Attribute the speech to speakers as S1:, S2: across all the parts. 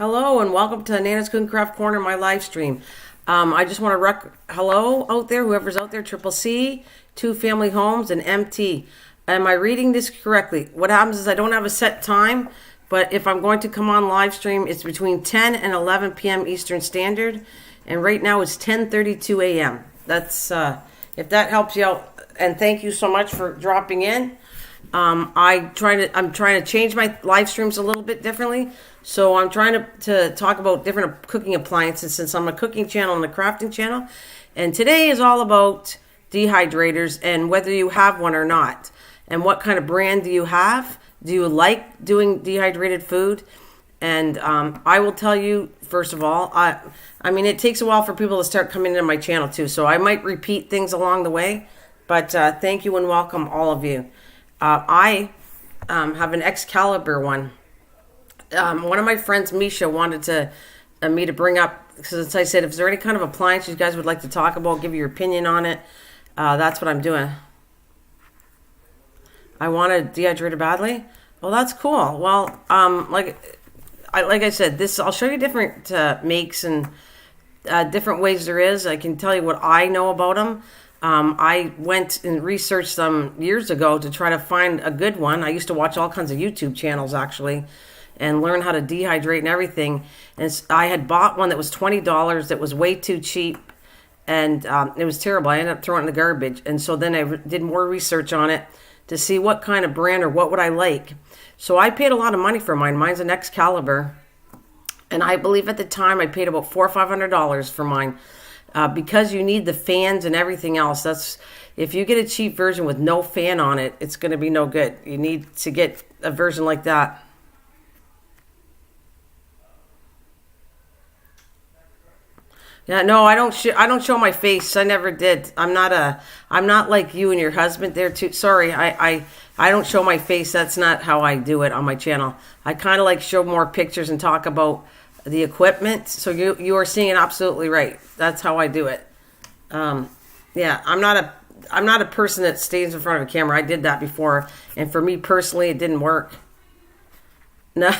S1: Hello and welcome to Nana's Cooking Craft Corner, my live stream. I just want to hello out there, whoever's out there, Triple C, Two Family Homes, and MT. Am I reading this correctly? What happens is I don't have a set time, but if I'm going to come on live stream, it's between 10 and 11 p.m. Eastern Standard, and right now it's 10:32 a.m. That's if that helps you out, and thank you so much for dropping in. I'm trying to change my live streams a little bit differently. So I'm trying to talk about different cooking appliances since I'm a cooking channel and a crafting channel. And today is all about dehydrators and whether you have one or not. And what kind of brand do you have? Do you like doing dehydrated food? And I will tell you, first of all, I mean, it takes a while for people to start coming into my channel too. So I might repeat things along the way. But thank you and welcome all of you. I have an Excalibur one. One of my friends, Misha, wanted me to bring up, because I said, if there's any kind of appliance you guys would like to talk about, give your opinion on it, that's what I'm doing. I want a dehydrator badly. Well, that's cool. Well, like I said, I'll show you different makes and different ways there is. I can tell you what I know about them. I went and researched them years ago to try to find a good one. I used to watch all kinds of YouTube channels, actually, and learn how to dehydrate and everything. And I had bought one that was $20 that was way too cheap, and it was terrible. I ended up throwing it in the garbage. And so then I did more research on it to see what kind of brand or what would I like. So I paid a lot of money for mine. Mine's an Excalibur, and I believe at the time I paid about $400 or $500 for mine. Because you need the fans and everything else. If you get a cheap version with no fan on it, it's going to be no good. You need to get a version like that. Yeah, no, I don't show my face. I never did. I'm not like you and your husband there too. Sorry, I don't show my face. That's not how I do it on my channel. I kind of like show more pictures and talk about the equipment. So you are seeing it absolutely right. That's how I do it. Yeah, I'm not a person that stays in front of a camera. I did that before, and for me personally, it didn't work. No,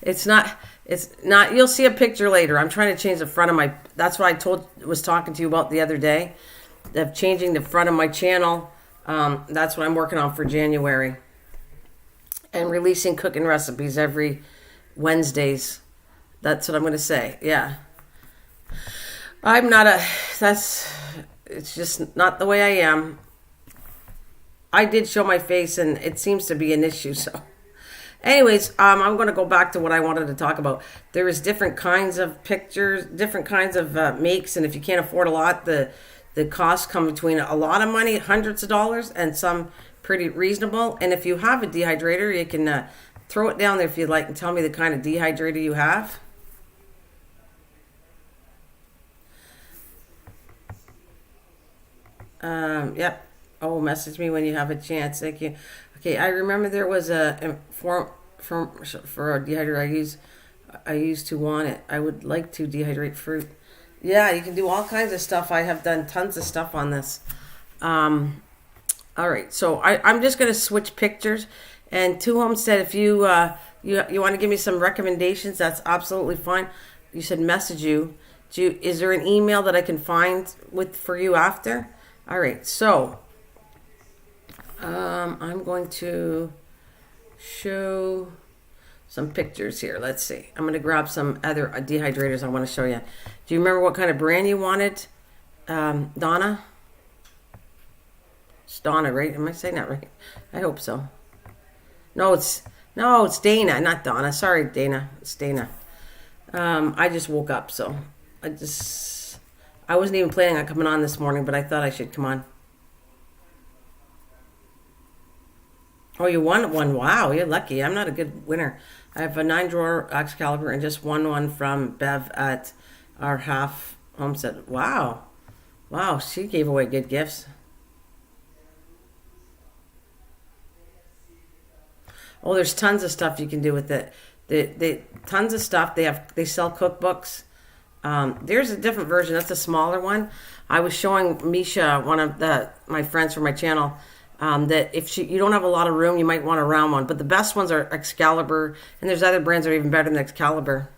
S1: it's not. It's not. You'll see a picture later. I'm trying to change the front of my. That's what I was talking to you about the other day, of changing the front of my channel. That's what I'm working on for January, and releasing cooking recipes every Wednesdays. That's what I'm going to say. Yeah. It's just not the way I am. I did show my face, and it seems to be an issue. So anyways, I'm going to go back to what I wanted to talk about. There is different kinds of pictures, different kinds of makes, and if you can't afford a lot, the costs come between a lot of money, hundreds of dollars, and some pretty reasonable. And if you have a dehydrator, you can throw it down there if you'd like and tell me the kind of dehydrator you have. Yep. Oh, message me when you have a chance. Thank you. Okay, I remember there was a for a dehydrator I used to want it. I would like to dehydrate fruit. Yeah, you can do all kinds of stuff. I have done tons of stuff on this. All right, so I'm just going to switch pictures. And to Homestead, if you want to give me some recommendations, that's absolutely fine. You said message you. Is there an email that I can find for you after? All right, so I'm going to show some pictures here. Let's see. I'm going to grab some other dehydrators I want to show you. Do you remember what kind of brand you wanted, Donna? It's Donna, right? Am I saying that right? I hope so. No, it's Dana, not Donna. Sorry, Dana. It's Dana. I just woke up, so I wasn't even planning on coming on this morning, but I thought I should come on. Oh, you won one. Wow, you're lucky. I'm not a good winner. I have a 9-drawer Excalibur and just won one from Bev at our half homestead. Wow. Wow, she gave away good gifts. Oh, there's tons of stuff you can do with it. Tons of stuff. They sell cookbooks. There's a different version. That's a smaller one. I was showing Misha, one of my friends from my channel, that if you don't have a lot of room, you might want a round one. But the best ones are Excalibur, and there's other brands that are even better than Excalibur.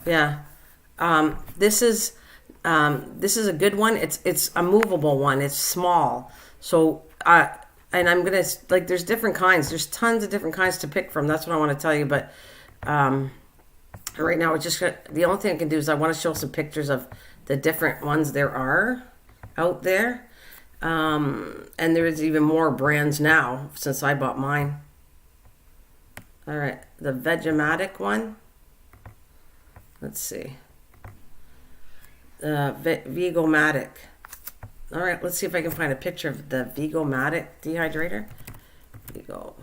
S1: Yeah. This is a good one. It's a movable one. It's small. So and I'm gonna like there's different kinds. There's tons of different kinds to pick from. That's what I want to tell you. But right now, the only thing I can do is I want to show some pictures of the different ones there are out there. And there is even more brands now since I bought mine. All right, the Vegematic one. Let's see. Vegomatic. All right, let's see if I can find a picture of the Vegomatic dehydrator. Vigo.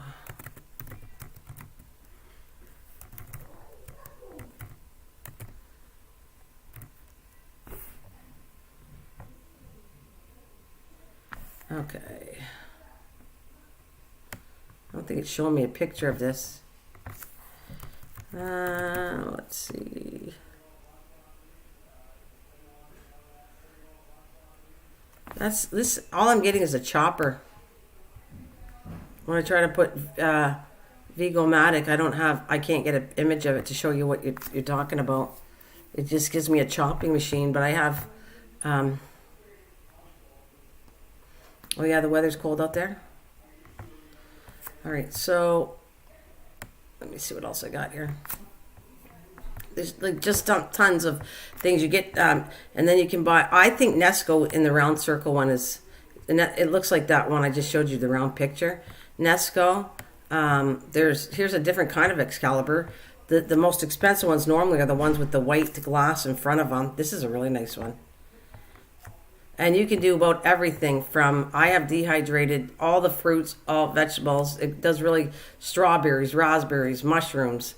S1: Okay. I don't think it's showing me a picture of this. Let's see. This. All I'm getting is a chopper. When I try to put Vegomatic, I can't get an image of it to show you what you're talking about. It just gives me a chopping machine, but I have. Oh yeah, the weather's cold out there. All right, so let me see what else I got here. There's like just tons of things you get, and then you can buy. I think Nesco in the round circle one is, and it looks like that one I just showed you the round picture. Nesco. Here's a different kind of Excalibur. The most expensive ones normally are the ones with the white glass in front of them. This is a really nice one. And you can do about everything from, I have dehydrated all the fruits, all vegetables. It does really strawberries, raspberries, mushrooms.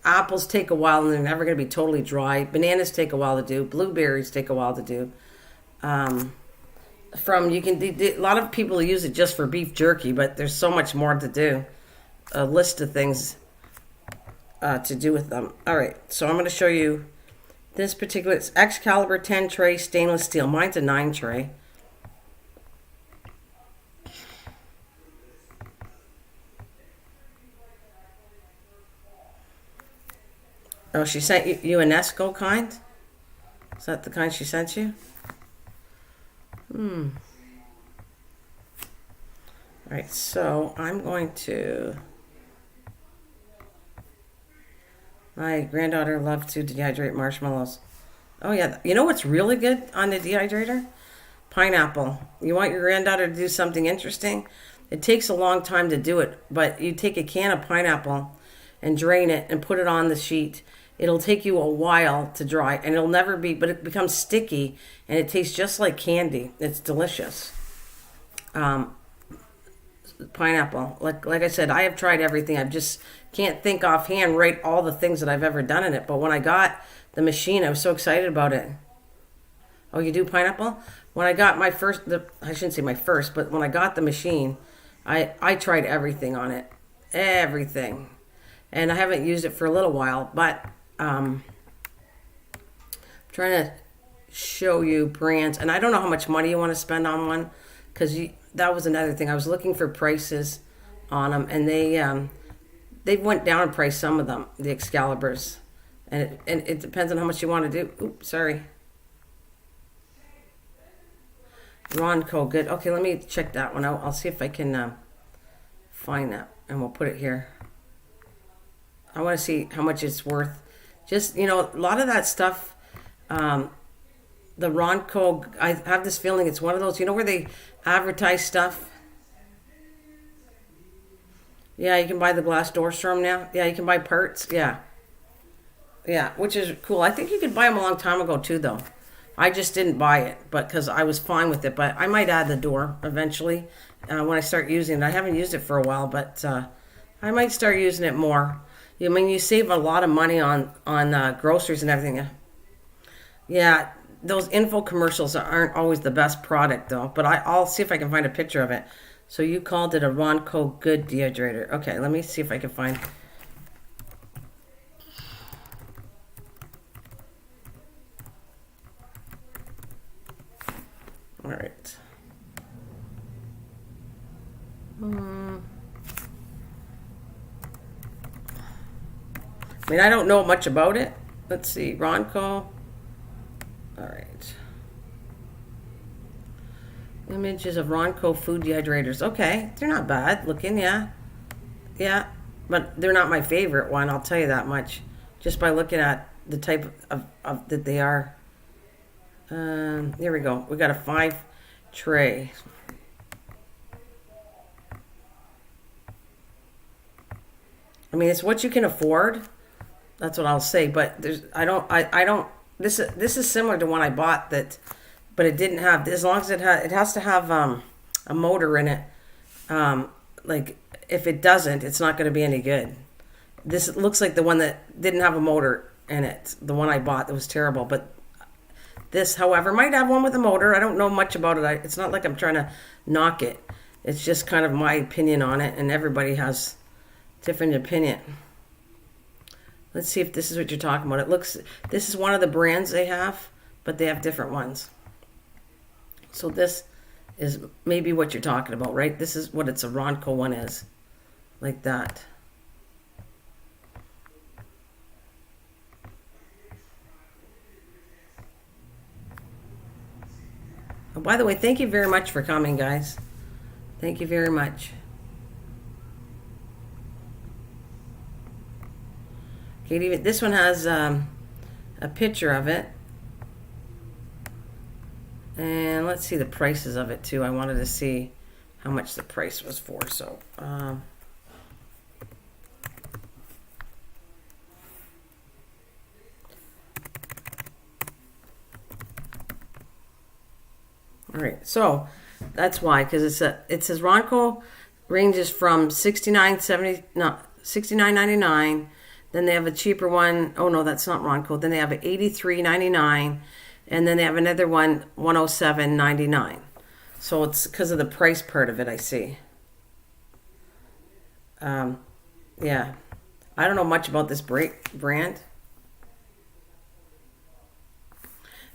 S1: Apples take a while and they're never going to be totally dry. Bananas take a while to do. Blueberries take a while to do. A lot of people use it just for beef jerky, but there's so much more to do. A list of things to do with them. All right, so I'm going to show you this particular, it's Excalibur 10 tray stainless steel. Mine's a 9 tray. Oh, she sent you a Nesco kind? Is that the kind she sent you? All right, so I'm going to... My granddaughter loved to dehydrate marshmallows. Oh yeah, you know what's really good on the dehydrator? Pineapple. You want your granddaughter to do something interesting? It takes a long time to do it, but you take a can of pineapple and drain it and put it on the sheet. It'll take you a while to dry, and it'll never be, but it becomes sticky, and it tastes just like candy. It's delicious. Pineapple. Like I said, I have tried everything. I just can't think offhand right all the things that I've ever done in it. But when I got the machine, I was so excited about it. Oh, you do pineapple? When I got I shouldn't say my first, but when I got the machine, I tried everything on it. Everything. And I haven't used it for a little while, but I'm trying to show you brands. And I don't know how much money you want to spend on one, because that was another thing. I was looking for prices on them, and they went down in price, some of them, the Excaliburs. And it depends on how much you want to do. Oops, sorry. Ronco, good. Okay, let me check that one out. I'll see if I can find that, and we'll put it here. I want to see how much it's worth. Just, a lot of that stuff, the Ronco, I have this feeling it's one of those, where they advertise stuff. Yeah, you can buy the glass door storm now. Yeah, you can buy parts. Yeah, which is cool. I think you could buy them a long time ago too, though. I just didn't buy it, but because I was fine with it. But I might add the door eventually when I start using it. I haven't used it for a while, but I might start using it more. You save a lot of money on groceries and everything. Yeah, those info commercials aren't always the best product, though. But I'll see if I can find a picture of it. So you called it a Ronco Good Dehydrator. Okay, let me see if I can find... All right. mean, I don't know much about it. Let's see, Ronco. All right. Images of Ronco food dehydrators. Okay, they're not bad looking, yeah. Yeah, but they're not my favorite one, I'll tell you that much. Just by looking at the type of that they are. Here we go. We got a 5 tray. I mean, it's what you can afford. That's what I'll say. But I don't. This is similar to one I bought that, but it didn't have. As long as it has to have a motor in it. Like if it doesn't, it's not going to be any good. This looks like the one that didn't have a motor in it. The one I bought that was terrible, but. This, however, might have one with a motor. I don't know much about it. It's not like I'm trying to knock it. It's just kind of my opinion on it, and everybody has different opinion. Let's see if this is what you're talking about. This is one of the brands they have, but they have different ones. So this is maybe what you're talking about, right? This is what it's a Ronco one is, like that. Oh, by the way, thank you very much for coming, guys. Thank you very much. Okay, this one has a picture of it. And let's see the prices of it, too. I wanted to see how much the price was for. So, all right, so that's why, because it says Ronco ranges from $69.99. Then they have a cheaper one. Oh no, that's not Ronco. Then they have an $83.99, and then they have another one $107.99. So it's because of the price part of it. I see. Yeah, I don't know much about this brand.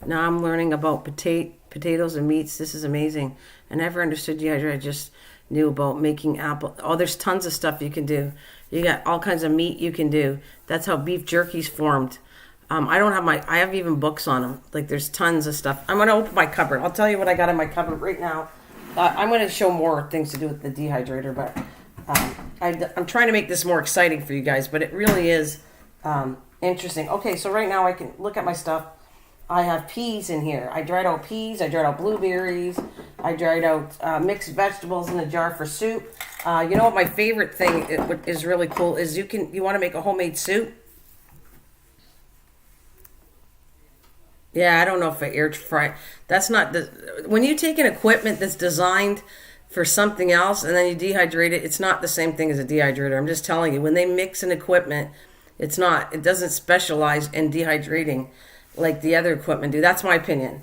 S1: Now I'm learning about potatoes and meats. This is amazing. I never understood dehydrator. I just knew about making apple. Oh, there's tons of stuff you can do. You got all kinds of meat you can do. That's how beef jerky's formed. I don't have I have even books on them. Like there's tons of stuff. I'm going to open my cupboard. I'll tell you what I got in my cupboard right now. I'm going to show more things to do with the dehydrator, but I'm trying to make this more exciting for you guys, but it really is interesting. Okay, so right now I can look at my stuff. I have peas in here. I dried out peas. I dried out blueberries. I dried out mixed vegetables in a jar for soup. You know what my favorite thing is really cool is you want to make a homemade soup. Yeah, I don't know if I air fry. That's not when you take an equipment that's designed for something else and then you dehydrate it, it's not the same thing as a dehydrator. I'm just telling you, when they mix an equipment, it doesn't specialize in dehydrating like the other equipment do. That's my opinion.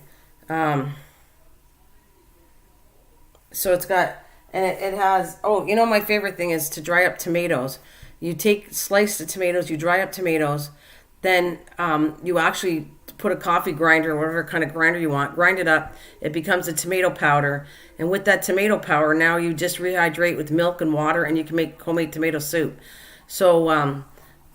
S1: So it's got, and it has, oh, you know, my favorite thing is to dry up tomatoes. You slice the tomatoes, you dry up tomatoes, then you actually put a coffee grinder or whatever kind of grinder you want, grind it up, it becomes a tomato powder, and with that tomato powder, now you just rehydrate with milk and water, and you can make homemade tomato soup. So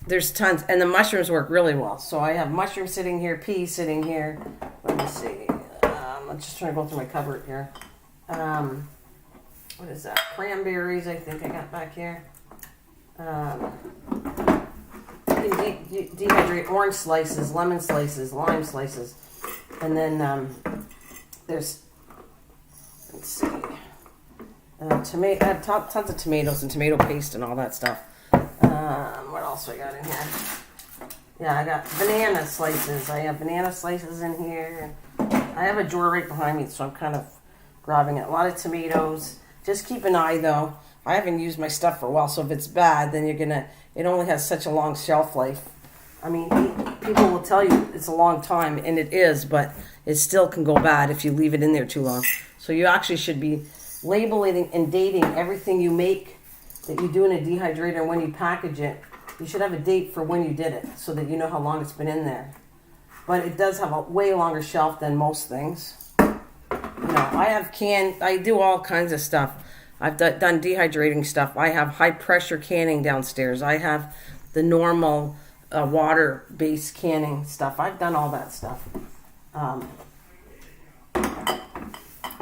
S1: there's tons, and the mushrooms work really well. So I have mushrooms sitting here, peas sitting here. Let me see. I'm just trying to go through my cupboard here. What is that? Cranberries, I think I got back here. You can dehydrate orange slices, lemon slices, lime slices. And then there's, let's see, I have tons of tomatoes and tomato paste and all that stuff. What else I got in here? Yeah, I got banana slices. I have banana slices in here. I have a drawer right behind me, so I'm kind of grabbing it. A lot of tomatoes. Just keep an eye, though. I haven't used my stuff for a while, so if it's bad, then it only has such a long shelf life. I mean, people will tell you it's a long time, and it is, but it still can go bad if you leave it in there too long. So you actually should be labeling and dating everything you make that you do in a dehydrator. When you package it, you should have a date for when you did it so that you know how long it's been in there. But it does have a way longer shelf than most things. You know, I do all kinds of stuff. I've done dehydrating stuff. I have high pressure canning downstairs. I have the normal water-based canning stuff. I've done all that stuff. I'm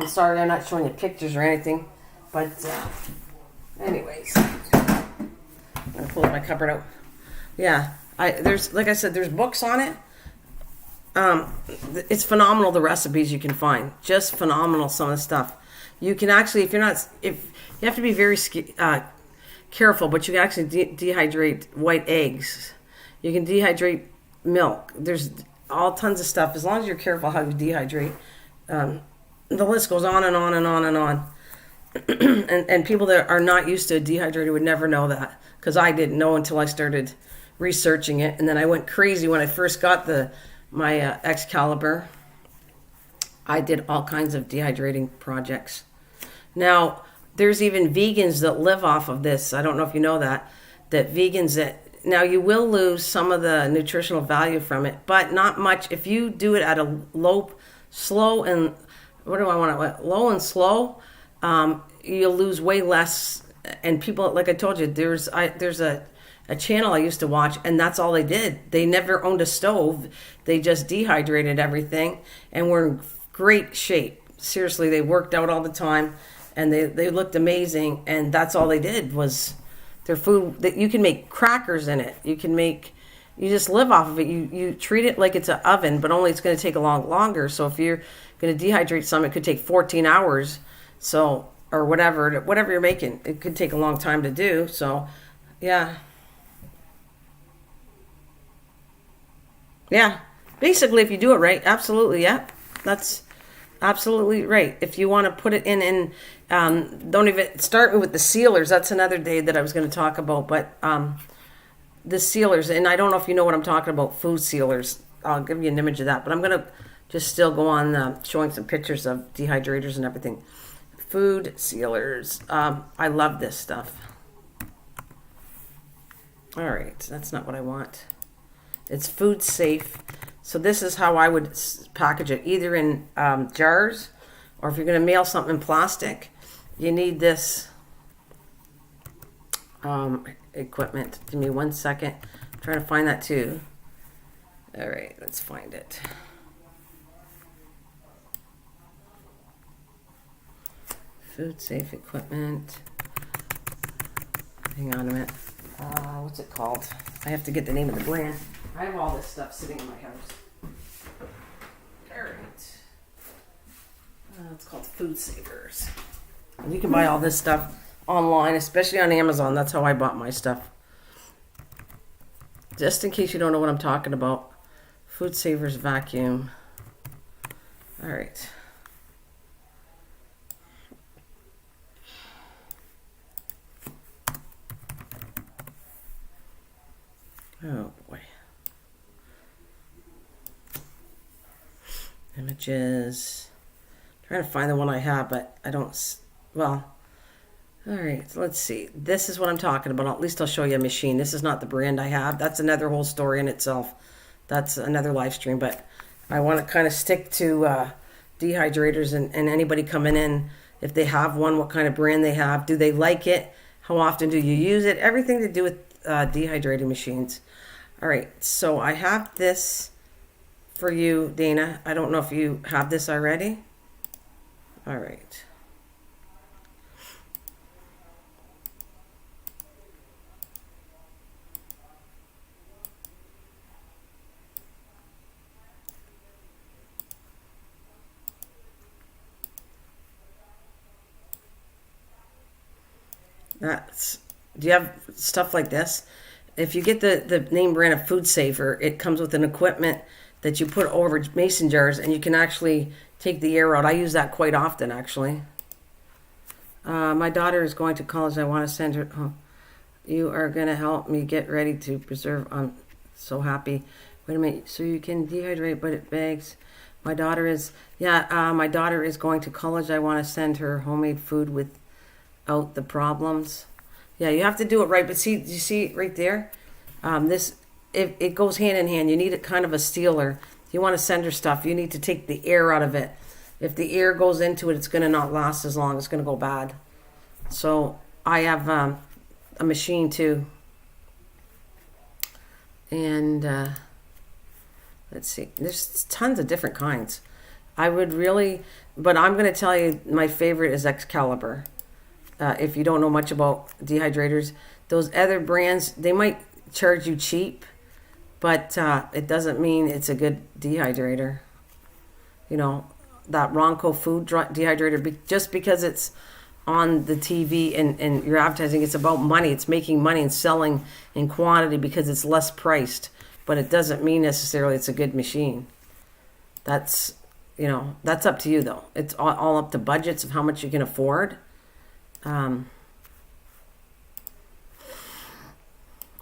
S1: sorry I'm not showing you pictures or anything, but anyways, I'm gonna pull my cupboard out. Yeah, there's, like I said, there's books on it. It's phenomenal, the recipes you can find. Just phenomenal, some of the stuff. You can actually, if you have to be very careful, but you can actually dehydrate white eggs. You can dehydrate milk. There's all tons of stuff. As long as you're careful how you dehydrate, the list goes on and on and on and on. and people that are not used to dehydrating would never know that, because I didn't know until I started researching it. And then I went crazy when I first got my Excalibur. I did all kinds of dehydrating projects. Now, there's even vegans that live off of this. I don't know if you know that vegans now you will lose some of the nutritional value from it, but not much. If you do it at a low and slow, you'll lose way less. And people, like I told you, there's a channel I used to watch, and that's all they did. They never owned a stove. They just dehydrated everything and were in great shape. Seriously, they worked out all the time, and they looked amazing, and that's all they did was their food. That you can make crackers in it. You just live off of it. You treat it like it's an oven, but only it's going to take a lot longer. So if you're going to dehydrate some, it could take 14 hours. So, or whatever you're making, it could take a long time to do. So, yeah. Yeah, basically, if you do it right, absolutely, yeah, that's absolutely right. If you want to put it in, don't even start with the sealers. That's another day that I was going to talk about, but the sealers, and I don't know if you know what I'm talking about, food sealers. I'll give you an image of that, but I'm going to just still go on showing some pictures of dehydrators and everything. Food sealers. I love this stuff. All right, that's not what I want. It's food safe. So this is how I would package it, either in jars, or if you're going to mail something in plastic, you need this equipment. Give me 1 second. I'm trying to find that too. All right, let's find it. Food safe equipment. Hang on a minute. What's it called? I have to get the name of the brand. I have all this stuff sitting in my house. All right. It's called Food Savers. And you can buy all this stuff online, especially on Amazon. That's how I bought my stuff. Just in case you don't know what I'm talking about. Food Savers vacuum. All right. Oh boy. Images. I'm trying to find the one I have, but I don't. Well, all right. So let's see. This is what I'm talking about. At least I'll show you a machine. This is not the brand I have. That's another whole story in itself. That's another live stream. But I want to kind of stick to dehydrators and anybody coming in. If they have one, what kind of brand they have. Do they like it? How often do you use it? Everything to do with dehydrating machines. All right, so I have this for you, Dana. I don't know if you have this already. All right. Do you have stuff like this? If you get the name brand of Food Saver, it comes with an equipment that you put over mason jars, and you can actually take the air out. I use that quite often, actually. My daughter is going to college. I want to send her. Oh, you are going to help me get ready to preserve. I'm so happy. Wait a minute. So you can dehydrate, but it begs. My daughter is going to college. I want to send her homemade food without the problems. Yeah, you have to do it right. But see, you see right there? It goes hand in hand. You need a kind of a sealer. If you want to send her stuff, you need to take the air out of it. If the air goes into it, it's going to not last as long. It's going to go bad. So I have a machine too. And let's see, there's tons of different kinds. I would really, but I'm going to tell you my favorite is Excalibur. If you don't know much about dehydrators, those other brands, they might charge you cheap, but it doesn't mean it's a good dehydrator. You know, that Ronco food dehydrator, just because it's on the TV and you're advertising, it's about money. It's making money and selling in quantity because it's less priced, but it doesn't mean necessarily it's a good machine. That's, you know, that's up to you though. It's all up to budgets of how much you can afford. And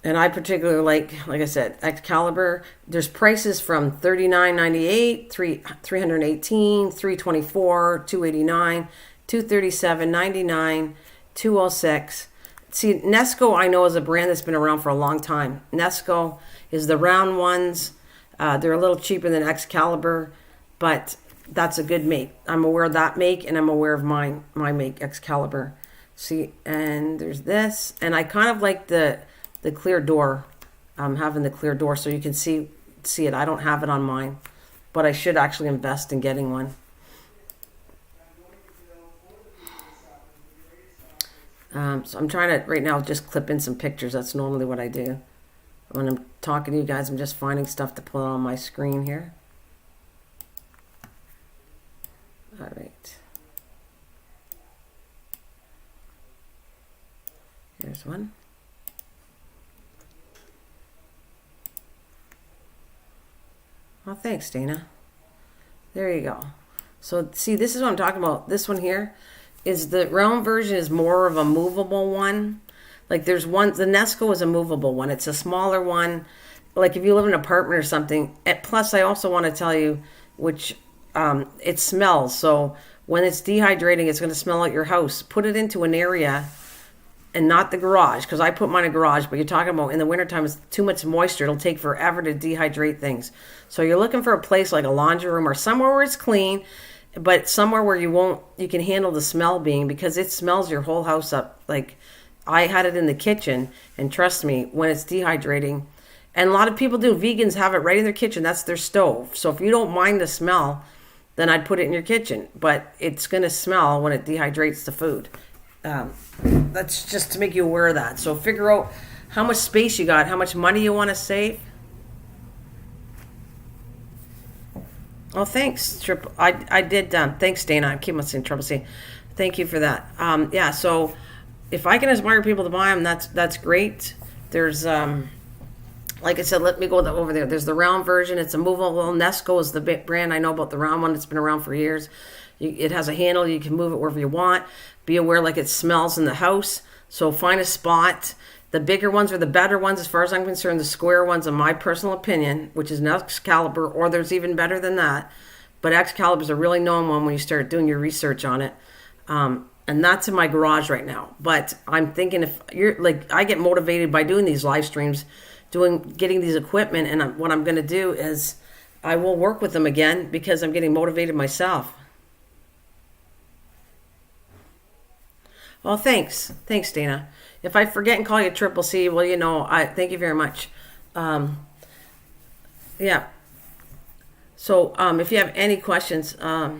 S1: I particularly like I said, Excalibur. There's prices from $39.98, $318, $324, $289, $237.99, $206. See, Nesco I know is a brand that's been around for a long time. Nesco is the round ones. They're a little cheaper than Excalibur, but that's a good make. I'm aware of that make, and I'm aware of my make, Excalibur. See, and there's this, and I kind of like the clear door. I'm having the clear door so you can see it. I don't have it on mine, but I should actually invest in getting one. So I'm trying to right now just clip in some pictures. That's normally what I do when I'm talking to you guys. I'm just finding stuff to put on my screen here. All right. Here's one. Oh, thanks, Dana. There you go. So, see, this is what I'm talking about. This one here is the round version is more of a movable one. Like there's one, the Nesco is a movable one. It's a smaller one. Like if you live in an apartment or something. Plus, I also want to tell you, which it smells. So when it's dehydrating, it's going to smell out your house. Put it into an area and not the garage, because I put mine in a garage, but you're talking about in the wintertime, it's too much moisture. It'll take forever to dehydrate things. So you're looking for a place like a laundry room or somewhere where it's clean, but somewhere where you can handle the smell being, because it smells your whole house up. Like I had it in the kitchen, and trust me, when it's dehydrating, and a lot of people do, vegans have it right in their kitchen. That's their stove. So if you don't mind the smell, then I'd put it in your kitchen, but it's going to smell when it dehydrates the food. That's just to make you aware of that. So figure out how much space you got, how much money you want to save. Oh, thanks, Triple. I did. Thanks, Dana. I keep on saying Triple C. Thank you for that. Yeah. So if I can inspire people to buy them, that's great. There's like I said, let me go over there. There's the round version. It's a movable. Nesco is the big brand. I know about the round one. It's been around for years. It has a handle. You can move it wherever you want. Be aware like it smells in the house. So find a spot. The bigger ones are the better ones as far as I'm concerned. The square ones, in my personal opinion, which is an Excalibur, or there's even better than that. But Excalibur is a really known one when you start doing your research on it. And that's in my garage right now. But I'm thinking if you're like, I get motivated by doing these live streams, getting these equipment. And what I'm going to do is I will work with them again because I'm getting motivated myself. Well, thanks. Thanks, Dana. If I forget and call you Triple C, well, you know, I thank you very much. Yeah. So, if you have any questions, oh,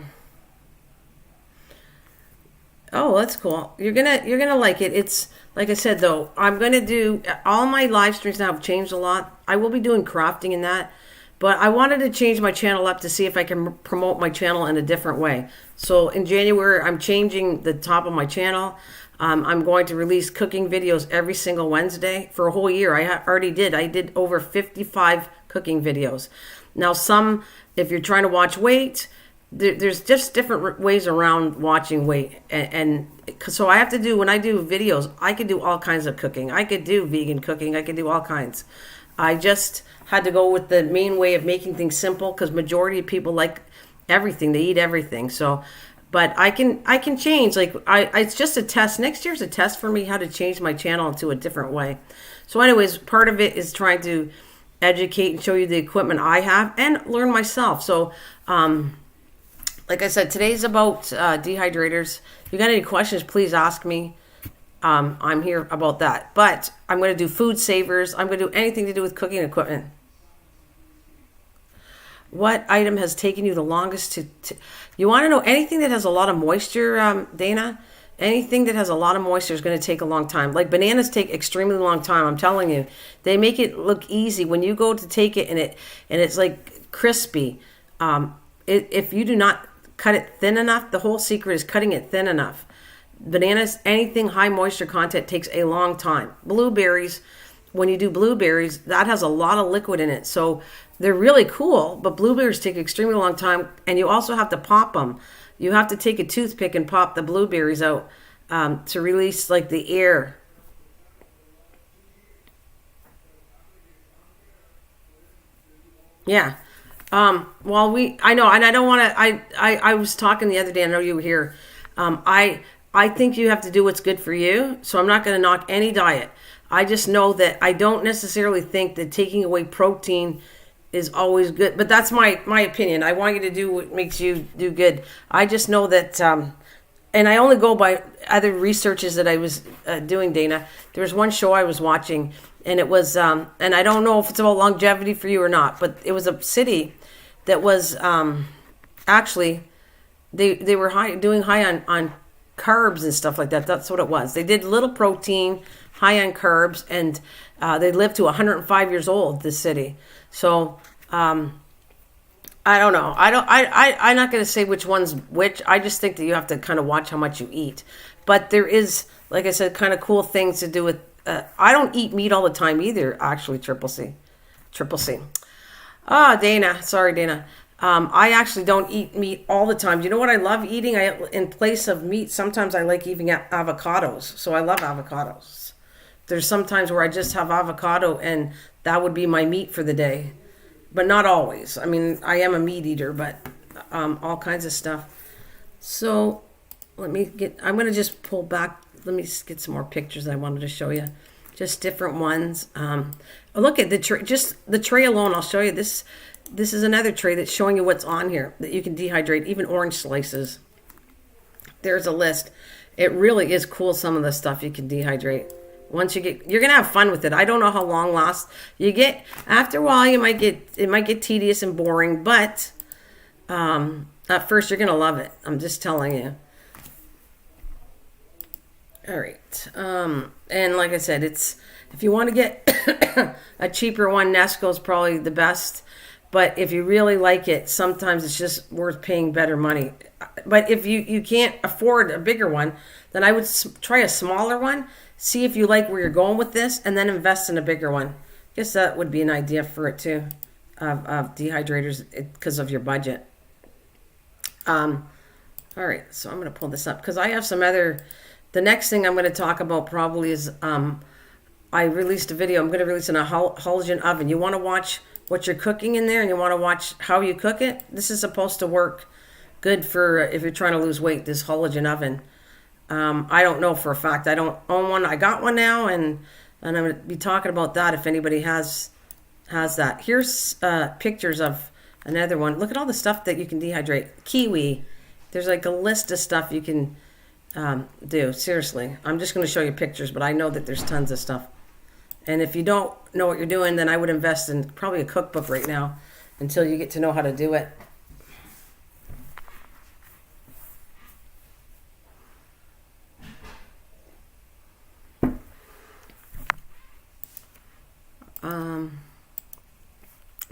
S1: that's cool. You're gonna like it. It's like I said though. I'm gonna do all my live streams now have changed a lot. I will be doing crafting in that, but I wanted to change my channel up to see if I can promote my channel in a different way. So in January, I'm changing the top of my channel. I'm going to release cooking videos every single Wednesday for a whole year. I already did. I did over 55 cooking videos. Now, if you're trying to watch weight, there's just different ways around watching weight. And so I have to do, when I do videos, I could do all kinds of cooking. I could do vegan cooking. I could do all kinds. I just had to go with the main way of making things simple because majority of people like everything. They eat everything. So, but I can change. Like it's just a test. Next year's a test for me how to change my channel into a different way. So anyways, part of it is trying to educate and show you the equipment I have and learn myself. So, like I said, today's about dehydrators. If you got any questions, please ask me. I'm here about that. But I'm going to do food savers. I'm going to do anything to do with cooking equipment. What item has taken you the longest to you want to know anything that has a lot of moisture, Dana? Anything that has a lot of moisture is going to take a long time. Like bananas take extremely long time. I'm telling you, they make it look easy when you go to take it and it's like crispy. If you do not cut it thin enough, the whole secret is cutting it thin enough. Bananas, anything high moisture content takes a long time. Blueberries, when you do blueberries, that has a lot of liquid in it. So they're really cool, but blueberries take extremely long time, and you also have to pop them. You have to take a toothpick and pop the blueberries out to release like the air. Yeah. I know, and I don't want to. I was talking the other day. I know you were here. I think you have to do what's good for you. So I'm not going to knock any diet. I just know that I don't necessarily think that taking away protein is always good. But that's my opinion. I want you to do what makes you do good. I just know that, and I only go by other researches that I was doing, Dana. There was one show I was watching, and it was, and I don't know if it's about longevity for you or not, but it was a city that was actually, they were doing high on carbs and stuff like that. That's what it was. They did little protein, high on carbs, and they lived to 105 years old, this city. So I don't know. I'm not going to say which one's which. I just think that you have to kind of watch how much you eat. But there is, like I said, kind of cool things to do with. I don't eat meat all the time either. Actually, Triple C. Dana. Sorry, Dana. I actually don't eat meat all the time. You know what I love eating? In place of meat, sometimes I like eating avocados. So I love avocados. There's some times where I just have avocado and that would be my meat for the day. But not always. I mean, I am a meat eater, but all kinds of stuff. So I'm going to just pull back. Let me get some more pictures I wanted to show you. Just different ones. Look at the tray. Just the tray alone, I'll show you this. This is another tray that's showing you what's on here that you can dehydrate, even orange slices. There's a list. It really is cool, some of the stuff you can dehydrate. Once you're going to have fun with it. I don't know how long lasts. After a while, it might get tedious and boring, but at first you're going to love it. I'm just telling you. All right. And like I said, if you want to get a cheaper one, Nesco's probably the best. But if you really like it, sometimes it's just worth paying better money. But if you can't afford a bigger one, then I would try a smaller one. See if you like where you're going with this, and then invest in a bigger one. I guess that would be an idea for it too, of dehydrators, because of your budget. All right, so I'm going to pull this up because I have some other. The next thing I'm going to talk about probably is I released a video. I'm going to release in a halogen oven. You want to watch what you're cooking in there, and you want to watch how you cook it. This is supposed to work good for if you're trying to lose weight. This halogen oven. I don't know for a fact. I don't own one. I got one now, and I'm going to be talking about that if anybody has that. Here's pictures of another one. Look at all the stuff that you can dehydrate. Kiwi. There's like a list of stuff you can do. Seriously. I'm just going to show you pictures, but I know that there's tons of stuff. And if you don't know what you're doing, then I would invest in probably a cookbook right now until you get to know how to do it.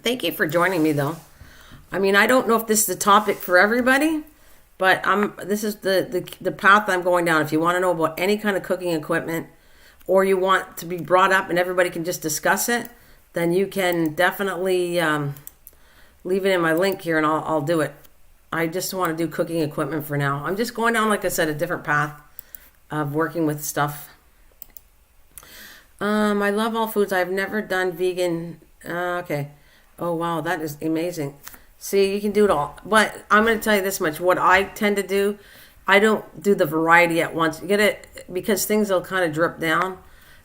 S1: Thank you for joining me, though. I mean, I don't know if this is the topic for everybody, but this is the path I'm going down. If you want to know about any kind of cooking equipment, or you want to be brought up and everybody can just discuss it, then you can definitely leave it in my link here, and I'll do it. I just want to do cooking equipment for now. I'm just going down, like I said, a different path of working with stuff. I love all foods. I've never done vegan. Okay. Oh, wow. That is amazing. See, you can do it all. But I'm going to tell you this much. What I tend to do, I don't do the variety at once. You get it because things will kind of drip down.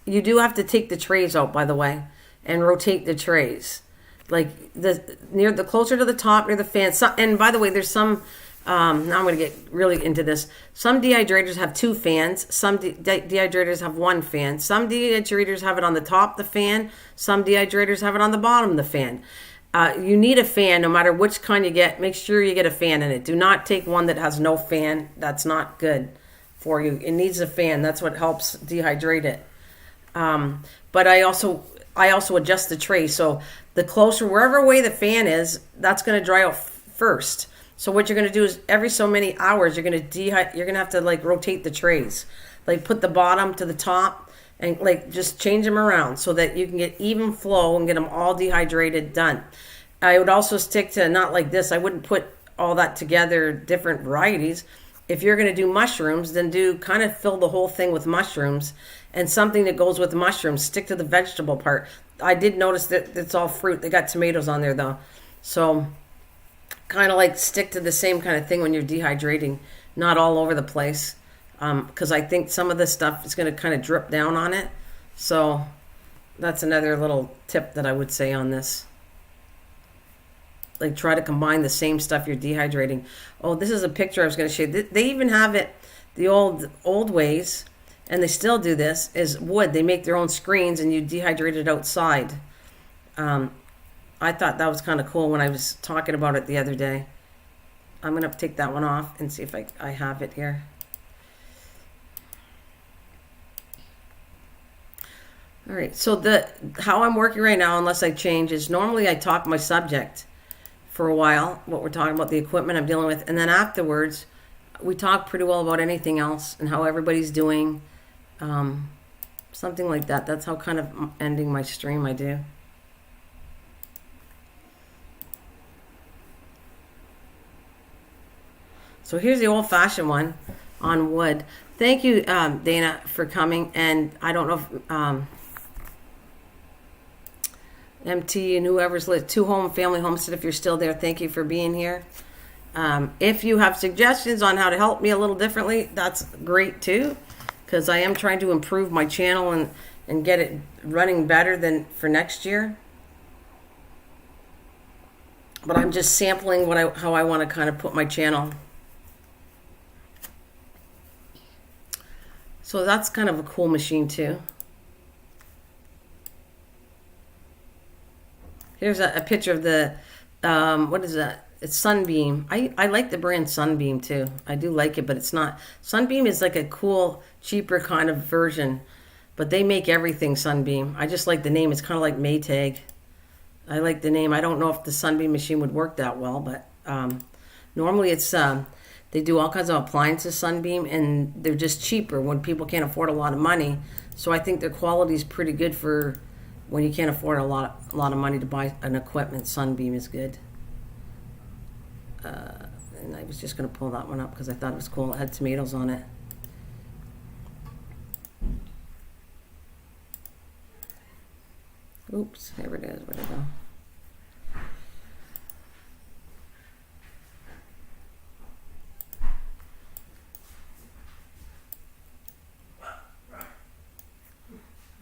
S1: You do have to take the trays out, by the way, and rotate the trays. Like the closer to the top near the fan. And by the way, there's some Now I'm going to get really into this. Some dehydrators have 2 fans. Some dehydrators have 1 fan. Some dehydrators have it on the top of the fan. Some dehydrators have it on the bottom of the fan. You need a fan no matter which kind you get. Make sure you get a fan in it. Do not take one that has no fan. That's not good for you. It needs a fan. That's what helps dehydrate it. But I also adjust the tray. So the closer, wherever way the fan is, that's going to dry out first. So what you're going to do is every so many hours, you're going to have to like rotate the trays. Like put the bottom to the top and like just change them around so that you can get even flow and get them all dehydrated done. I would also stick to not like this. I wouldn't put all that together, different varieties. If you're going to do mushrooms, then kind of fill the whole thing with mushrooms and something that goes with mushrooms. Stick to the vegetable part. I did notice that it's all fruit. They got tomatoes on there though. So kind of like stick to the same kind of thing when you're dehydrating, not all over the place. Because I think some of this stuff is going to kind of drip down on it. So that's another little tip that I would say on this. Like try to combine the same stuff you're dehydrating. Oh, this is a picture I was going to show you. They even have it the old ways, and they still do this, is wood. They make their own screens and you dehydrate it outside. I thought that was kind of cool when I was talking about it the other day. I'm going to take that one off and see if I have it here. All right, so how I'm working right now, unless I change, is normally I talk my subject for a while, what we're talking about, the equipment I'm dealing with, and then afterwards we talk pretty well about anything else and how everybody's doing, something like that. That's how kind of ending my stream I do. So here's the old-fashioned one on wood. Thank you, Dana, for coming. And I don't know if MT and whoever's lit 2 Home Family Homestead, if you're still there, thank you for being here. If you have suggestions on how to help me a little differently, that's great too, because I am trying to improve my channel and get it running better than for next year. But I'm just sampling how I want to kind of put my channel. So that's kind of a cool machine too. Here's a picture of the, what is that? It's Sunbeam. I like the brand Sunbeam too. I do like it, but it's not. Sunbeam is like a cool, cheaper kind of version, but they make everything Sunbeam. I just like the name. It's kind of like Maytag. I like the name. I don't know if the Sunbeam machine would work that well, but normally it's, they do all kinds of appliances Sunbeam, and they're just cheaper when people can't afford a lot of money. So I think their quality is pretty good for when you can't afford a lot of money to buy an equipment. Sunbeam is good. And I was just going to pull that one up because I thought it was cool. It had tomatoes on it. Oops, here it is. Where'd it go?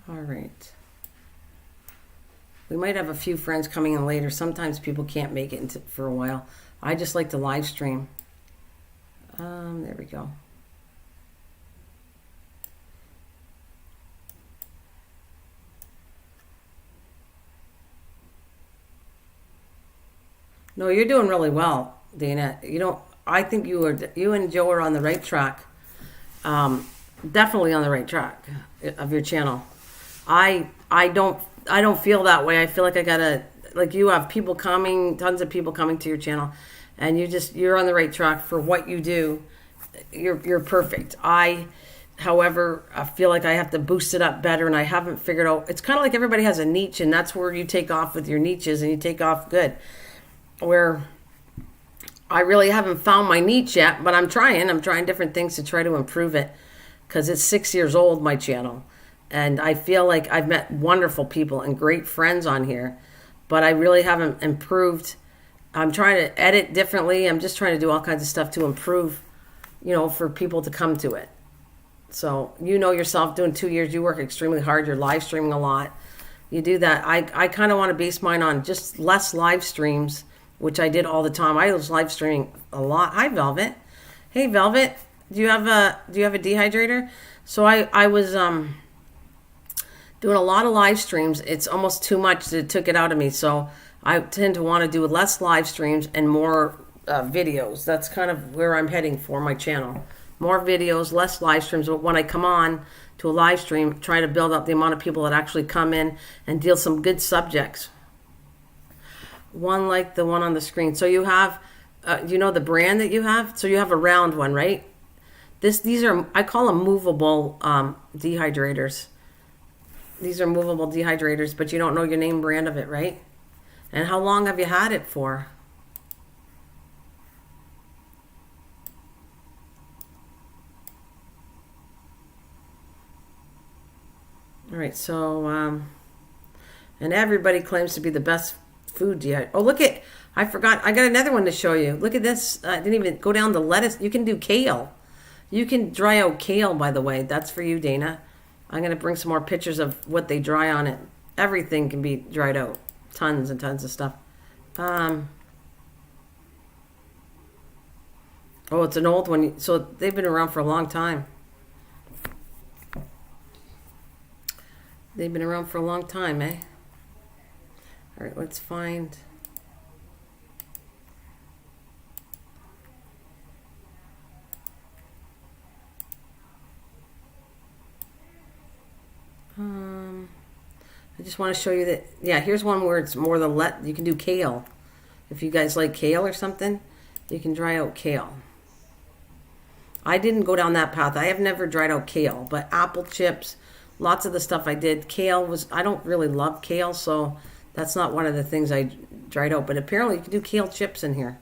S1: All right. We might have a few friends coming in later. Sometimes people can't make it for a while. I just like to live stream. There we go. No, you're doing really well, Dana. I think you and Joe are on the right track. Definitely on the right track of your channel. I don't feel that way. I feel like I gotta, like, you have people coming, tons of people coming to your channel, and you're on the right track for what you do. You're perfect. However, I feel like I have to boost it up better, and I haven't figured out. It's kind of like everybody has a niche, and that's where you take off with your niches, and you take off good. Where I really haven't found my niche yet, but I'm trying different things to try to improve it, because it's 6 years old, my channel. And I feel like I've met wonderful people and great friends on here, but I really haven't improved. I'm trying to edit differently. I'm just trying to do all kinds of stuff to improve, for people to come to it. So, yourself, doing 2 years, you work extremely hard. You're live streaming a lot. You do that. I kind of want to base mine on just less live streams which I did all the time. I was live streaming a lot. Hi, Velvet. Hey, Velvet. Do you have a dehydrator? So I was doing a lot of live streams. It's almost too much. It took it out of me. So I tend to want to do less live streams and more videos. That's kind of where I'm heading for my channel. More videos, less live streams. But when I come on to a live stream, try to build up the amount of people that actually come in and deal some good subjects. One like the one on the screen. So you have, you know the brand that you have? So you have a round one, right? These are, I call them movable dehydrators. These are movable dehydrators, but you don't know your name brand of it, right? And how long have you had it for? All right, so, and everybody claims to be the best food dehydrator. Oh, look at, I forgot, I got another one to show you. Look at this. I didn't even go down the lettuce. You can do kale. You can dry out kale, by the way. That's for you, Dana. I'm going to bring some more pictures of what they dry on it. Everything can be dried out. Tons and tons of stuff. Oh, it's an old one. So they've been around for a long time. They've been around for a long time, eh? All right, let's find... I just want to show you that, yeah, here's one where it's more than you can do kale. If you guys like kale or something, you can dry out kale. I didn't go down that path. I have never dried out kale, but apple chips, lots of the stuff I did. Kale was, I don't really love kale, so that's not one of the things I dried out. But apparently you can do kale chips in here.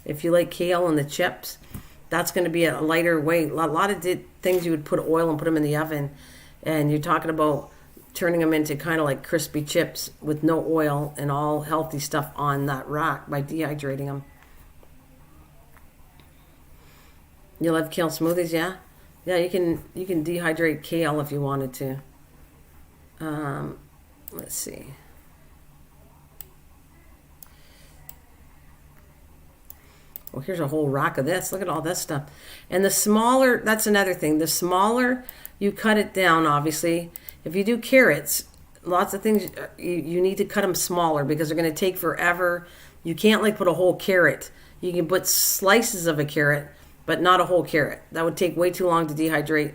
S1: If you like kale and the chips, that's going to be a lighter weight. A lot of things you would put oil and put them in the oven. And you're talking about turning them into kind of like crispy chips with no oil and all healthy stuff on that rack by dehydrating them. You love kale smoothies, yeah? Yeah, you can dehydrate kale if you wanted to. Let's see. Well, here's a whole rack of this. Look at all this stuff. And the smaller, that's another thing. The smaller you cut it down, obviously. If you do carrots, lots of things, you need to cut them smaller because they're going to take forever. You can't like put a whole carrot. You can put slices of a carrot, but not a whole carrot. That would take way too long to dehydrate.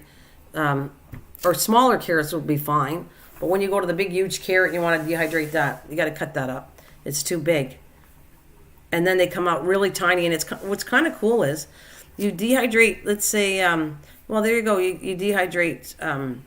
S1: Or smaller carrots would be fine. But when you go to the big, huge carrot and you want to dehydrate that, you got to cut that up. It's too big. And then they come out really tiny. And what's kind of cool is you dehydrate, let's say, well, there you go. You dehydrate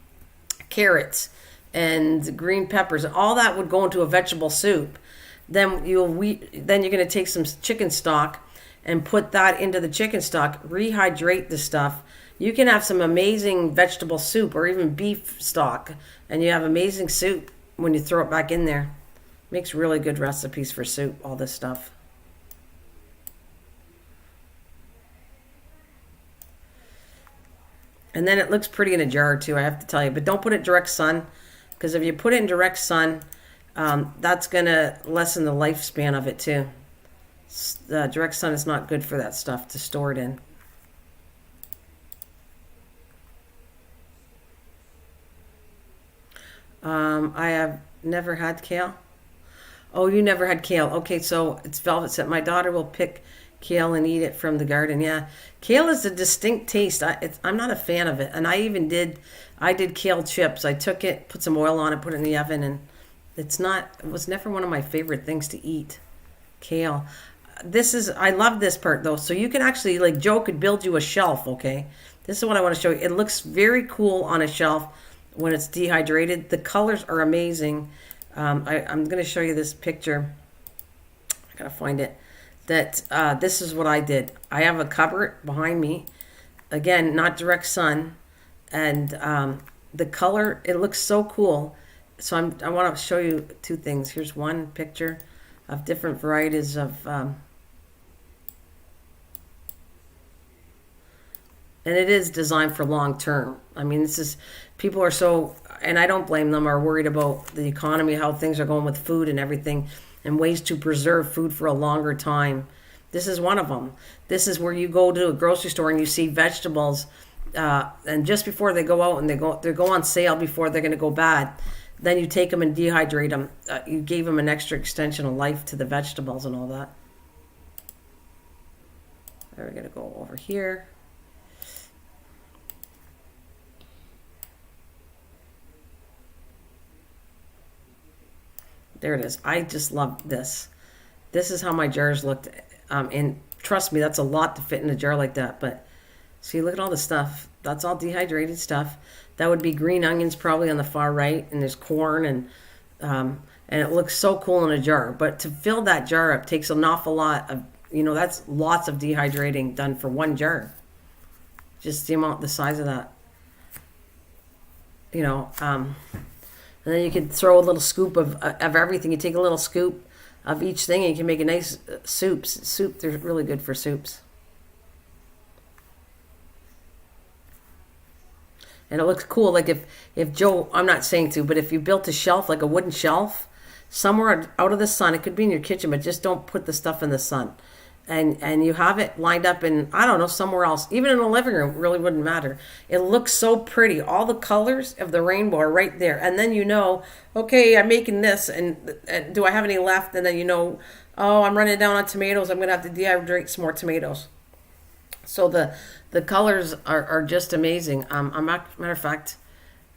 S1: carrots and green peppers. All that would go into a vegetable soup. Then you're going to take some chicken stock and put that into the chicken stock, rehydrate the stuff. You can have some amazing vegetable soup or even beef stock, and you have amazing soup when you throw it back in there. Makes really good recipes for soup, all this stuff. And then it looks pretty in a jar too, I have to tell you. But don't put it direct sun, because if you put it in direct sun, that's going to lessen the lifespan of it too. Direct sun is not good for that stuff to store it in. I have never had kale. Oh, you never had kale. Okay, so it's Velvet said my daughter will pick kale and eat it from the garden. Yeah, kale is a distinct taste. I'm not a fan of it, and I did kale chips. I took it, put some oil on it, put it in the oven, and it was never one of my favorite things to eat. Kale. I love this part though. So you can actually, like Joe could build you a shelf. Okay, this is what I want to show you. It looks very cool on a shelf when it's dehydrated. The colors are amazing. I'm going to show you this picture. I gotta find it. This is what I did. I have a cupboard behind me. Again, not direct sun. And the color, it looks so cool. So I want to show you two things. Here's one picture of different varieties of... and it is designed for long term. I mean, people are so, and I don't blame them, are worried about the economy, how things are going with food and everything. and ways to preserve food for a longer time. This is one of them. This is where you go to a grocery store and you see vegetables, and just before they go out and they go on sale before they're going to go bad, then you take them and dehydrate them. You gave them an extra extension of life to the vegetables and all that. We're going to go over here. There it is. I just love this. This is how my jars looked. And trust me, that's a lot to fit in a jar like that. But see, look at all the stuff. That's all dehydrated stuff. That would be green onions probably on the far right. And there's corn. And it looks so cool in a jar. But to fill that jar up takes an awful lot of, that's lots of dehydrating done for one jar. Just the size of that. And then you can throw a little scoop of everything. You take a little scoop of each thing and you can make a nice soup. They're really good for soups. And it looks cool. Like if Joe, I'm not saying to, but if you built a shelf, like a wooden shelf, somewhere out of the sun, it could be in your kitchen, but just don't put the stuff in the sun. And you have it lined up in, I don't know, somewhere else. Even in the living room, it really wouldn't matter. It looks so pretty. All the colors of the rainbow are right there. And then okay, I'm making this, and do I have any left? And then oh, I'm running down on tomatoes. I'm going to have to dehydrate some more tomatoes. So the colors are just amazing. Matter of fact,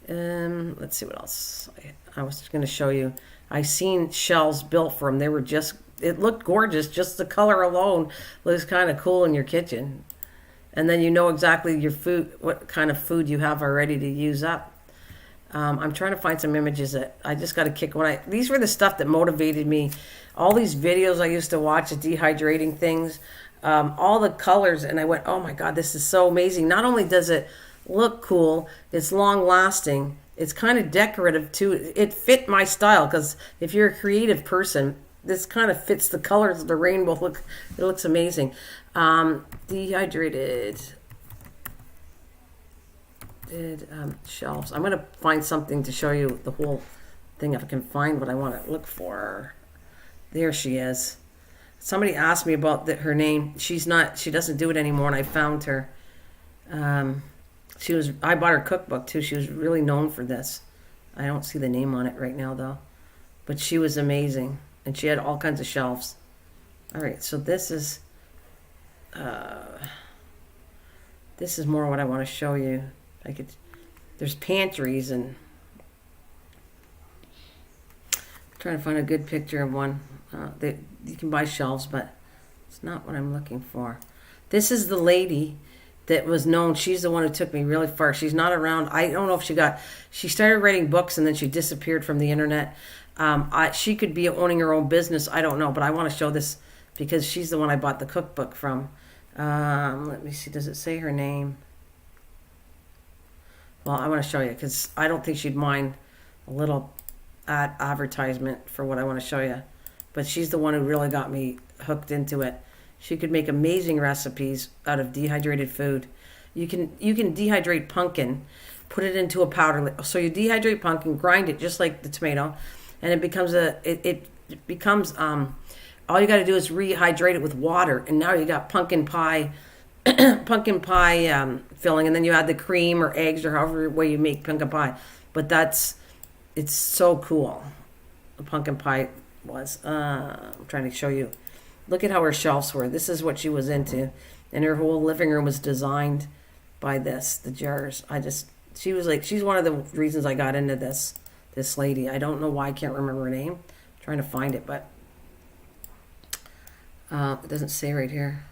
S1: let's see what else. I was going to show you. I seen shelves built for them. They were it looked gorgeous. Just the color alone looks kind of cool in your kitchen. And then exactly your food, what kind of food you have already to use up. I'm trying to find some images that I just got a kick these were the stuff that motivated me. All these videos I used to watch of dehydrating things, all the colors, and I went, oh my God, this is so amazing. Not only does it look cool, it's long lasting. It's kind of decorative too. It fit my style, because if you're a creative person, this kind of fits the colors of the rainbow. It looks amazing. Dehydrated shelves. I'm going to find something to show you the whole thing if I can find what I want to look for. There she is. Somebody asked me about her name. She doesn't do it anymore, and I found her. I bought her cookbook too. She was really known for this. I don't see the name on it right now though, but she was amazing. And she had all kinds of shelves. All right, so this is more what I want to show you. There's pantries, and I'm trying to find a good picture of one. You can buy shelves, but it's not what I'm looking for. This is the lady that was known. She's the one who took me really far. She's not around. I don't know if she started writing books and then she disappeared from the internet. She could be owning her own business. I don't know, but I want to show this because she's the one I bought the cookbook from. Let me see. Does it say her name? Well, I want to show you because I don't think she'd mind a little advertisement for what I want to show you. But she's the one who really got me hooked into it. She could make amazing recipes out of dehydrated food. You can dehydrate pumpkin, put it into a powder. So you dehydrate pumpkin, grind it just like the tomato, and it becomes all you got to do is rehydrate it with water, and now you got pumpkin pie filling, and then you add the cream or eggs or however way you make pumpkin pie. But it's so cool. The pumpkin pie was. I'm trying to show you. Look at how her shelves were. This is what she was into, and her whole living room was designed by the jars. She's one of the reasons I got into this lady. I don't know why, I can't remember her name. I'm trying to find it, but it doesn't say right here.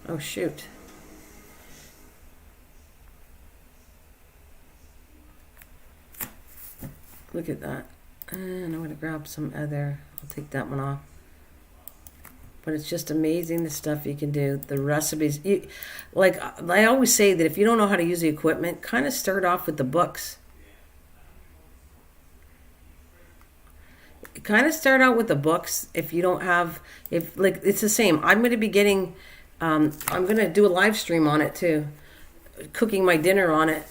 S1: Oh, shoot. Look at that. And I'm going to grab some other. I'll take that one off. But it's just amazing the stuff you can do. The recipes. Like I always say that if you don't know how to use the equipment, kind of start off with the books. kind of start out with the books. If you don't have, if like it's the same. I'm going to be getting. I'm going to do a live stream on it too, cooking my dinner on it.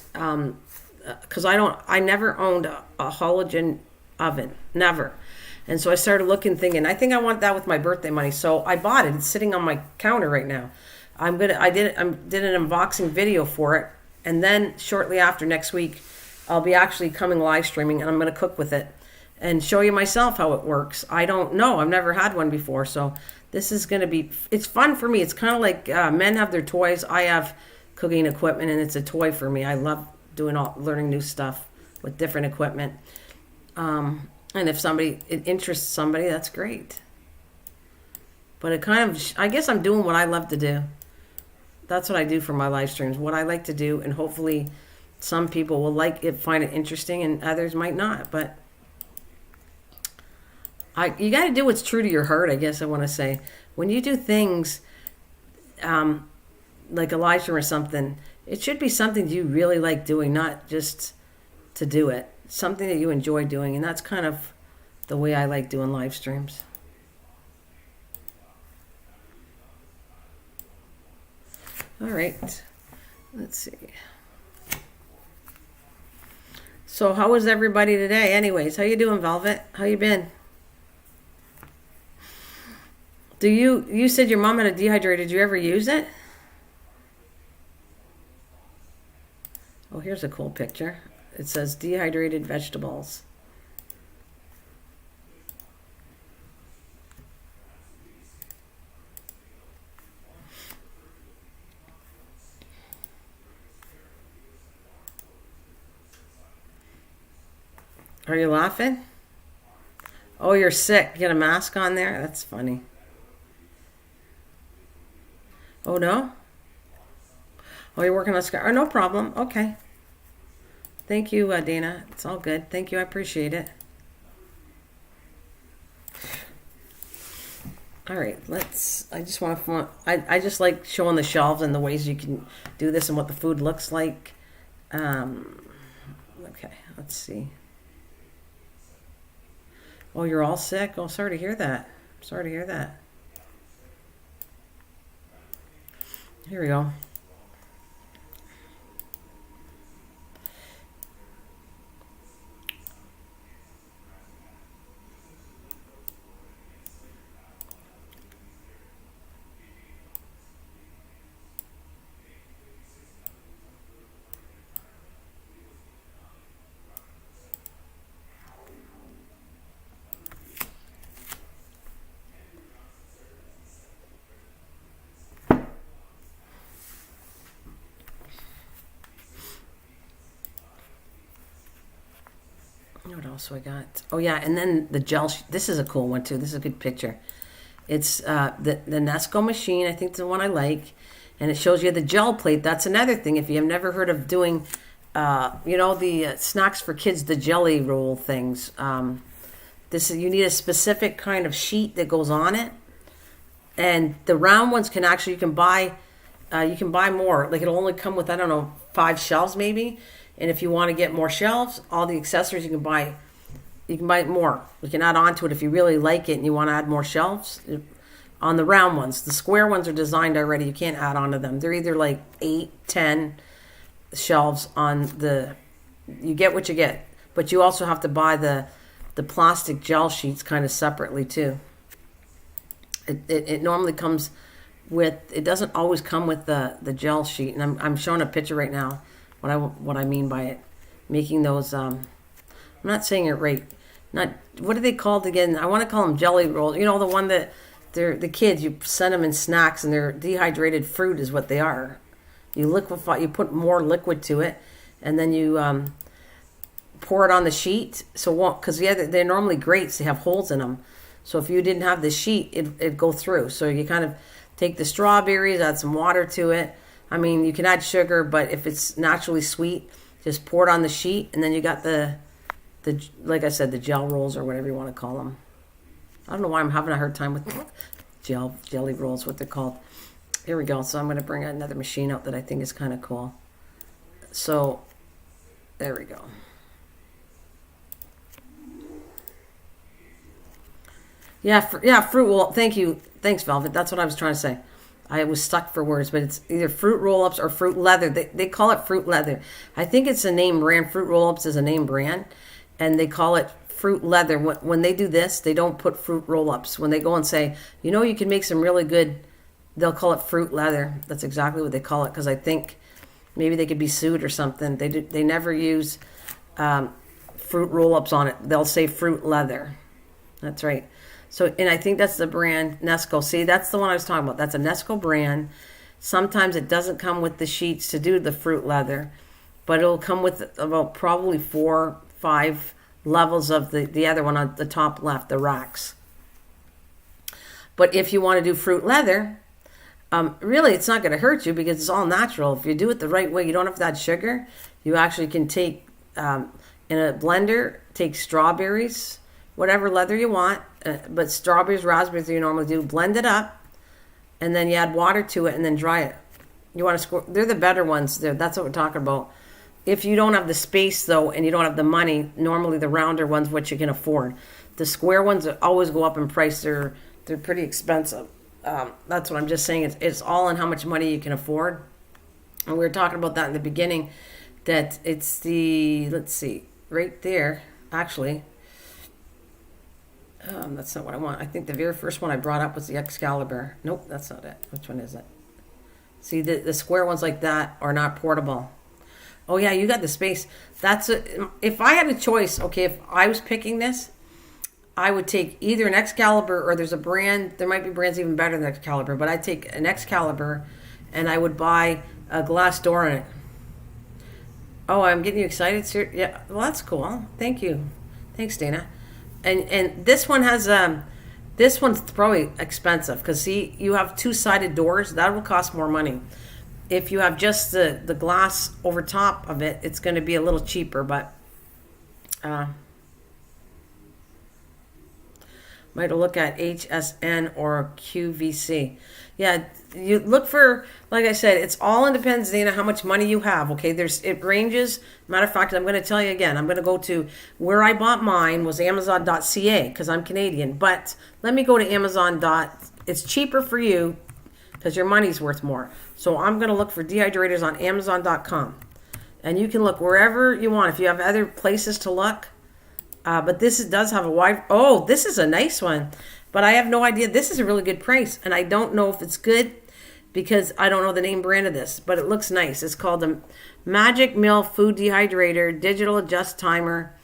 S1: Because I never owned a halogen oven, never. And so I started looking, thinking, I think I want that with my birthday money. So I bought it. It's sitting on my counter right now. I did an unboxing video for it, and then shortly after next week, I'll be actually coming live streaming, and I'm going to cook with it and show you myself how it works. I don't know. I've never had one before, so this is going to be. It's fun for me. It's kind of like men have their toys. I have cooking equipment, and it's a toy for me. I love learning new stuff with different equipment. And if it interests somebody, that's great. But it kind of, I guess I'm doing what I love to do. That's what I do for my live streams, what I like to do, and hopefully some people will find it interesting, and others might not. But you got to do what's true to your heart, I guess I want to say. When you do things like a live stream or something, it should be something you really like doing, not just to do it. Something that you enjoy doing, and that's kind of the way I like doing live streams. All right, let's see. So how is everybody today? Anyways, how you doing, Velvet? How you been? You said your mom had a dehydrator. Did you ever use it? Oh, here's a cool picture. It says dehydrated vegetables. Are you laughing? Oh, you're sick. You got a mask on there? That's funny. Oh, no? Oh, you're working on scar. Oh, no problem. Okay. Thank you, Dana. It's all good. Thank you. I appreciate it. All right. I just like showing the shelves and the ways you can do this and what the food looks like. Okay. Let's see. Oh, you're all sick? Oh, sorry to hear that. Sorry to hear that. Here we go. What else I got? Oh yeah, and then the gel. This is a cool one too. This is a good picture. It's the Nesco machine. I think it's the one I like, and it shows you the gel plate. That's another thing. If you have never heard of doing, the snacks for kids, the jelly roll things. You need a specific kind of sheet that goes on it, and the round ones you can buy more. Like it'll only come with 5 shelves maybe. And if you want to get more shelves, all the accessories you can buy more. You can add on to it if you really like it and you want to add more shelves. On the round ones, the square ones are designed already. You can't add on to them. They're either like 8, 10 shelves on the. You get what you get, but you also have to buy the plastic gel sheets kind of separately too. It normally comes with. It doesn't always come with the gel sheet, and I'm showing a picture right now. What I mean by it, making those. I'm not saying it right. Not what are they called again? I want to call them jelly rolls. You know, the one that they're the kids. You send them in snacks, and they're dehydrated fruit is what they are. You liquefy. You put more liquid to it, and then you pour it on the sheet. So because they're normally grates. They have holes in them. So if you didn't have the sheet, it'd go through. So you kind of take the strawberries, add some water to it. I mean, you can add sugar, but if it's naturally sweet, just pour it on the sheet, and then you got the like I said, the gel rolls or whatever you want to call them. I don't know why I'm having a hard time with jelly rolls, what they're called. Here we go. So I'm going to bring another machine out that I think is kind of cool. So there we go. Yeah, yeah, fruit roll. Thank you. Thanks, Velvet. That's what I was trying to say. I was stuck for words, but it's either fruit roll-ups or fruit leather. They call it fruit leather. I think it's a name brand. Fruit roll-ups is a name brand, and they call it fruit leather. When they do this, they don't put fruit roll-ups. When they go and say, you can make some really good, they'll call it fruit leather. That's exactly what they call it, because I think maybe they could be sued or something. They never use fruit roll-ups on it. They'll say fruit leather. That's right. So, and I think that's the brand Nesco. See, that's the one I was talking about. That's a Nesco brand. Sometimes it doesn't come with the sheets to do the fruit leather, but it'll come with about probably 4, 5 levels of the other one on the top left, the racks. But if you want to do fruit leather, really it's not going to hurt you because it's all natural. If you do it the right way, you don't have to add sugar. You actually can take, in a blender, take strawberries, whatever leather you want, but strawberries, raspberries you normally do, blend it up, and then you add water to it and then dry it. You want to score, they're the better ones. That's what we're talking about. If you don't have the space though, and you don't have the money, normally the rounder ones, which you can afford. The square ones always go up in price. They're pretty expensive. That's what I'm just saying. It's all in how much money you can afford. And we were talking about that in the beginning, that it's let's see, right there, actually. That's not what I want. I think the very first one I brought up was the Excalibur. Nope, that's not it. Which one is it? See, the square ones like that are not portable. Oh yeah, you got the space. If I had a choice, okay, if I was picking this, I would take either an Excalibur or there's a brand, there might be brands even better than Excalibur, but I'd take an Excalibur and I would buy a glass door in it. Oh, I'm getting you excited, sir? Yeah, well, that's cool. Thank you. Thanks, Dana. And this one has this one's probably expensive because see, you have 2-sided doors. That will cost more money. If you have just the glass over top of it, it's going to be a little cheaper, but might look at HSN or QVC. Yeah, you look for, like I said, it's all depends, Dana, how much money you have. Okay, it ranges. Matter of fact, I'm going to tell you again. I'm going to go to where I bought mine was Amazon.ca because I'm Canadian. But let me go to Amazon. It's cheaper for you because your money's worth more. So I'm going to look for Dehydrators on Amazon.com, and you can look wherever you want if you have other places to look. But this does have a wide. Oh, this is a nice one. But I have no idea. This is a really good price. And I don't know if it's good because I don't know the name brand of this. But it looks nice. It's called the Magic Mill Food Dehydrator Digital Adjust Timer.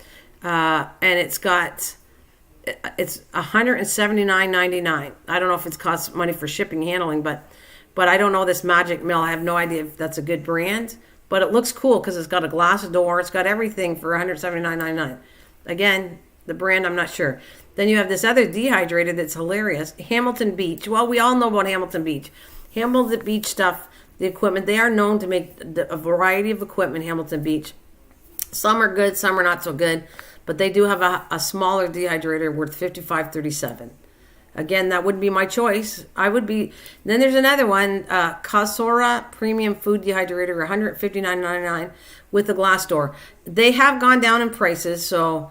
S1: And it's $179.99. I don't know if it costs money for shipping and handling. But I don't know this Magic Mill. I have no idea if that's a good brand. But it looks cool because it's got a glass door. It's got everything for $179.99. Again, the brand, I'm not sure. Then you have this other dehydrator that's hilarious. Hamilton Beach. Well, we all know about Hamilton Beach. Hamilton Beach stuff, the equipment, they are known to make a variety of equipment, Hamilton Beach. Some are good, some are not so good. But they do have a smaller dehydrator worth $55.37. Again, that would be my choice. Then there's another one, Casora Premium Food Dehydrator, $159.99 with a glass door. They have gone down in prices, so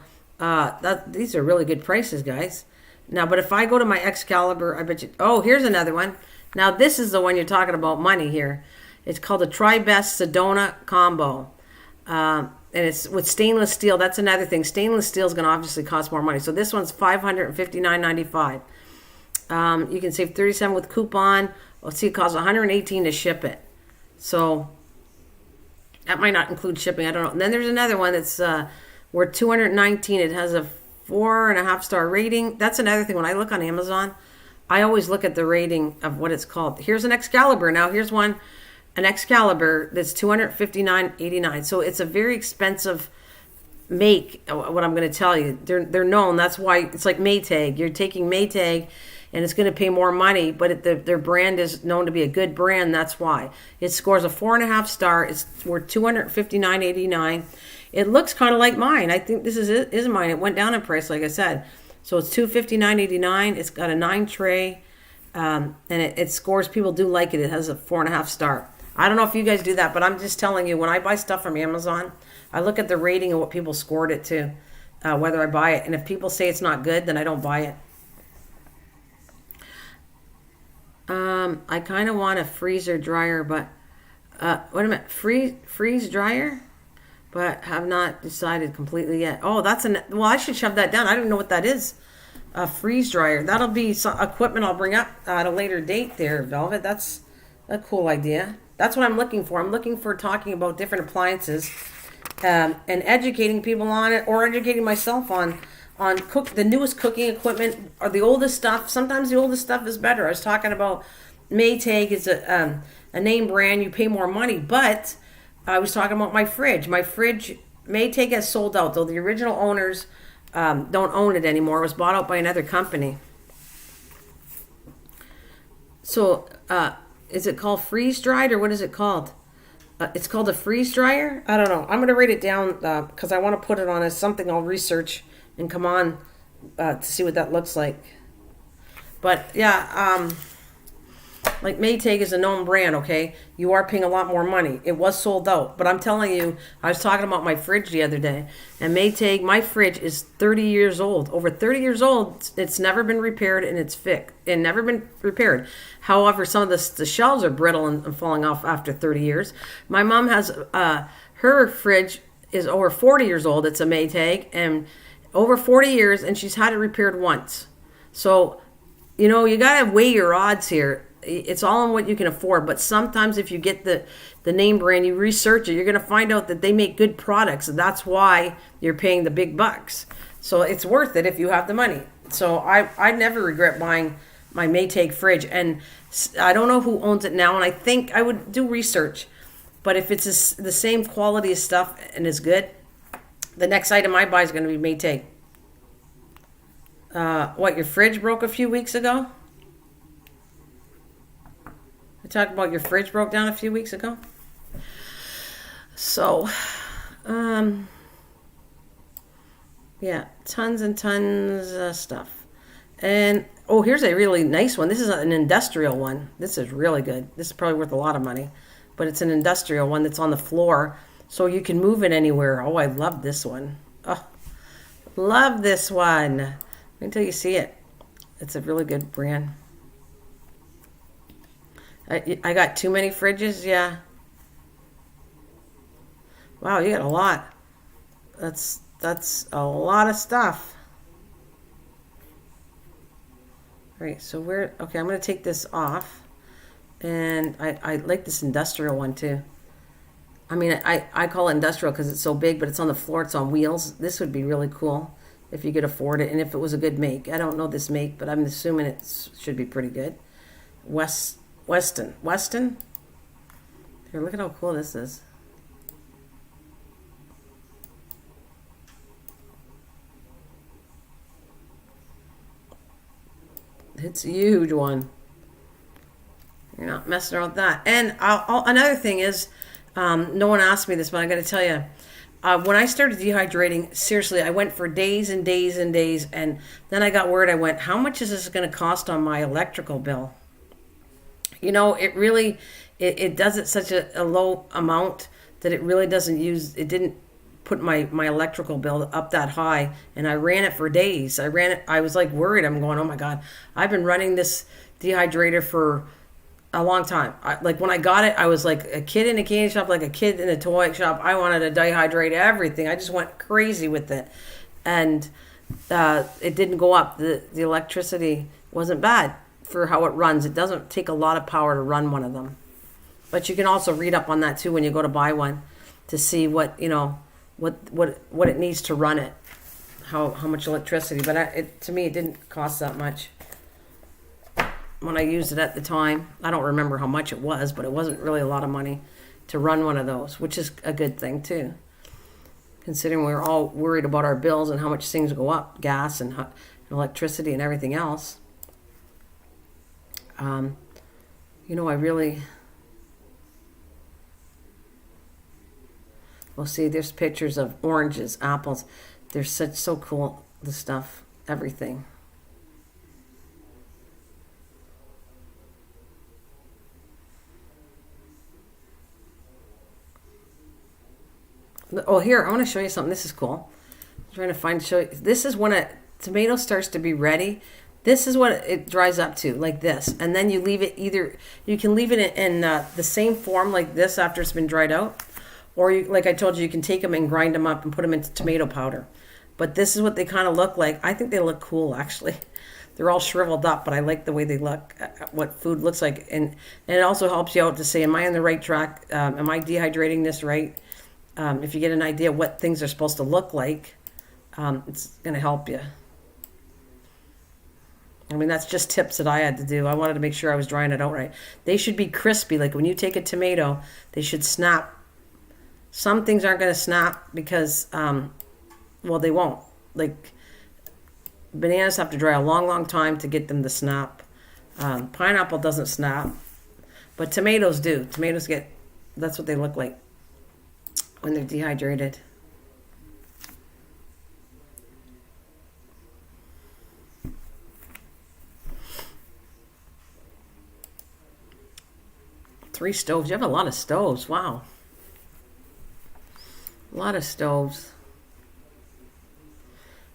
S1: these are really good prices, guys. Now, but if I go to my Excalibur, I bet you. Oh, here's another one. Now, this is the one you're talking about money here. It's called the Tri-Best Sedona Combo. And it's with stainless steel. That's another thing. Stainless steel is going to obviously cost more money. So this one's $559.95. You can save $37 with coupon. Let's see, it costs $118 to ship it. So that might not include shipping. I don't know. And then there's another one that's worth $219. It has a 4.5-star rating. That's another thing. When I look on Amazon, I always look at the rating of what it's called. Here's an Excalibur. Now here's an Excalibur that's $259.89. So it's a very expensive make. What I'm going to tell you, they're known. That's why it's like Maytag. You're taking Maytag, and it's going to pay more money, but their brand is known to be a good brand. That's why it scores a 4.5 star. It's worth $259.89. It looks kind of like mine. I think this is mine. It went down in price, like I said. So it's $259.89. It's got a 9 tray, and it scores. People do like it. It has a 4.5 star. I don't know if you guys do that, but I'm just telling you, when I buy stuff from Amazon, I look at the rating and what people scored it to, whether I buy it. And if people say it's not good, then I don't buy it. I kind of want a freezer dryer, but wait a minute, freeze dryer, but have not decided completely yet. Oh, well. I should shove that down. I don't know what that is. A freeze dryer. That'll be some equipment I'll bring up at a later date. There, Velvet. That's a cool idea. That's what I'm looking for. I'm looking for talking about different appliances, and educating people on it, or educating myself on the newest cooking equipment or the oldest stuff. Sometimes the oldest stuff is better. I was talking about Maytag is a name brand. You pay more money, but I was talking about my fridge. My fridge, Maytag has sold out, though the original owners don't own it anymore. It was bought out by another company. So, is it called freeze dried, or what is it called? It's called a freeze dryer. I don't know. I'm going to write it down because I want to put it on as something I'll research and come on to see what that looks like. But yeah, like Maytag is a known brand, okay? You are paying a lot more money. It was sold out. But I'm telling you, I was talking about my fridge the other day. And Maytag, my fridge is 30 years old. Over 30 years old. It's never been repaired, and it's fixed. And never been repaired. However, some of the shelves are brittle and falling off after 30 years. My mom has, her fridge is over 40 years old. It's a Maytag. And over 40 years, and she's had it repaired once. So, you know, you got to weigh your odds here. It's all on what you can afford, but sometimes if you get the name brand, you research it, you're going to find out that they make good products, and that's why you're paying the big bucks. So it's worth it if you have the money. So I never regret buying my Maytag fridge, and I don't know who owns it now, and I think I would do research. But if it's the same quality of stuff and is good, the next item I buy is going to be Maytag. What, your fridge broke a few weeks ago? I talked about your fridge broke down a few weeks ago. So, yeah, tons and tons of stuff. And, oh, here's a really nice one. This is an industrial one. This is really good. This is probably worth a lot of money. But it's an industrial one that's on the floor, so you can move it anywhere. Oh, I love this one. Oh, love this one. Wait until you see it. It's a really good brand. I got too many fridges, yeah. Wow, you got a lot. That's a lot of stuff. All right, so okay, I'm going to take this off. And I like this industrial one too. I mean, I call it industrial because it's so big, but it's on the floor, it's on wheels. This would be really cool if you could afford it, and if it was a good make. I don't know this make, but I'm assuming it should be pretty good. Weston. Here, look at how cool this is. It's a huge one. You're not messing around with that. And another thing is, no one asked me this, but I got to tell you, when I started dehydrating, seriously, I went for days and days and days, and then I got word. I went, how much is this going to cost on my electrical bill? You know, it really, it does it such a low amount that it really doesn't it didn't put my electrical bill up that high. And I ran it for days. I was like worried. I'm going, oh my God, I've been running this dehydrator for a long time. Like when I got it, I was like a kid in a candy shop, like a kid in a toy shop. I wanted to dehydrate everything. I just went crazy with it. And it didn't go up. The electricity wasn't bad for how it runs. It doesn't take a lot of power to run one of them. But you can also read up on that too when you go to buy one to see what, you know, what it needs to run it, how much electricity. But to me, it didn't cost that much when I used it at the time. I don't remember how much it was, but it wasn't really a lot of money to run one of those, which is a good thing too, considering we're all worried about our bills and how much things go up, gas and electricity and everything else. You know, well, see, there's pictures of oranges, apples. They're so cool, the stuff, everything. Oh, here, I want to show you something. This is cool. I'm trying to show you. This is when a tomato starts to be ready. This is what it dries up to, like this. And then you leave it either, you can leave it in the same form like this after it's been dried out. Or you, like I told you, you can take them and grind them up and put them into tomato powder. But this is what they kind of look like. I think they look cool, actually. They're all shriveled up, but I like the way they look, what food looks like. And it also helps you out to say, am I on the right track? Am I dehydrating this right? If you get an idea what things are supposed to look like, it's going to help you. I mean, that's just tips that I had to do. I wanted to make sure I was drying it out right. They should be crispy. Like when you take a tomato, they should snap. Some things aren't going to snap because, well, they won't. Like bananas have to dry a long, long time to get them to snap. Pineapple doesn't snap, but tomatoes do. Tomatoes get, that's what they look like when they're dehydrated. Three stoves. You have a lot of stoves. Wow. A lot of stoves.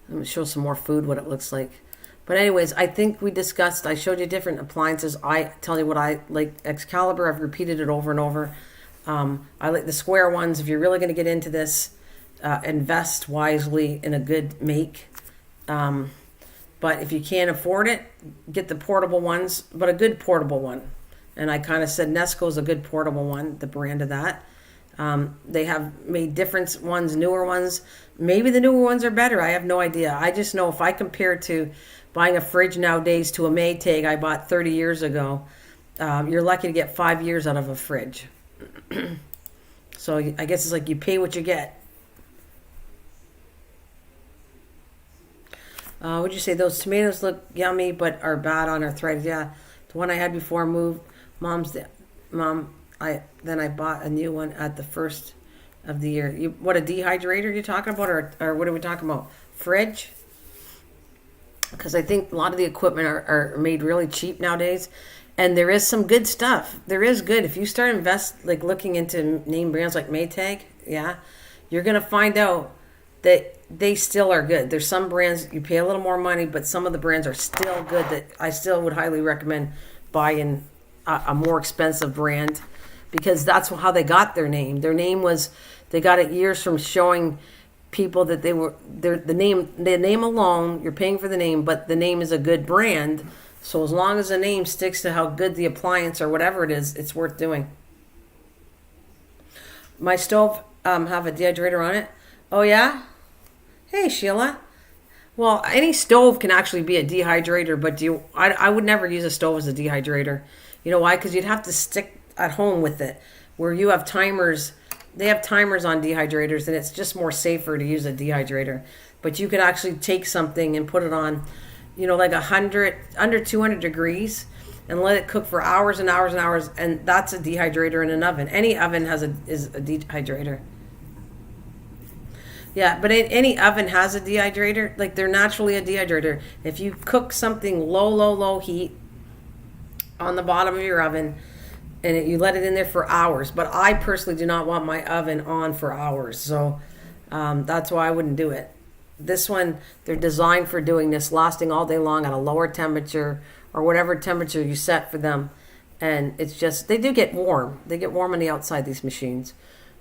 S1: Let me show some more food, what it looks like. But anyways, I think we discussed, I showed you different appliances. I tell you what I like. Excalibur, I've repeated it over and over. I like the square ones. If you're really going to get into this, invest wisely in a good make. But if you can't afford it, get the portable ones, but a good portable one. And I kind of said Nesco's a good portable one, the brand of that. They have made different ones, newer ones. Maybe the newer ones are better. I have no idea. I just know if I compare to buying a fridge nowadays to a Maytag I bought 30 years ago, you're lucky to get 5 years out of a fridge. So I guess it's like you pay what you get. Would you say those tomatoes look yummy but are bad on arthritis? Yeah, the one I had before moved. Mom, then I bought a new one at the first of the year. What, a dehydrator you're talking about, or what are we talking about? Fridge? Because I think a lot of the equipment are made really cheap nowadays, and there is some good stuff. There is good. If you start looking into name brands like Maytag, yeah, you're gonna find out that they still are good. There's some brands you pay a little more money, but some of the brands are still good that I still would highly recommend buying a more expensive brand, because that's how they got their name. Their name was, they got it years from showing people that they were, the name alone, you're paying for the name, but the name is a good brand. So as long as the name sticks to how good the appliance or whatever it is, it's worth doing. My stove have a dehydrator on it. Oh yeah? Hey Sheila. Well, any stove can actually be a dehydrator, but I would never use a stove as a dehydrator. You know why? Because you'd have to stick at home with it. Where you have timers, they have timers on dehydrators, and it's just more safer to use a dehydrator. But you could actually take something and put it on, like 100, under 200 degrees, and let it cook for hours and hours and hours, and that's a dehydrator in an oven. Any oven is a dehydrator. Yeah, but any oven has a dehydrator. Like, they're naturally a dehydrator. If you cook something low heat on the bottom of your oven, and you let it in there for hours. But I personally do not want my oven on for hours, so that's why I wouldn't do it. This one, they're designed for doing this, lasting all day long at a lower temperature or whatever temperature you set for them. And it's just, they do get warm. They get warm on the outside, these machines.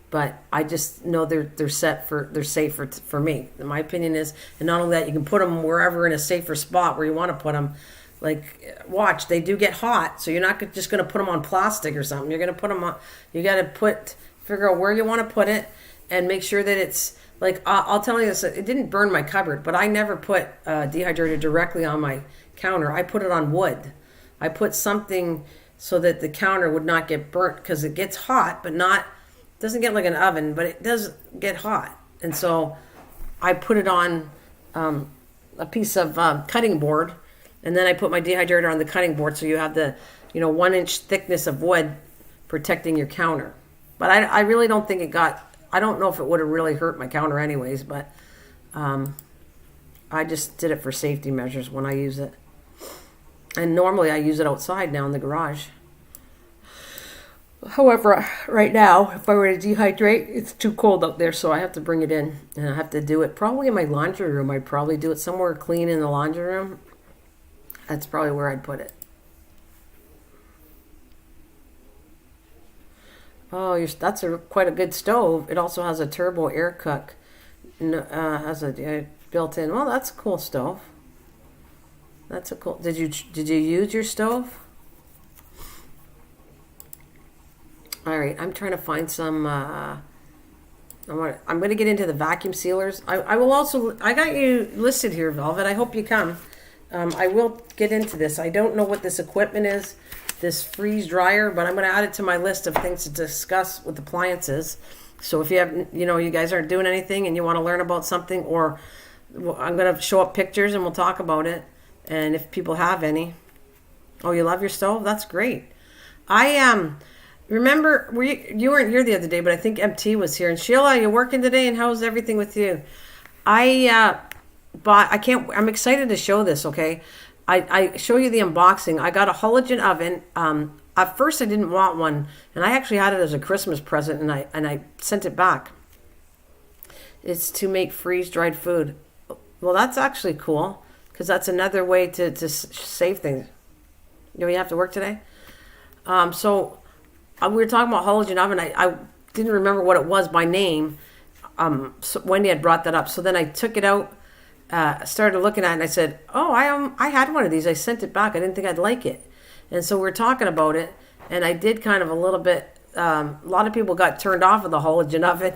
S1: But I just know they're safe for me. My opinion is, and not only that, you can put them wherever in a safer spot where you want to put them. Like, watch, they do get hot, so you're not just going to put them on plastic or something. You're going to put them on, you got to figure out where you want to put it, and make sure that it's, like, I'll tell you this, it didn't burn my cupboard, but I never put a dehydrator directly on my counter. I put it on wood. I put something so that the counter would not get burnt, because it gets hot, but doesn't get like an oven, but it does get hot. And so I put it on a piece of cutting board, and then I put my dehydrator on the cutting board, so you have the 1 inch thickness of wood protecting your counter. But I really don't think I don't know if it would have really hurt my counter anyways, but I just did it for safety measures when I use it. And normally I use it outside now in the garage. However, right now, if I were to dehydrate, it's too cold out there, so I have to bring it in, and I have to do it probably in my laundry room. I'd probably do it somewhere clean in the laundry room. That's probably where I'd put it. Oh, that's quite a good stove. It also has a turbo air cook. Has a built in. Well, that's a cool stove. That's a cool. Did you use your stove? All right, I'm trying to find some. I'm going to get into the vacuum sealers. I will also. I got you listed here, Velvet. I hope you come. I will get into this. I don't know what this equipment is, this freeze dryer, but I'm going to add it to my list of things to discuss with appliances. So if you have, you guys aren't doing anything and you want to learn about something, or I'm going to show up pictures and we'll talk about it. And if people have any. Oh, you love your stove? That's great. I remember you weren't here the other day, but I think MT was here. And Sheila, are you working today? And how's everything with you? I'm excited to show this, okay? I show you the unboxing. I got a halogen oven. At first I didn't want one, and I actually had it as a Christmas present, and I sent it back. It's to make freeze-dried food. Well, that's actually cool, because that's another way to save things. You have to work today? So we were talking about halogen oven. I didn't remember what it was by name. So Wendy had brought that up. So then I took it out, started looking at it, and I said, oh, I had one of these. I sent it back. I didn't think I'd like it. And so we're talking about it, and I did kind of a little bit, a lot of people got turned off of the halogen oven,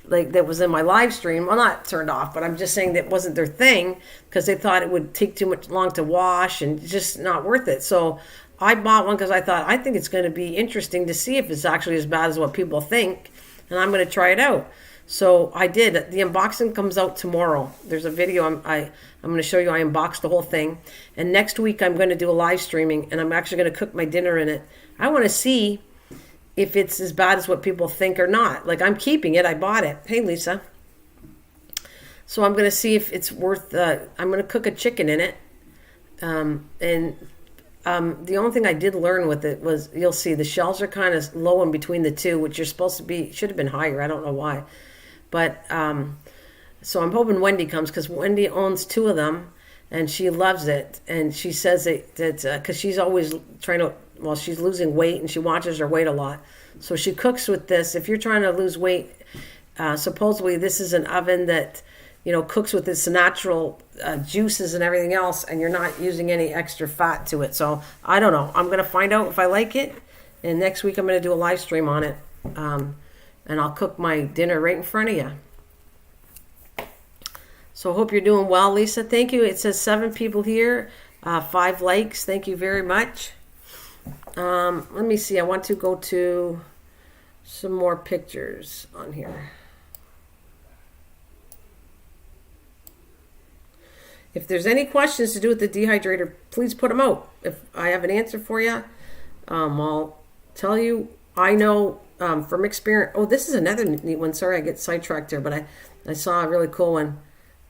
S1: like that was in my live stream. Well, not turned off, but I'm just saying that wasn't their thing because they thought it would take too much long to wash and just not worth it. So I bought one because I think it's going to be interesting to see if it's actually as bad as what people think, and I'm going to try it out. So I did. The unboxing comes out tomorrow. There's a video I'm going to show you. I unboxed the whole thing, and next week I'm going to do a live streaming, and I'm actually going to cook my dinner in it. I want to see if it's as bad as what people think or not. Like, I'm keeping it. I bought it. Hey, Lisa. So I'm going to see if it's worth. I'm going to cook a chicken in it, and the only thing I did learn with it was, you'll see the shells are kind of low in between the two, which you're supposed to be, should have been higher. I don't know why. But, so I'm hoping Wendy comes, because Wendy owns 2 of them and she loves it. And she says that because she's always she's losing weight and she watches her weight a lot. So she cooks with this. If you're trying to lose weight, supposedly this is an oven that, cooks with its natural juices and everything else, and you're not using any extra fat to it. So I don't know. I'm going to find out if I like it, and next week I'm going to do a live stream on it, and I'll cook my dinner right in front of you. So I hope you're doing well, Lisa. Thank you. It says 7 people here, 5 likes. Thank you very much. Let me see. I want to go to some more pictures on here. If there's any questions to do with the dehydrator, please put them out. If I have an answer for you, I'll tell you. I know from experience. Oh, this is another neat one. Sorry, I get sidetracked here, but I saw a really cool one.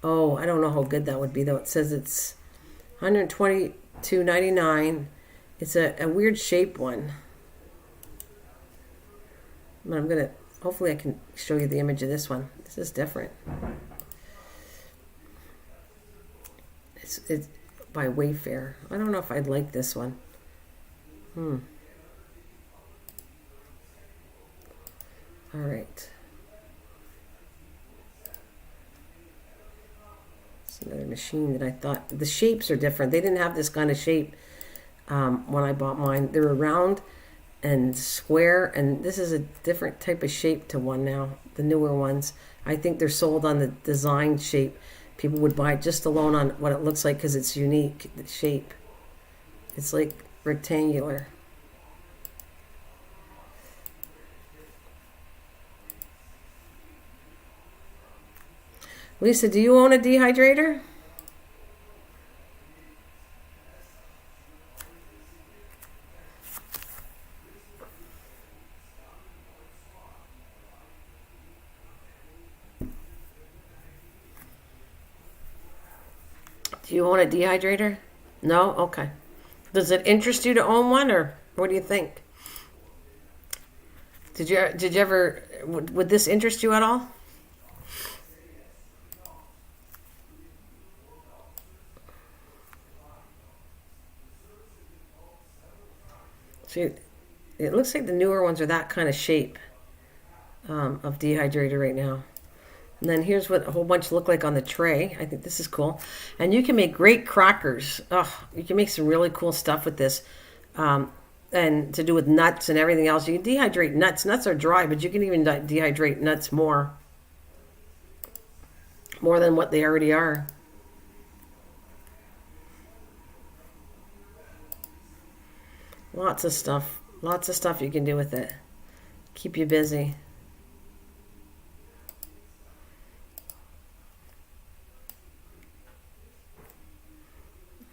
S1: Oh, I don't know how good that would be, though. It says it's $122.99. It's a weird shape one. But hopefully I can show you the image of this one. This is different. It's by Wayfair. I don't know if I'd like this one. All right. It's another machine that I thought, the shapes are different. They didn't have this kind of shape when I bought mine. They were round and square, and this is a different type of shape to one now, the newer ones. I think they're sold on the design shape. People would buy it just alone on what it looks like because it's unique, the shape. It's like rectangular. Lisa, do you own a dehydrator? Do you own a dehydrator? No? Okay. Does it interest you to own one, or what do you think? Did you ever, would this interest you at all? See, it looks like the newer ones are that kind of shape of dehydrator right now. And then here's what a whole bunch look like on the tray. I think this is cool. And you can make great crackers. Oh, you can make some really cool stuff with this. And to do with nuts and everything else. You can dehydrate nuts. Nuts are dry, but you can even dehydrate nuts more than what they already are. Lots of stuff. Lots of stuff you can do with it. Keep you busy.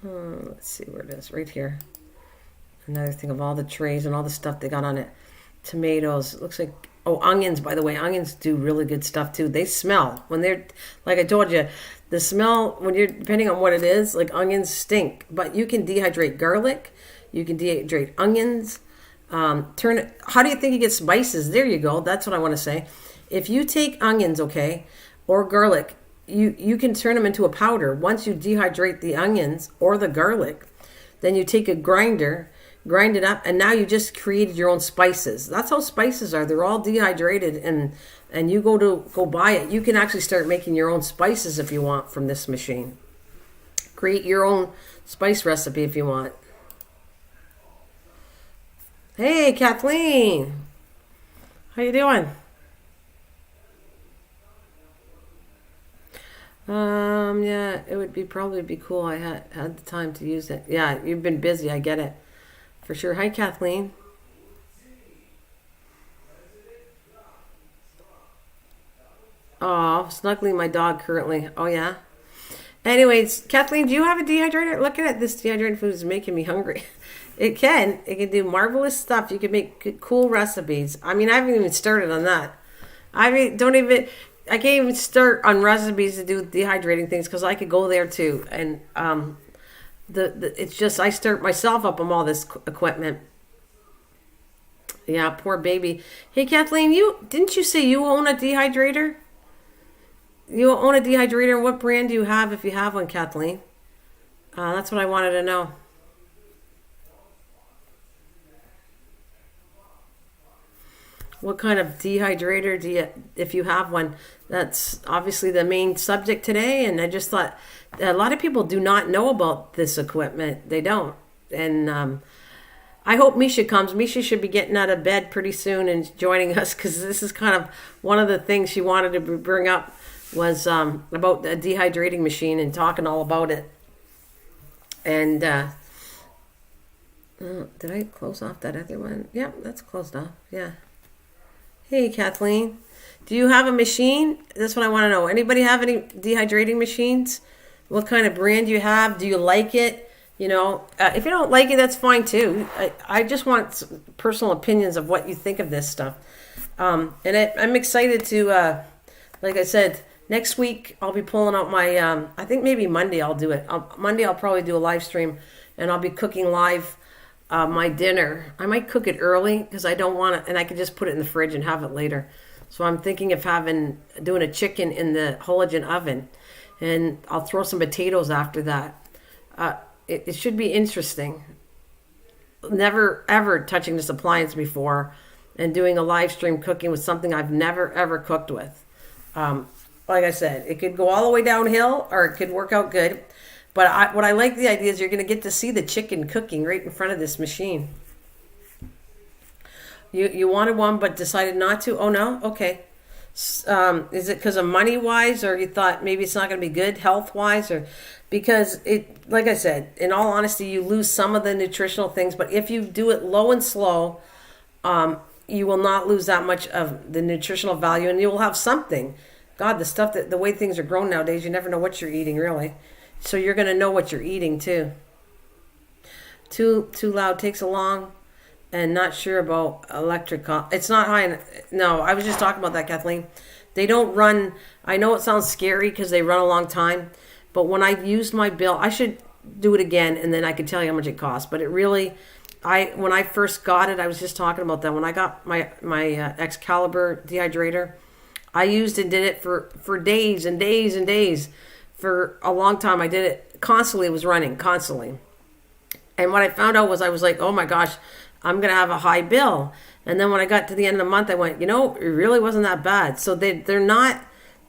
S1: Let's see where it is. Right here. Another thing of all the trays and all the stuff they got on it. Tomatoes. It looks like... Oh, onions, by the way. Onions do really good stuff, too. They smell. When they're... Like I told you, the smell, when you're... Depending on what it is, like onions stink. But you can dehydrate garlic. You can dehydrate onions. How do you think you get spices? There you go. That's what I want to say. If you take onions, okay, or garlic, you can turn them into a powder. Once you dehydrate the onions or the garlic, then you take a grinder, grind it up, and now you just created your own spices. That's how spices are. They're all dehydrated, and you go buy it. You can actually start making your own spices if you want from this machine. Create your own spice recipe if you want. Hey, Kathleen. How you doing? Yeah, it would probably be cool. I had the time to use it. Yeah, you've been busy. I get it. For sure. Hi, Kathleen. Oh, snuggling my dog currently. Oh, yeah. Anyways, Kathleen, do you have a dehydrator? Looking at this dehydrated food is making me hungry. It can do marvelous stuff. You can make cool recipes. I mean, I haven't even started on that. I can't even start on recipes to do dehydrating things because I could go there too. And it's just I start myself up on all this equipment. Yeah, poor baby. Hey, Kathleen, didn't you say you own a dehydrator? You own a dehydrator. What brand do you have if you have one, Kathleen? That's what I wanted to know. What kind of dehydrator do you, if you have one? That's obviously the main subject today. And I just thought a lot of people do not know about this equipment. They don't. And I hope Misha comes. Misha should be getting out of bed pretty soon and joining us because this is kind of one of the things she wanted to bring up was about the dehydrating machine and talking all about it. And did I close off that other one? Yeah, that's closed off. Yeah. Hey, Kathleen, do you have a machine? That's what I want to know. Anybody have any dehydrating machines? What kind of brand do you have? Do you like it? You know, if you don't like it, that's fine too. I just want personal opinions of what you think of this stuff. And I'm excited to, like I said, next week I'll be pulling out my, I think maybe Monday I'll do it. Monday I'll probably do a live stream and I'll be cooking live my dinner. I might cook it early because I don't want it, and I could just put it in the fridge and have it later. So I'm thinking of doing a chicken in the Halogen Oven, and I'll throw some potatoes after that. It should be interesting. Never ever touching this appliance before, and doing a live stream cooking with something I've never ever cooked with. Like I said, it could go all the way downhill, or it could work out good. But what I like the idea is you're going to get to see the chicken cooking right in front of this machine. You wanted one but decided not to? Oh, no? Okay. Is it because of money-wise, or you thought maybe it's not going to be good health-wise? Or because, like I said, in all honesty, you lose some of the nutritional things. But if you do it low and slow, you will not lose that much of the nutritional value. And you will have something. God, the way things are grown nowadays, you never know what you're eating, really. So you're going to know what you're eating, too. Too loud, takes a long, and not sure about electric. It's not high. No, I was just talking about that, Kathleen. They don't run. I know it sounds scary because they run a long time. But when I used my bill, I should do it again, and then I can tell you how much it costs. But it really, when I first got it, I was just talking about that. When I got my Excalibur dehydrator, I used and did it for days and days and days. For a long time, I did it constantly. It was running constantly. And what I found out was I was like, oh my gosh, I'm going to have a high bill. And then when I got to the end of the month, I went, it really wasn't that bad. So they're not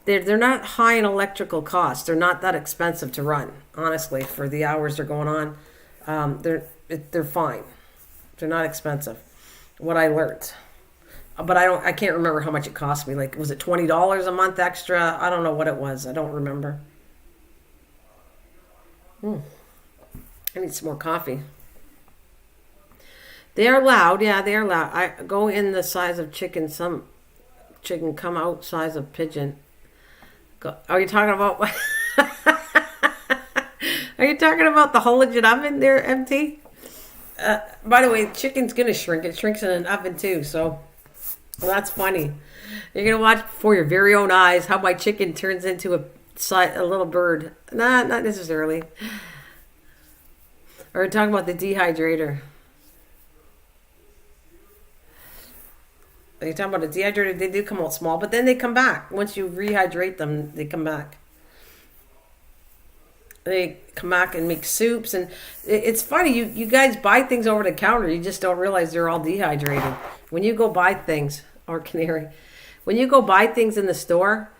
S1: high in electrical costs. They're not that expensive to run, honestly, for the hours they're going on. They're fine. They're not expensive. What I learned. But I can't remember how much it cost me. Like, was it $20 a month extra? I don't know what it was. I don't remember. I need some more coffee. They are loud. Yeah, they are loud. I go in the size of chicken. Some chicken come out size of pigeon. Are you talking about what? Are you talking about the Halogen Oven there, MT? By the way, chicken's going to shrink. It shrinks in an oven too, so that's funny. You're going to watch before your very own eyes how my chicken turns into a little bird. Nah, not necessarily. Or we're talking about the dehydrator. You're talking about a dehydrator, they do come out small, but then they come back. Once you rehydrate them, they come back. They come back and make soups. And it's funny, you guys buy things over the counter, you just don't realize they're all dehydrated. When you go buy things, or canary, when you go buy things in the store,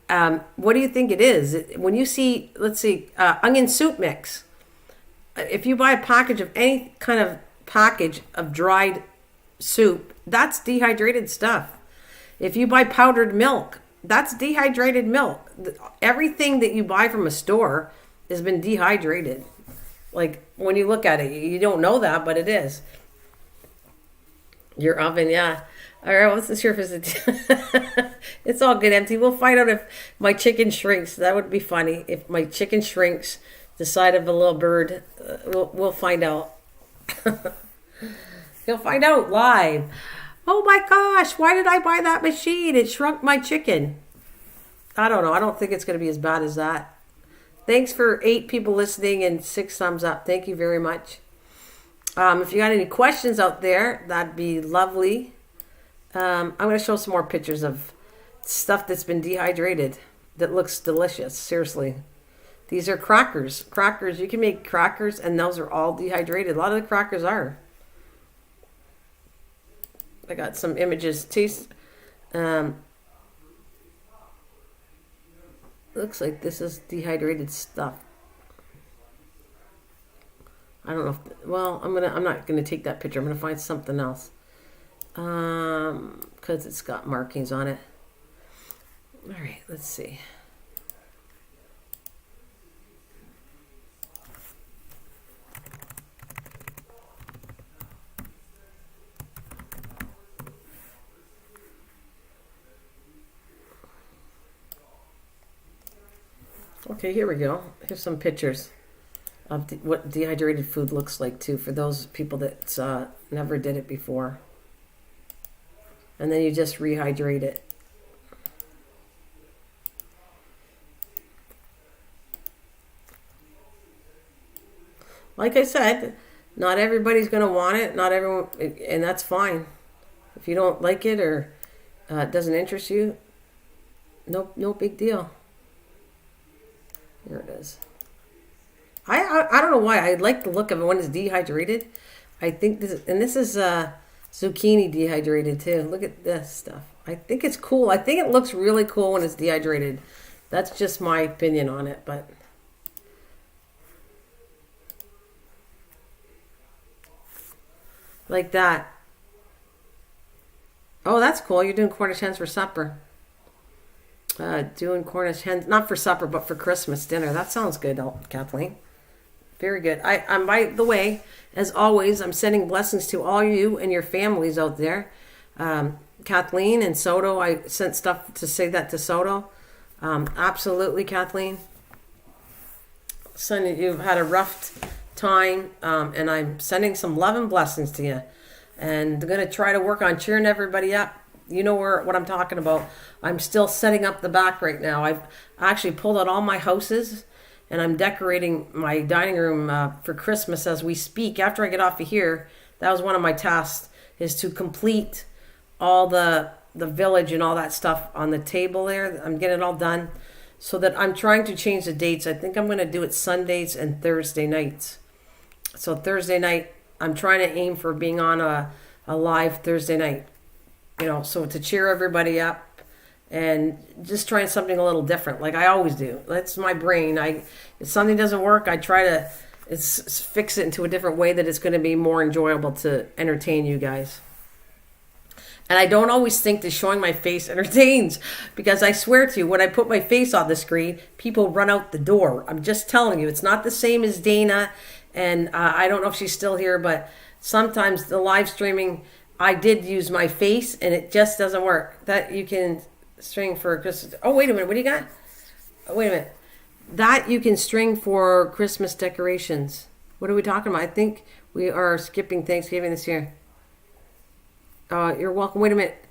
S1: what do you think it is? When you see, let's see, onion soup mix, if you buy a package of any kind of package of dried soup, that's dehydrated stuff. If you buy powdered milk, that's dehydrated milk. Everything that you buy from a store has been dehydrated. Like, when you look at it, you don't know that, but it is. Your oven, yeah. All right, I wasn't sure if it's it's all good, empty. We'll find out if my chicken shrinks. That would be funny. If my chicken shrinks the side of a little bird, we'll find out. You'll find out live. Oh my gosh, why did I buy that machine? It shrunk my chicken. I don't know. I don't think it's going to be as bad as that. Thanks for 8 people listening and 6 thumbs up. Thank you very much. If you got any questions out there, that'd be lovely. I'm going to show some more pictures of stuff that's been dehydrated that looks delicious. Seriously. These are crackers. Crackers. You can make crackers, and those are all dehydrated. A lot of the crackers are. I got some images. Taste. Looks like this is dehydrated stuff. I don't know. I'm not gonna take that picture. I'm gonna find something else. Because it's got markings on it. All right. Let's see. Okay, here we go. Here's some pictures of what dehydrated food looks like too, for those people that never did it before. And then you just rehydrate it. Like I said, not everybody's going to want it. Not everyone, and that's fine. If you don't like it or it doesn't interest you, no big deal. Here it is. I don't know why. I like the look of it when it's dehydrated. I think this is zucchini dehydrated too. Look at this stuff. I think it's cool. I think it looks really cool when it's dehydrated. That's just my opinion on it, but like that. Oh, that's cool. You're doing Cornish hens for supper. Doing Cornish hens, not for supper, but for Christmas dinner. That sounds good, Kathleen. Very good. I'm, by the way, as always, I'm sending blessings to all you and your families out there. Kathleen and Soto, I sent stuff to say that to Soto. Absolutely, Kathleen. Sending you've had a rough time, and I'm sending some love and blessings to you. And I'm going to try to work on cheering everybody up. You know what I'm talking about. I'm still setting up the back right now. I've actually pulled out all my houses, and I'm decorating my dining room for Christmas as we speak. After I get off of here, that was one of my tasks, is to complete all the village and all that stuff on the table there. I'm getting it all done so that I'm trying to change the dates. I think I'm going to do it Sundays and Thursday nights. So Thursday night I'm trying to aim for being on a live Thursday night, so to cheer everybody up and just trying something a little different, like I always do. That's my brain. If something doesn't work, I try to fix it into a different way that it's going to be more enjoyable to entertain you guys. And I don't always think that showing my face entertains, because I swear to you, when I put my face on the screen, people run out the door. I'm just telling you, it's not the same as Dana. And I don't know if she's still here, but sometimes the live streaming, I did use my face and it just doesn't work. That you can string for Christmas. Oh, wait a minute. What do you got? Oh, wait a minute. That you can string for Christmas decorations. What are we talking about? I think we are skipping Thanksgiving this year. You're welcome. Wait a minute.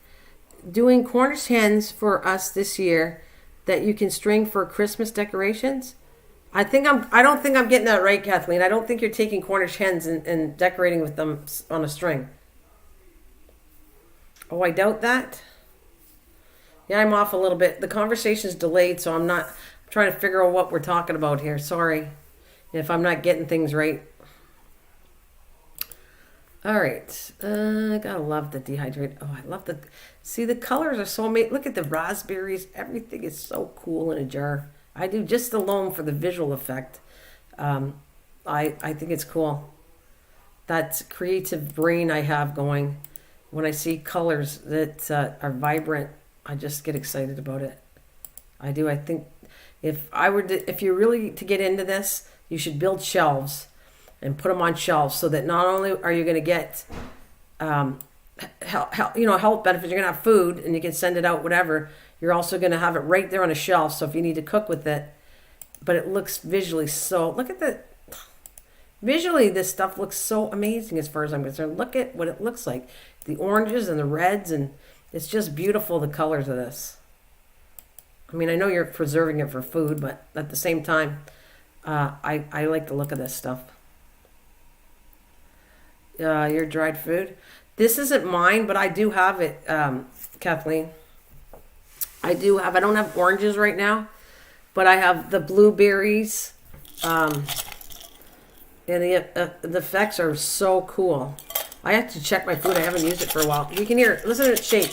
S1: Doing Cornish hens for us this year that you can string for Christmas decorations. I don't think I'm getting that right, Kathleen. I don't think you're taking Cornish hens and decorating with them on a string. Oh, I doubt that. Yeah, I'm off a little bit. The conversation's delayed, so I'm trying to figure out what we're talking about here. Sorry if I'm not getting things right. All right. I gotta love the dehydrate. Oh, I love see, the colors are so amazing. Look at the raspberries. Everything is so cool in a jar. I do just alone for the visual effect. I think it's cool. That creative brain I have going. When I see colors that are vibrant, I just get excited about it. I do. I think if you're really to get into this, you should build shelves and put them on shelves so that not only are you going to get health benefits, you're going to have food and you can send it out, whatever. You're also going to have it right there on a shelf. So if you need to cook with it, but it looks visually look at the, visually this stuff looks so amazing as far as I'm concerned. Look at what it looks like. The oranges and the reds, and it's just beautiful, the colors of this. I mean, I know you're preserving it for food, but at the same time, I like the look of this stuff. Your dried food. This isn't mine, but I do have it, Kathleen. I don't have oranges right now, but I have the blueberries. And the effects are so cool. I have to check my food. I haven't used it for a while. You can hear it. Listen to it shake.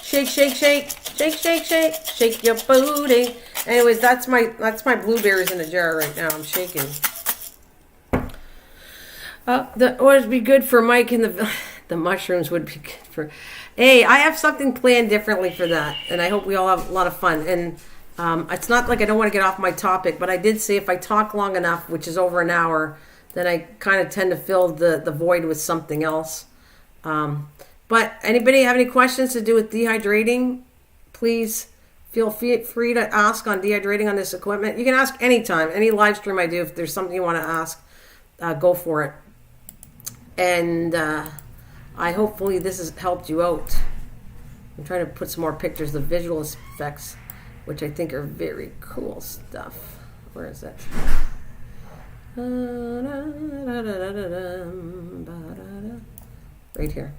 S1: Shake, shake, shake. Shake, shake, shake. Shake your booty. Anyways, that's my blueberries in the jar right now. I'm shaking. The orange would be good for Mike, and the mushrooms would be good for... Hey, I have something planned differently for that, and I hope we all have a lot of fun. And it's not like I don't want to get off my topic, but I did say if I talk long enough, which is over an hour, then I kind of tend to fill the void with something else. But anybody have any questions to do with dehydrating, please feel free to ask on dehydrating on this equipment. You can ask anytime, any live stream I do. If there's something you want to ask, go for it. And hopefully this has helped you out. I'm trying to put some more pictures of visual effects, which I think are very cool stuff. Where is it? Right here.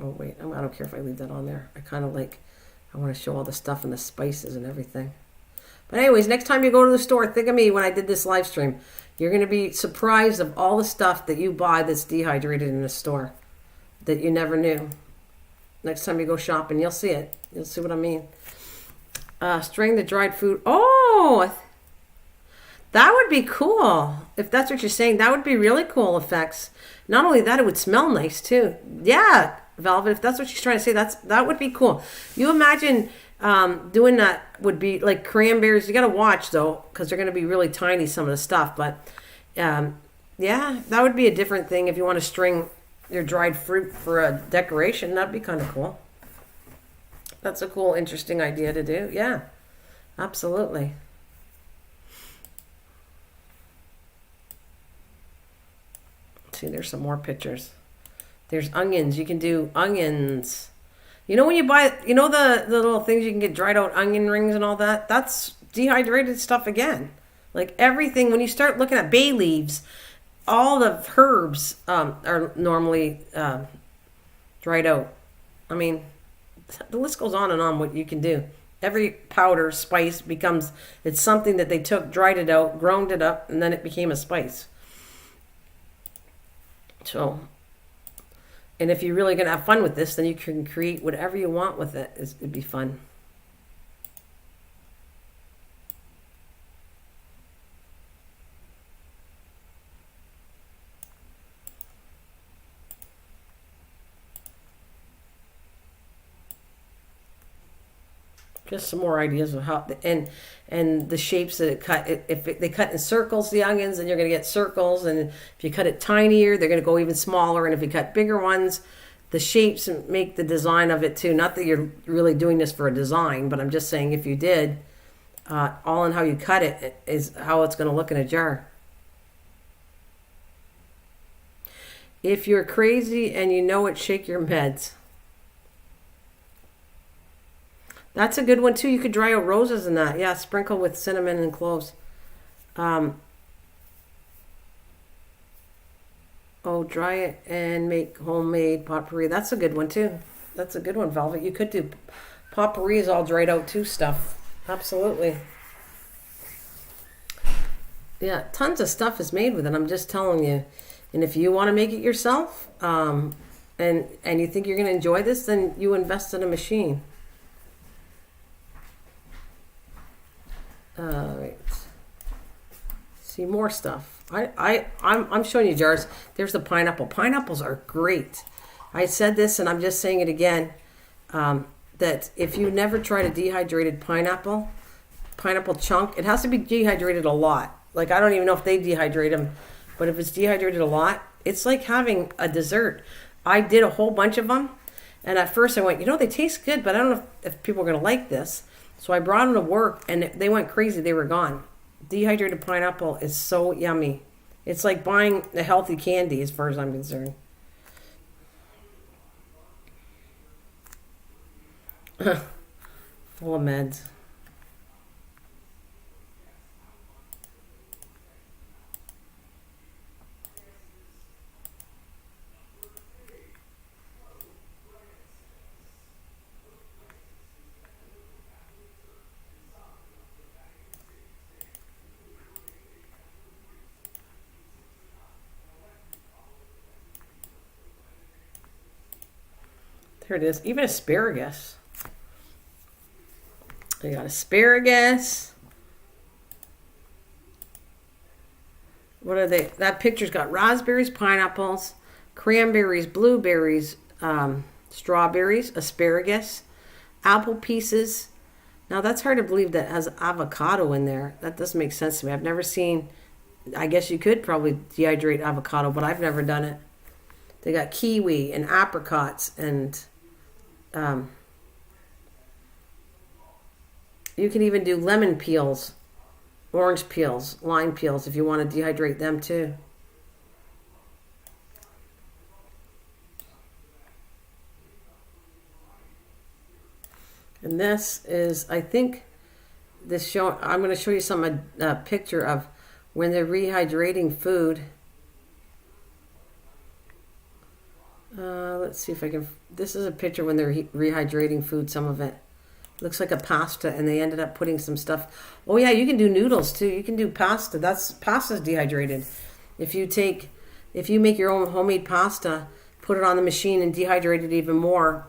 S1: Oh wait, I don't care if I leave that on there. I want to show all the stuff and the spices and everything. But anyways, next time you go to the store, think of me when I did this live stream. You're going to be surprised of all the stuff that you buy that's dehydrated in the store that you never knew. Next time you go shopping, you'll see it. You'll see what I mean. String the dried food. Oh, that would be cool. If that's what you're saying, that would be really cool effects. Not only that, it would smell nice too. Yeah, Velvet, if that's what she's trying to say, that would be cool. You imagine doing that would be like cranberries. You got to watch though, because they're going to be really tiny, some of the stuff. But yeah, that would be a different thing if you want to string your dried fruit for a decoration. That'd be kind of cool. That's a cool, interesting idea to do. Yeah, absolutely. See, there's some more pictures. There's onions. You can do onions. You know when you buy, the little things you can get, dried out onion rings and all that? That's dehydrated stuff again. Like everything, when you start looking at bay leaves, all the herbs are normally dried out. I mean, the list goes on and on what you can do. every powder spice becomes, it's something that they took, dried it out, ground it up, and then it became a spice. So, and if you're really going to have fun with this, then you can create whatever you want with it. It'd be fun. Just some more ideas of how, and the shapes that it cut. They cut in circles, the onions, then you're going to get circles. And if you cut it tinier, they're going to go even smaller. And if you cut bigger ones, the shapes make the design of it too. Not that you're really doing this for a design, but I'm just saying if you did, all in how you cut it is how it's going to look in a jar. If you're crazy and you know it, shake your meds. That's a good one too. You could dry out roses in that. Yeah, sprinkle with cinnamon and cloves. Oh, dry it and make homemade potpourri. That's a good one too. That's a good one, Velvet. You could do potpourri is all dried out too stuff. Absolutely. Yeah, tons of stuff is made with it. I'm just telling you. And if you want to make it yourself, and you think you're going to enjoy this, then you invest in a machine. Right. See more stuff. I'm showing you jars. There's the pineapple. Pineapples are great. I said this and I'm just saying it again. That if you never tried a dehydrated pineapple chunk, it has to be dehydrated a lot. Like I don't even know if they dehydrate them, but if it's dehydrated a lot, it's like having a dessert. I did a whole bunch of them, and at first I went, they taste good, but I don't know if people are going to like this. So I brought them to work, and they went crazy. They were gone. Dehydrated pineapple is so yummy. It's like buying a healthy candy as far as I'm concerned. Full of meds. There it is. Even asparagus. They got asparagus. What are they? That picture's got raspberries, pineapples, cranberries, blueberries, strawberries, asparagus, apple pieces. Now that's hard to believe that has avocado in there. That doesn't make sense to me. I've never seen, I guess you could probably dehydrate avocado, but I've never done it. They got kiwi and apricots and you can even do lemon peels, orange peels, lime peels if you want to dehydrate them too. And this is, I think, I'm going to show you a picture of when they're rehydrating food. Let's see if I can. This is a picture when they're rehydrating food. Some of it looks like a pasta, and they ended up putting some stuff. Oh yeah, you can do noodles too. You can do pasta. Pasta's dehydrated. If you make your own homemade pasta, put it on the machine and dehydrate it even more.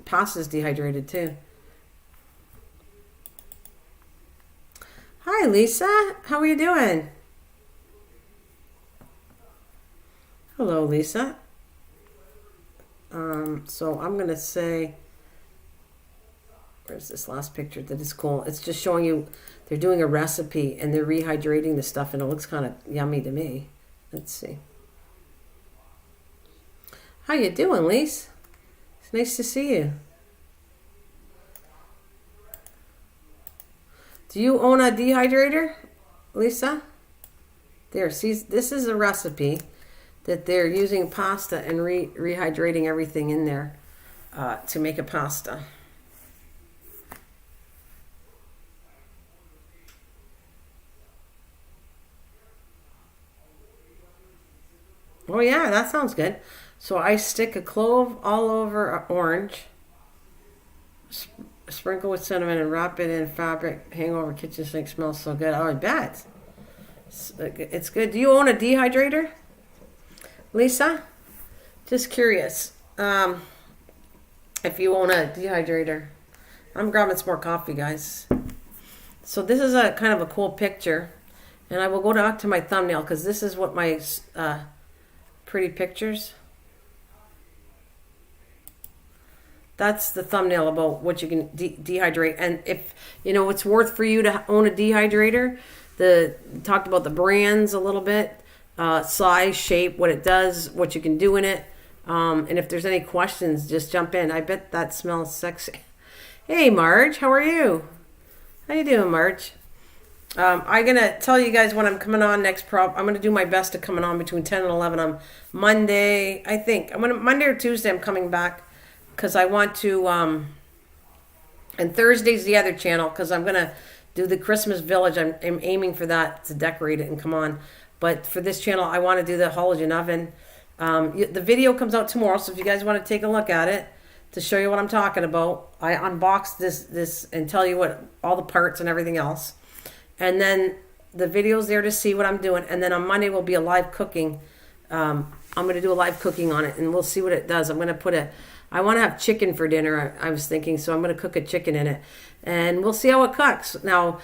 S1: Pasta's dehydrated too. Hi Lisa, how are you doing? Hello Lisa. So I'm going to say, where's this last picture that is cool? It's just showing you they're doing a recipe and they're rehydrating the stuff and it looks kind of yummy to me. Let's see. How you doing, Lise? It's nice to see you. Do you own a dehydrator, Lisa? There, see, this is a recipe that they're using pasta and rehydrating everything in there to make a pasta. Oh yeah, that sounds good. So I stick a clove all over an orange, Sprinkle with cinnamon and wrap it in fabric. Hang over kitchen sink. Smells so good. Oh, I bet. It's good. Do you own a dehydrator, Lisa? Just curious. If you own a dehydrator. I'm grabbing some more coffee, guys. So this is a kind of a cool picture. And I will go back to my thumbnail because this is what my pretty pictures. That's the thumbnail about what you can dehydrate. And if you know it's worth for you to own a dehydrator, talked about the brands a little bit, size, shape, what it does, what you can do in it. And if there's any questions, just jump in. I bet that smells sexy. Hey, Marge, how are you? How you doing, Marge? I'm going to tell you guys when I'm coming on next. I'm going to do my best to coming on between 10 and 11 on Monday, I think. Monday or Tuesday I'm coming back because I want to, and Thursday's the other channel because I'm going to do the Christmas Village. I'm aiming for that to decorate it and come on. But for this channel, I want to do the Halogen Oven. The video comes out tomorrow, so if you guys want to take a look at it to show you what I'm talking about, I unboxed this and tell you what all the parts and everything else. And then the video's there to see what I'm doing. And then on Monday will be a live cooking. I'm going to do a live cooking on it, and we'll see what it does. I'm going to I want to have chicken for dinner, I was thinking, so I'm going to cook a chicken in it. And we'll see how it cooks. Now,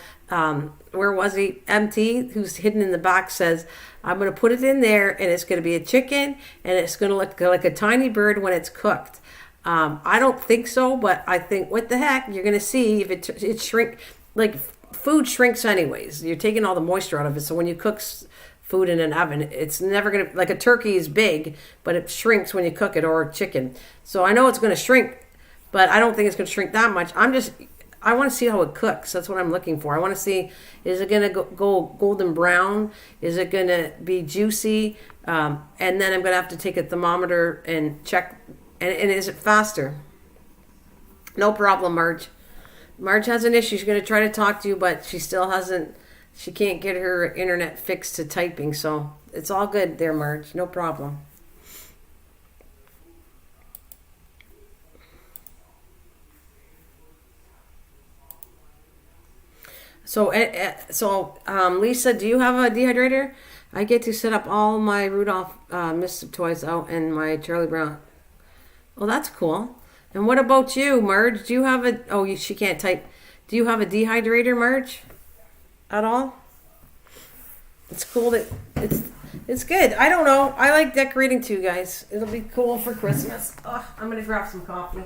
S1: where was he? MT, who's hidden in the back, says, I'm going to put it in there, and it's going to be a chicken, and it's going to look like a tiny bird when it's cooked. I don't think so, but I think, what the heck, you're going to see if it shrink, like food shrinks anyways. You're taking all the moisture out of it, so when you cook food in an oven, it's never going to, like a turkey is big, but it shrinks when you cook it, or a chicken. So I know it's going to shrink, but I don't think it's going to shrink that much. I want to see how it cooks. That's what I'm looking for. I want to see, is it going to go golden brown? Is it going to be juicy? And then I'm going to have to take a thermometer and check, and is it faster? No problem, Marge. Marge has an issue. She's going to try to talk to you, but she still hasn't, she can't get her internet fixed to typing. So it's all good there, Marge. No problem. So Lisa, do you have a dehydrator? I get to set up all my Rudolph Mist toys out and my Charlie Brown. Well, that's cool. And what about you, Marge? Do you have a... Oh, she can't type. Do you have a dehydrator, Marge? At all? It's cool that... It's good. I don't know. I like decorating too, guys. It'll be cool for Christmas. Ugh, I'm going to grab some coffee.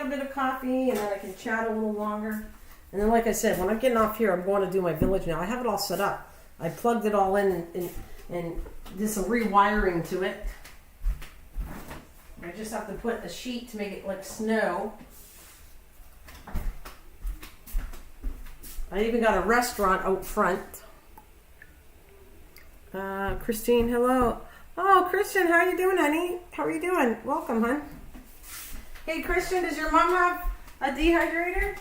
S1: Bit of coffee, and then I can chat a little longer. And then, like I said, when I'm getting off here, I'm going to do my village now. I have it all set up. I plugged it all in and did some rewiring to it. I just have to put a sheet to make it like snow. I even got a restaurant out front. Christine, hello. Oh, Christian, how are you doing, honey? How are you doing? Welcome, hon. Hey, Christian, does your mom have a dehydrator?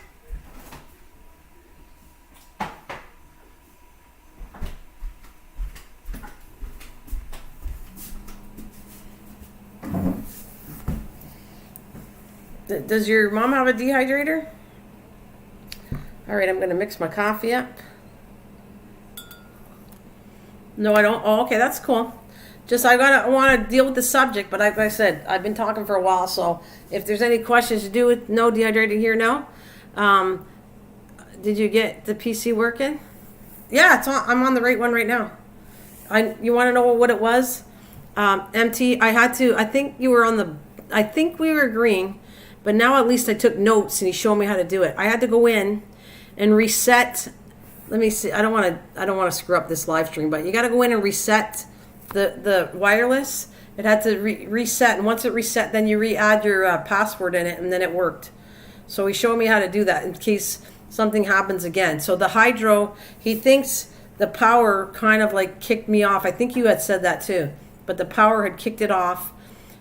S1: Does your mom have a dehydrator? All right, I'm going to mix my coffee up. No, I don't. Oh, okay, that's cool. Just I want to deal with the subject, but like I said, I've been talking for a while, so if there's any questions to do with no dehydrated here now. Did you get the PC working? Yeah, it's on, I'm on the right one right now. You want to know what it was? MT, I think you were on the, I think we were agreeing, but now at least I took notes and he showed me how to do it. I had to go in and reset. Let me see. I don't want to screw up this live stream, but you got to go in and reset the wireless. It had to reset, and once it reset, then you re-add your password in it, and then it worked. So he showed me how to do that in case something happens again. So the hydro, he thinks the power kind of like kicked me off. I think you had said that too, but the power had kicked it off,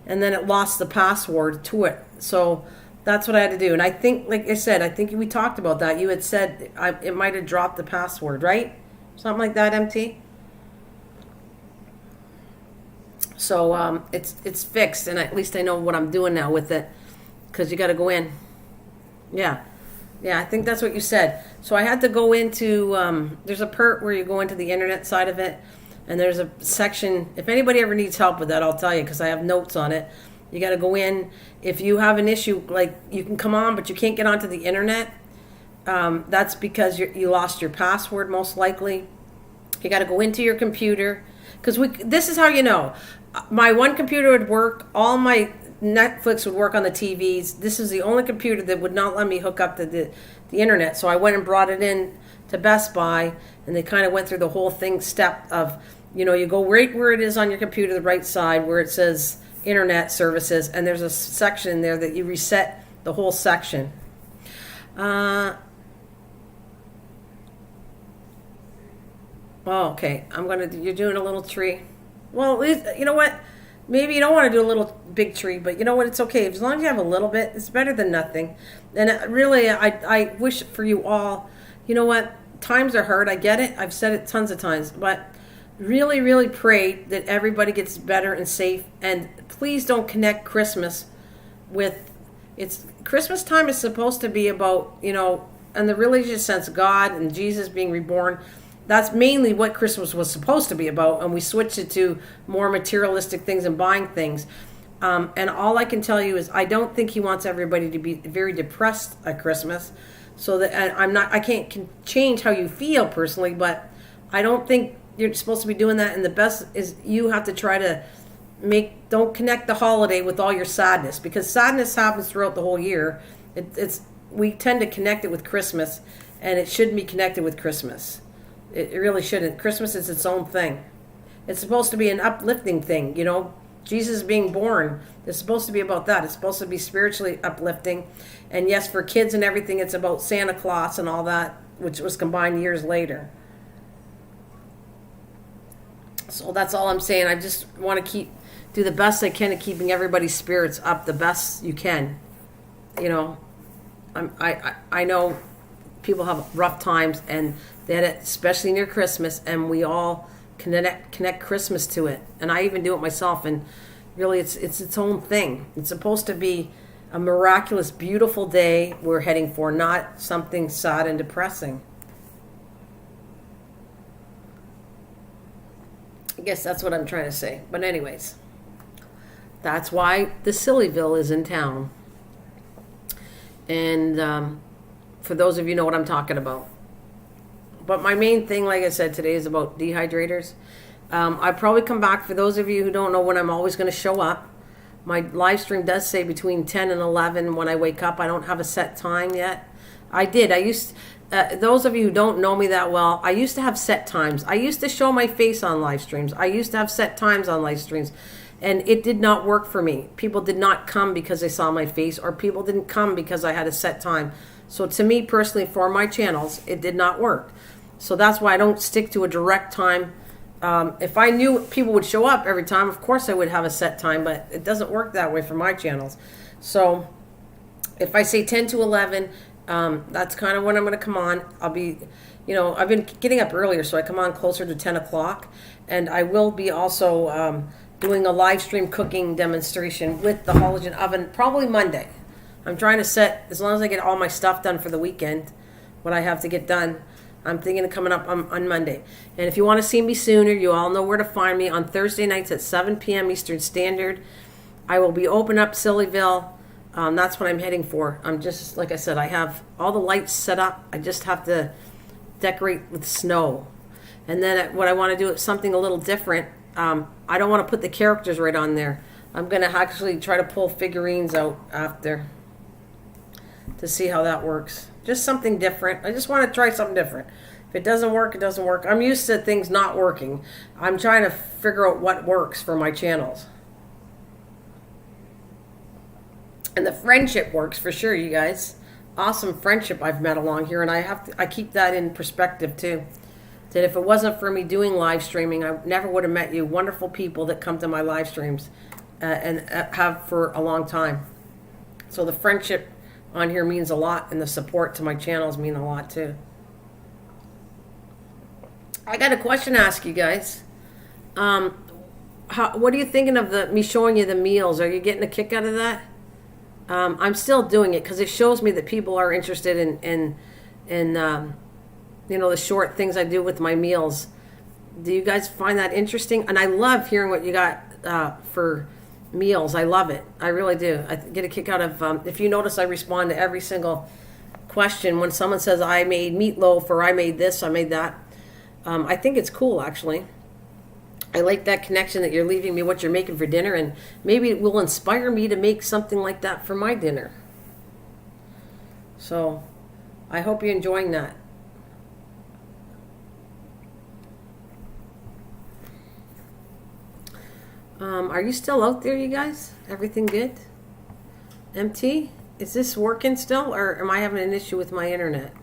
S1: and then it lost the password to it. So that's what I had to do. And I think, like I said, I think we talked about that. You had said it might have dropped the password, right? Something like that, MT. So it's fixed, and at least I know what I'm doing now with it, because you got to go in. Yeah, I think that's what you said. So I had to go into there's a part where you go into the internet side of it, and there's a section. If anybody ever needs help with that, I'll tell you, because I have notes on it. You got to go in. If you have an issue, like you can come on, but you can't get onto the internet, that's because you lost your password, most likely. You got to go into your computer, because this is how you know. My one computer would work. All my Netflix would work on the TVs. This is the only computer that would not let me hook up to the internet. So I went and brought it in to Best Buy, and they kind of went through the whole step of, you go right where it is on your computer, the right side, where it says Internet Services, and there's a section in there that you reset the whole section. Oh, okay. You're doing a little tree. Well, you know what? Maybe you don't want to do a little big tree, but you know what? It's okay. As long as you have a little bit, it's better than nothing. And really, I wish for you all, you know what? Times are hard. I get it. I've said it tons of times. But really, really pray that everybody gets better and safe. And please don't connect Christmas with... Christmas time is supposed to be about, in the religious sense, God and Jesus being reborn. That's mainly what Christmas was supposed to be about, and we switched it to more materialistic things and buying things. And all I can tell you is I don't think he wants everybody to be very depressed at Christmas. So that I can't change how you feel personally, but I don't think you're supposed to be doing that. And the best is you have to try to don't connect the holiday with all your sadness, because sadness happens throughout the whole year. We tend to connect it with Christmas, and it shouldn't be connected with Christmas. It really shouldn't. Christmas is its own thing. It's supposed to be an uplifting thing, Jesus being born. It's supposed to be about that. It's supposed to be spiritually uplifting. And yes, for kids and everything, it's about Santa Claus and all that, which was combined years later. So that's all I'm saying. I just want to do the best I can at keeping everybody's spirits up the best you can. I know people have rough times, and that especially near Christmas, and we all connect Christmas to it. And I even do it myself, and really it's its own thing. It's supposed to be a miraculous, beautiful day we're heading for, not something sad and depressing. I guess that's what I'm trying to say. But anyways, that's why the Sillyville is in town. And for those of you know what I'm talking about. But my main thing, like I said, today is about Dehydrators. I probably come back, for those of you who don't know when I'm always going to show up. My live stream does say between 10 and 11 when I wake up. I don't have a set time yet. Those of you who don't know me that well, I used to have set times. I used to show my face on live streams. I used to have set times on live streams. And it did not work for me. People did not come because they saw my face, or people didn't come because I had a set time. So to me personally, for my channels, it did not work. So that's why I don't stick to a direct time. If I knew people would show up every time, of course I would have a set time, but it doesn't work that way for my channels. So if I say 10 to 11, that's kind of when I'm going to come on. I'll be, I've been getting up earlier, so I come on closer to 10 o'clock. And I will be also doing a live stream cooking demonstration with the Halogen Oven, probably Monday. I'm trying to set, as long as I get all my stuff done for the weekend, what I have to get done, I'm thinking of coming up on Monday. And if you want to see me sooner, you all know where to find me on Thursday nights at 7 p.m. Eastern Standard. I will be open up Sillyville. That's what I'm heading for. I'm just, like I said, I have all the lights set up. I just have to decorate with snow. And then what I want to do is something a little different. I don't want to put the characters right on there. I'm going to actually try to pull figurines out after to see how that works. Just something different. I just want to try something different. If it doesn't work, it doesn't work. I'm used to things not working. I'm trying to figure out what works for my channels. And the friendship works for sure, you guys. Awesome friendship I've met along here, and I keep that in perspective too. that if it wasn't for me doing live streaming, I never would have met you wonderful people that come to my live streams and have for a long time. So the friendship on here means a lot, and the support to my channels mean a lot too. I got a question to ask you guys. What are you thinking of me showing you the meals? Are you getting a kick out of that? I'm still doing it because it shows me that people are interested in the short things I do with my meals. Do you guys find that interesting? And I love hearing what you got for meals. I love it. I really do. I get a kick out of, if you notice, I respond to every single question. When someone says, I made meatloaf, or I made this, I made that. I think it's cool, actually. I like that connection that you're leaving me what you're making for dinner, and maybe it will inspire me to make something like that for my dinner. So I hope you're enjoying that. Are you still out there, you guys? Everything good? MT? Is this working still, or am I having an issue with my internet?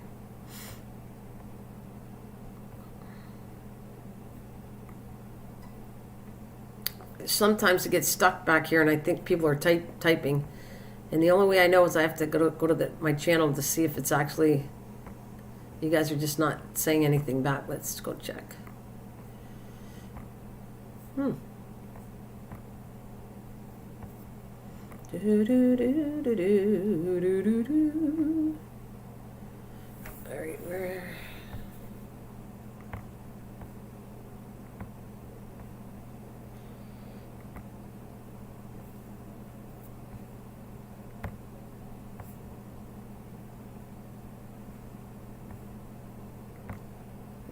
S1: Sometimes it gets stuck back here, and I think people are typing. And the only way I know is I have to go to my channel to see if it's actually, you guys are just not saying anything back. Let's go check. All right, where?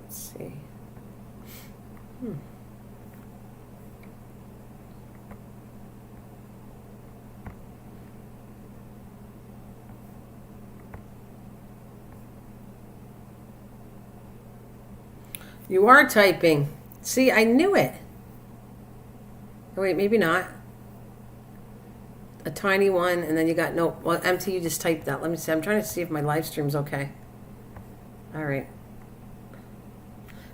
S1: Let's see. You are typing. See, I knew it. Oh, wait, maybe not. A tiny one, and then you got no. Well, MT, you just typed that. Let me see. I'm trying to see if my live stream's okay. All right.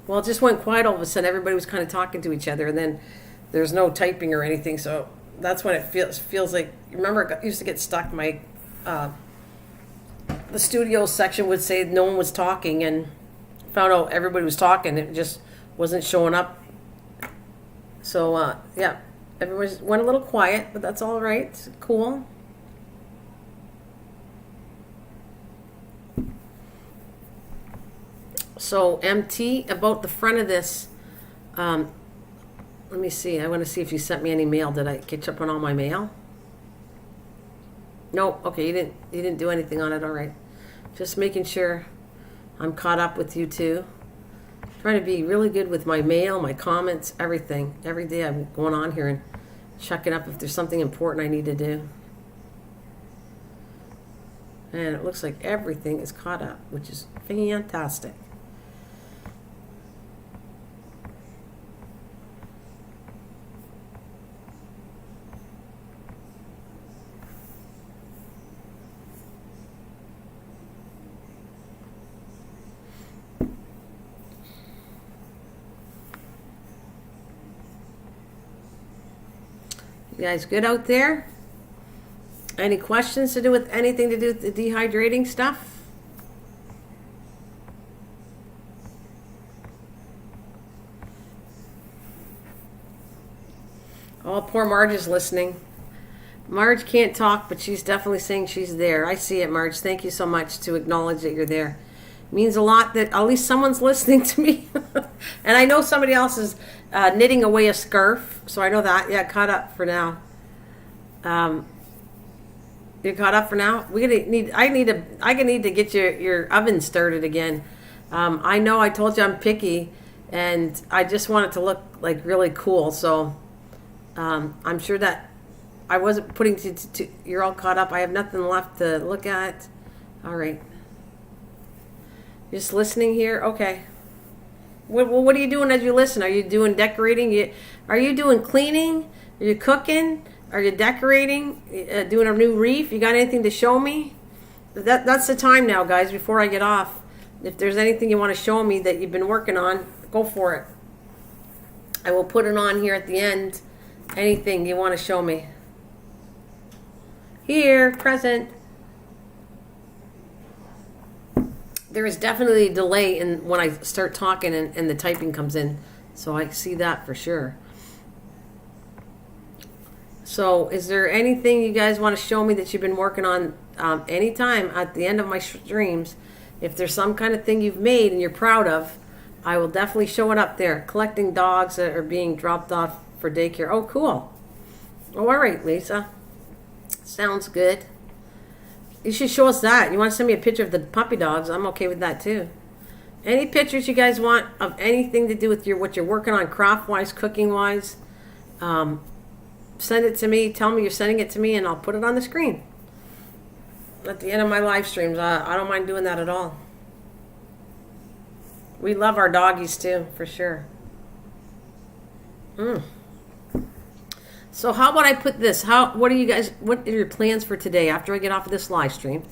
S1: Well, it just went quiet all of a sudden. Everybody was kind of talking to each other, and then there's no typing or anything. So that's when it feels like. Remember, it used to get stuck. My the studio section would say no one was talking, and found out everybody was talking. It just wasn't showing up. So yeah, everybody went a little quiet, but that's all right. It's cool. So MT, about the front of this, let me see. I want to see if you sent me any mail. Did I catch up on all my mail? No. Okay, you didn't do anything on it. All right. Just making sure I'm caught up with you too. Trying to be really good with my mail, my comments, everything. Every day I'm going on here and checking up if there's something important I need to do. And it looks like everything is caught up, which is fantastic. You guys good out there? Any questions to do with anything to do with the dehydrating stuff? Oh, poor Marge is listening. Marge can't talk, but she's definitely saying she's there. I see it, Marge. Thank you so much to acknowledge that you're there. It means a lot that at least someone's listening to me. And I know somebody else is knitting away a scarf, so I know that. Yeah, caught up for now. You're caught up for now. I need to get your oven started again. I know I told you I'm picky, and I just want it to look like really cool. So I'm sure that I wasn't putting you're all caught up. I have nothing left to look at. All right. Just listening here? Okay. What are you doing as you listen? Are you doing decorating? Are you doing cleaning? Are you cooking? Are you decorating? Doing a new reef? You got anything to show me? That's the time now, guys, before I get off. If there's anything you want to show me that you've been working on, go for it. I will put it on here at the end. Anything you want to show me. Here, present. There is definitely a delay in when I start talking and the typing comes in. So I see that for sure. So is there anything you guys want to show me that you've been working on anytime at the end of my streams? If there's some kind of thing you've made and you're proud of, I will definitely show it up there. Collecting dogs that are being dropped off for daycare. Oh, cool. Oh, all right, Lisa. Sounds good. You should show us that. You want to send me a picture of the puppy dogs? I'm okay with that too. Any pictures you guys want of anything to do with what you're working on, craft-wise, cooking-wise, send it to me. Tell me you're sending it to me, and I'll put it on the screen at the end of my live streams. I don't mind doing that at all. We love our doggies too, for sure. So how about I put this? What are your plans for today after I get off of this live stream?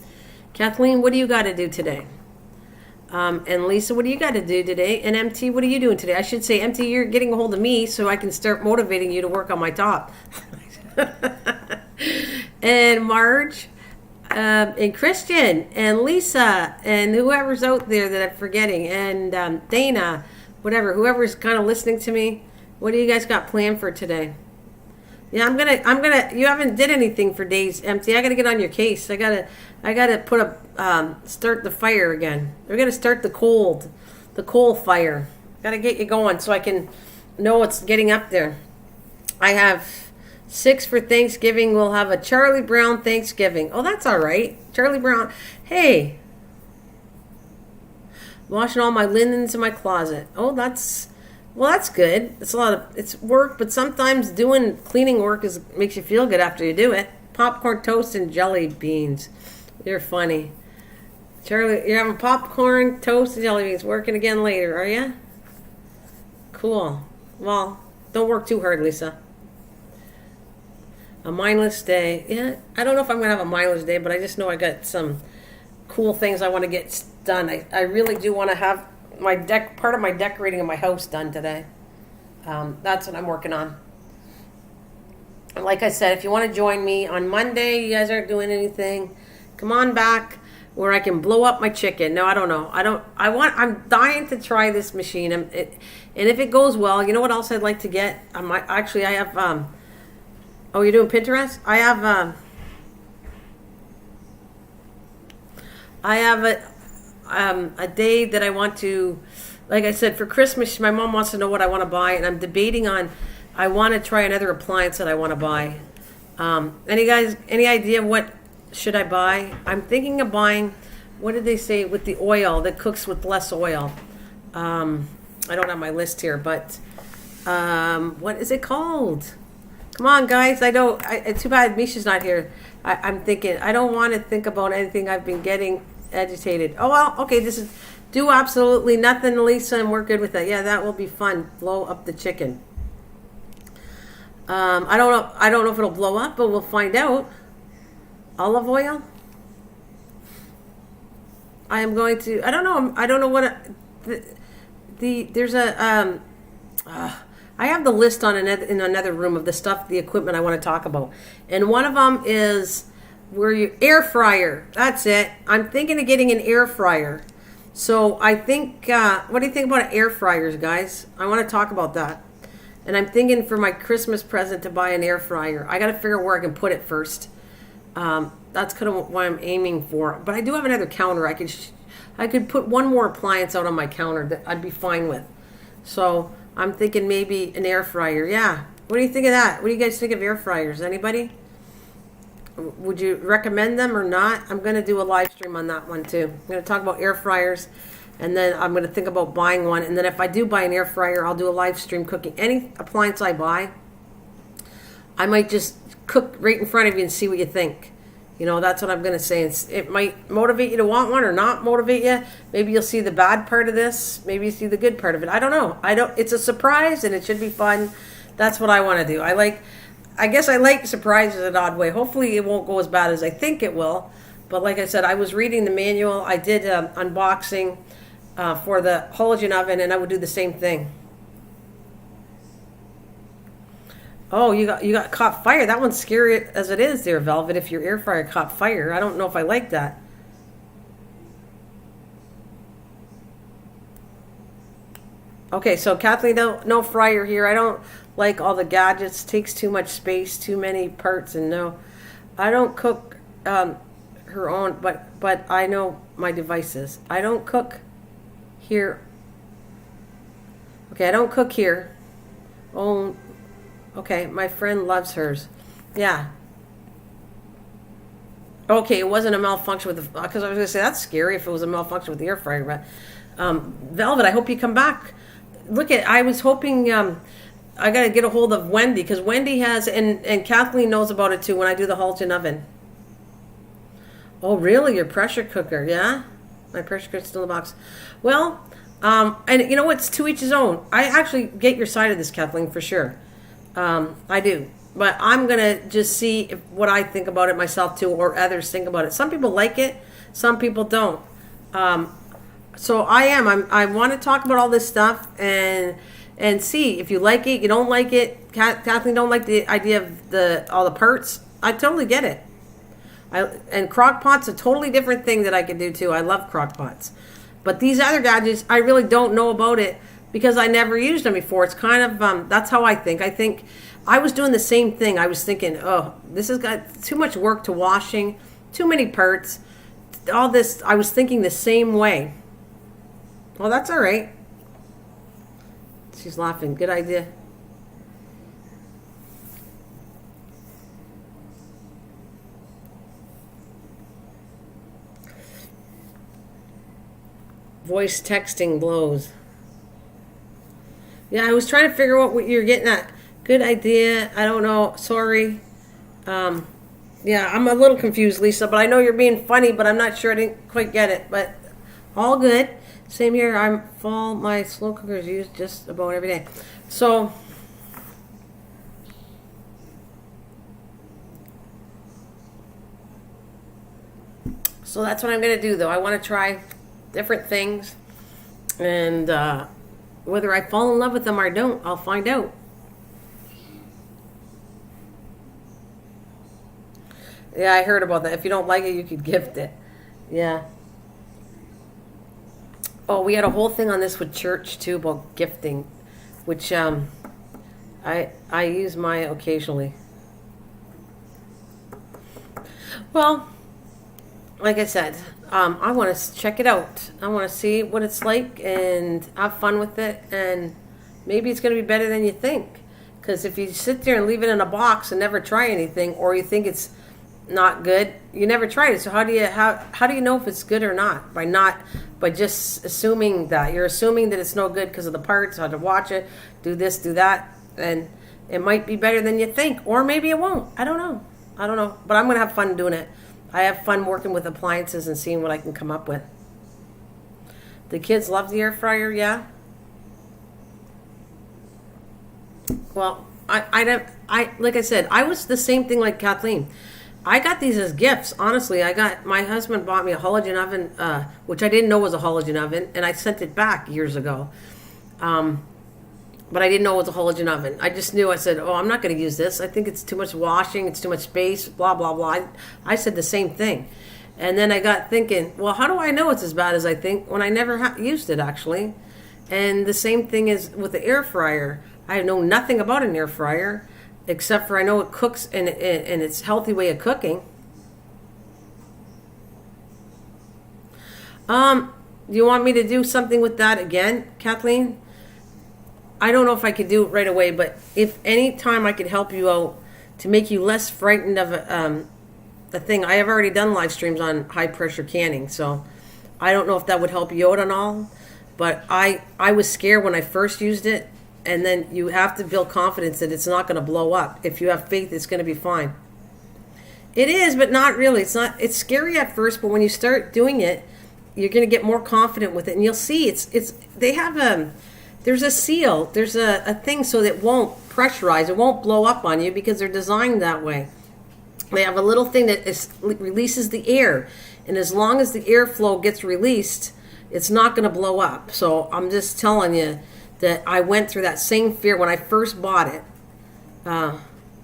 S1: Kathleen, what do you got to do today? And Lisa, what do you got to do today? And MT, what are you doing today? I should say, MT, you're getting a hold of me so I can start motivating you to work on my top. And Marge, and Christian, and Lisa, and whoever's out there that I'm forgetting, and Dana, whoever's kind of listening to me. What do you guys got planned for today? Yeah, I'm gonna. You haven't did anything for days, MT. I gotta get on your case. I gotta put start the fire again. We're gonna start the coal fire. Gotta get you going so I can know it's getting up there. I have 6 for Thanksgiving. We'll have a Charlie Brown Thanksgiving. Oh, that's all right. Charlie Brown. Hey, washing all my linens in my closet. Oh, that's good. It's it's work, but sometimes cleaning work makes you feel good after you do it. Popcorn, toast, and jelly beans. You're funny. Charlie, you're having popcorn, toast, and jelly beans. Working again later, are you? Cool. Well, don't work too hard, Lisa. A mindless day. Yeah, I don't know if I'm going to have a mindless day, but I just know I got some cool things I want to get done. I really do want to have part of my decorating of my house done today. That's what I'm working on. And like I said, if you want to join me on Monday, you guys aren't doing anything, come on back where I can blow up my chicken. No, I don't know. I'm dying to try this machine. And if it goes well, you know what else I'd like to get? I have, oh, you're doing Pinterest? I have a day that I want to, like I said, for Christmas, my mom wants to know what I want to buy, and I'm debating on, I want to try another appliance that I want to buy. Any idea what should I buy? I'm thinking of buying, what did they say, with the oil that cooks with less oil? I don't have my list here, but what is it called? Come on, guys. I know, it's too bad Misha's not here. I'm thinking, I don't want to think about anything I've been getting agitated. Oh, well, okay, this is do absolutely nothing, Lisa, and we're good with that. Yeah, that will be fun. Blow up the chicken. I don't know if it'll blow up, but we'll find out. Olive oil? I am going to, I don't know what there's a I have the list in another room of the stuff, the equipment I want to talk about. And one of them is air fryer. That's it. I'm thinking of getting an air fryer. So I think, what do you think about air fryers, guys? I want to talk about that. And I'm thinking for my Christmas present to buy an air fryer. I got to figure out where I can put it first. That's kind of what I'm aiming for. But I do have another counter. I could put one more appliance out on my counter that I'd be fine with. So I'm thinking maybe an air fryer. Yeah. What do you think of that? What do you guys think of air fryers? Anybody? Would you recommend them or not? I'm going to do a live stream on that one too. I'm going to talk about air fryers, and then I'm going to think about buying one. And then if I do buy an air fryer, I'll do a live stream cooking. Any appliance I buy, I might just cook right in front of you and see what you think. You know, that's what I'm going to say. It might motivate you to want one or not motivate you. Maybe you'll see the bad part of this. Maybe you see the good part of it. I don't know. It's a surprise, and it should be fun. That's what I want to do. I guess I like surprises in an odd way. Hopefully it won't go as bad as I think it will. But like I said, I was reading the manual. I did unboxing for the Halogen Oven, and I would do the same thing. Oh, you got caught fire. That one's scary as it is there, Velvet, if your air fryer caught fire. I don't know if I like that. Okay, so Kathleen, no fryer here. I don't like all the gadgets. Takes too much space, too many parts, and no. I don't cook her own, but I know my devices. I don't cook here. Okay, I don't cook here. Oh, okay, my friend loves hers. Yeah. Okay, it wasn't a malfunction with the, because I was going to say that's scary if it was a malfunction with the air fryer. But Velvet, I hope you come back. Look I was hoping I got to get a hold of Wendy, because Wendy has, and Kathleen knows about it too when I do the Halogen Oven. Oh, really? Your pressure cooker? Yeah, my pressure cooker's still in the box. Well, and you know what? It's to each his own. I actually get your side of this, Kathleen, for sure. I do. But I'm going to just see what I think about it myself too, or others think about it. Some people like it, some people don't. So I want to talk about all this stuff and see if you like it, you don't like it. Kathleen don't like the idea of all the parts. I totally get it. And crock pot's a totally different thing that I can do too. I love crock pots. But these other gadgets, I really don't know about it because I never used them before. It's kind of, that's how I think. I think I was doing the same thing. I was thinking, oh, this has got too much work to washing, too many parts, all this. I was thinking the same way. Well, that's all right. She's laughing. Good idea. Voice texting blows. Yeah, I was trying to figure out what you're getting at. Good idea. I don't know. Sorry. Yeah, I'm a little confused, Lisa, but I know you're being funny, but I'm not sure I didn't quite get it. But all good. Same here. I'm full. My slow cooker is used just about every day. So that's what I'm going to do, though. I want to try different things, and whether I fall in love with them or don't, I'll find out. Yeah, I heard about that. If you don't like it, you could gift it. Yeah. Oh, we had a whole thing on this with church too about gifting, which I use mine occasionally. Well, like I said, I want to check it out. I want to see what it's like and have fun with it, and maybe it's going to be better than you think. Because if you sit there and leave it in a box and never try anything, or you think it's not good, you never tried it. So how do you know if it's good or not? By just assuming that. You're assuming that it's no good because of the parts, how to watch it, do this, do that, and it might be better than you think, or maybe it won't. I don't know, but I'm gonna have fun doing it. I have fun working with appliances and seeing what I can come up with. The kids love the air fryer. Yeah. Well, I like I said, I was the same thing like Kathleen. I got these as gifts. Honestly, my husband bought me a Halogen oven, which I didn't know was a Halogen oven, and I sent it back years ago. But I didn't know it was a Halogen oven. I just knew. I said, "Oh, I'm not going to use this. I think it's too much washing. It's too much space. Blah blah blah." I said the same thing, and then I got thinking, "Well, how do I know it's as bad as I think when I never used it actually?" And the same thing is with the air fryer. I know nothing about an air fryer, except for I know it cooks and it's a healthy way of cooking. Do you want me to do something with that again, Kathleen? I don't know if I could do it right away, but if any time I could help you out to make you less frightened of the thing. I have already done live streams on high pressure canning, so I don't know if that would help you out at all. But I was scared when I first used it. And then you have to build confidence that it's not going to blow up. If you have faith, it's going to be fine. It is, but not really. It's scary at first, but when you start doing it, you're going to get more confident with it, and you'll see they have there's a seal, there's a thing so that it won't pressurize, it won't blow up on you because they're designed that way. They have a little thing that releases the air. And as long as the airflow gets released, it's not going to blow up. So I'm just telling you that I went through that same fear when I first bought it.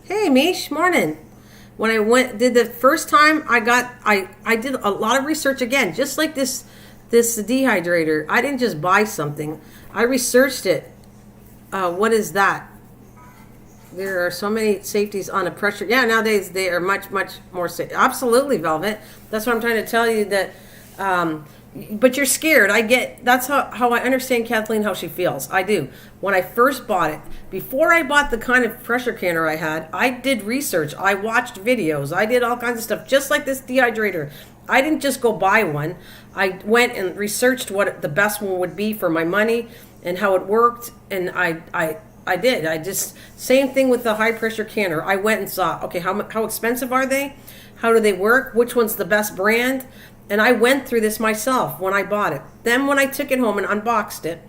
S1: Hey, Mish, morning. When I did the first time, I did a lot of research again, just like this dehydrator. I didn't just buy something. I researched it. What is that? There are so many safeties on a pressure. Yeah, nowadays they are much more safe. Absolutely, Velvet. That's what I'm trying to tell you. That, but you're scared. I get. That's how I understand Kathleen, how she feels. I do. When I first bought it, before I bought the kind of pressure canner I had, I did research. I watched videos. I did all kinds of stuff, just like this dehydrator. I didn't just go buy one. I went and researched what the best one would be for my money and how it worked, and I did. I just, same thing with the high pressure canner. I went and saw, okay, how expensive are they? How do they work? Which one's the best brand? And I went through this myself when I bought it. Then when I took it home and unboxed it,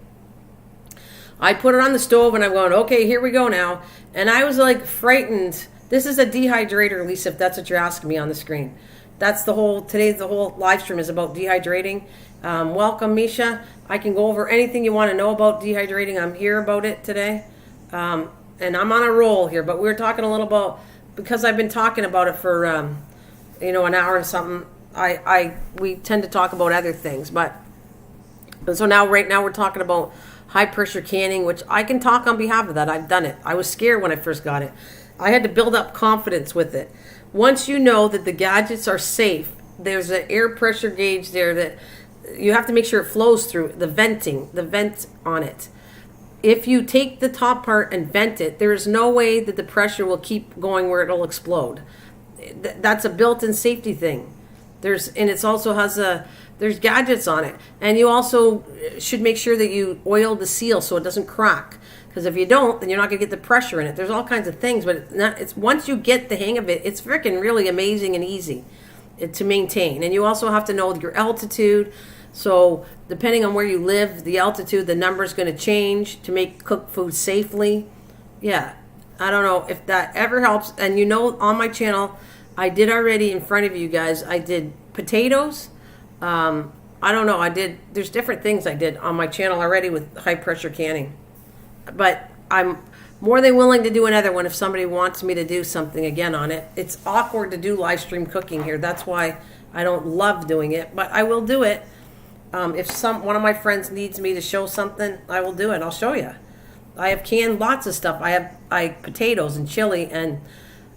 S1: I put it on the stove and I'm going, okay, here we go now. And I was like frightened. This is a dehydrator, Lisa, if that's what you're asking me on the screen. That's the whole live stream is about dehydrating. Welcome, Misha. I can go over anything you want to know about dehydrating. I'm here about it today. And I'm on a roll here, but we're talking a little about, because I've been talking about it for, an hour and something. We tend to talk about other things, but so right now we're talking about high pressure canning, which I can talk on behalf of that. I've done it. I was scared when I first got it. I had to build up confidence with it. Once you know that the gadgets are safe, there's an air pressure gauge there that you have to make sure it flows through the vent on it. If you take the top part and vent it, there is no way that the pressure will keep going where it'll explode. That's a built-in safety thing. It also has there's gadgets on it. And you also should make sure that you oil the seal so it doesn't crack. Because if you don't, then you're not going to get the pressure in it. There's all kinds of things, but it's once you get the hang of it, it's freaking really amazing and easy to maintain. And you also have to know your altitude. So depending on where you live, the altitude, the number is going to change to cook food safely. Yeah, I don't know if that ever helps. And on my channel, I did already in front of you guys, I did potatoes. I don't know, there's different things I did on my channel already with high pressure canning. But I'm more than willing to do another one if somebody wants me to do something again on it. It's awkward to do live stream cooking here. That's why I don't love doing it, but I will do it. If one of my friends needs me to show something, I will do it. I'll show you. I have canned lots of stuff. I have potatoes and chili and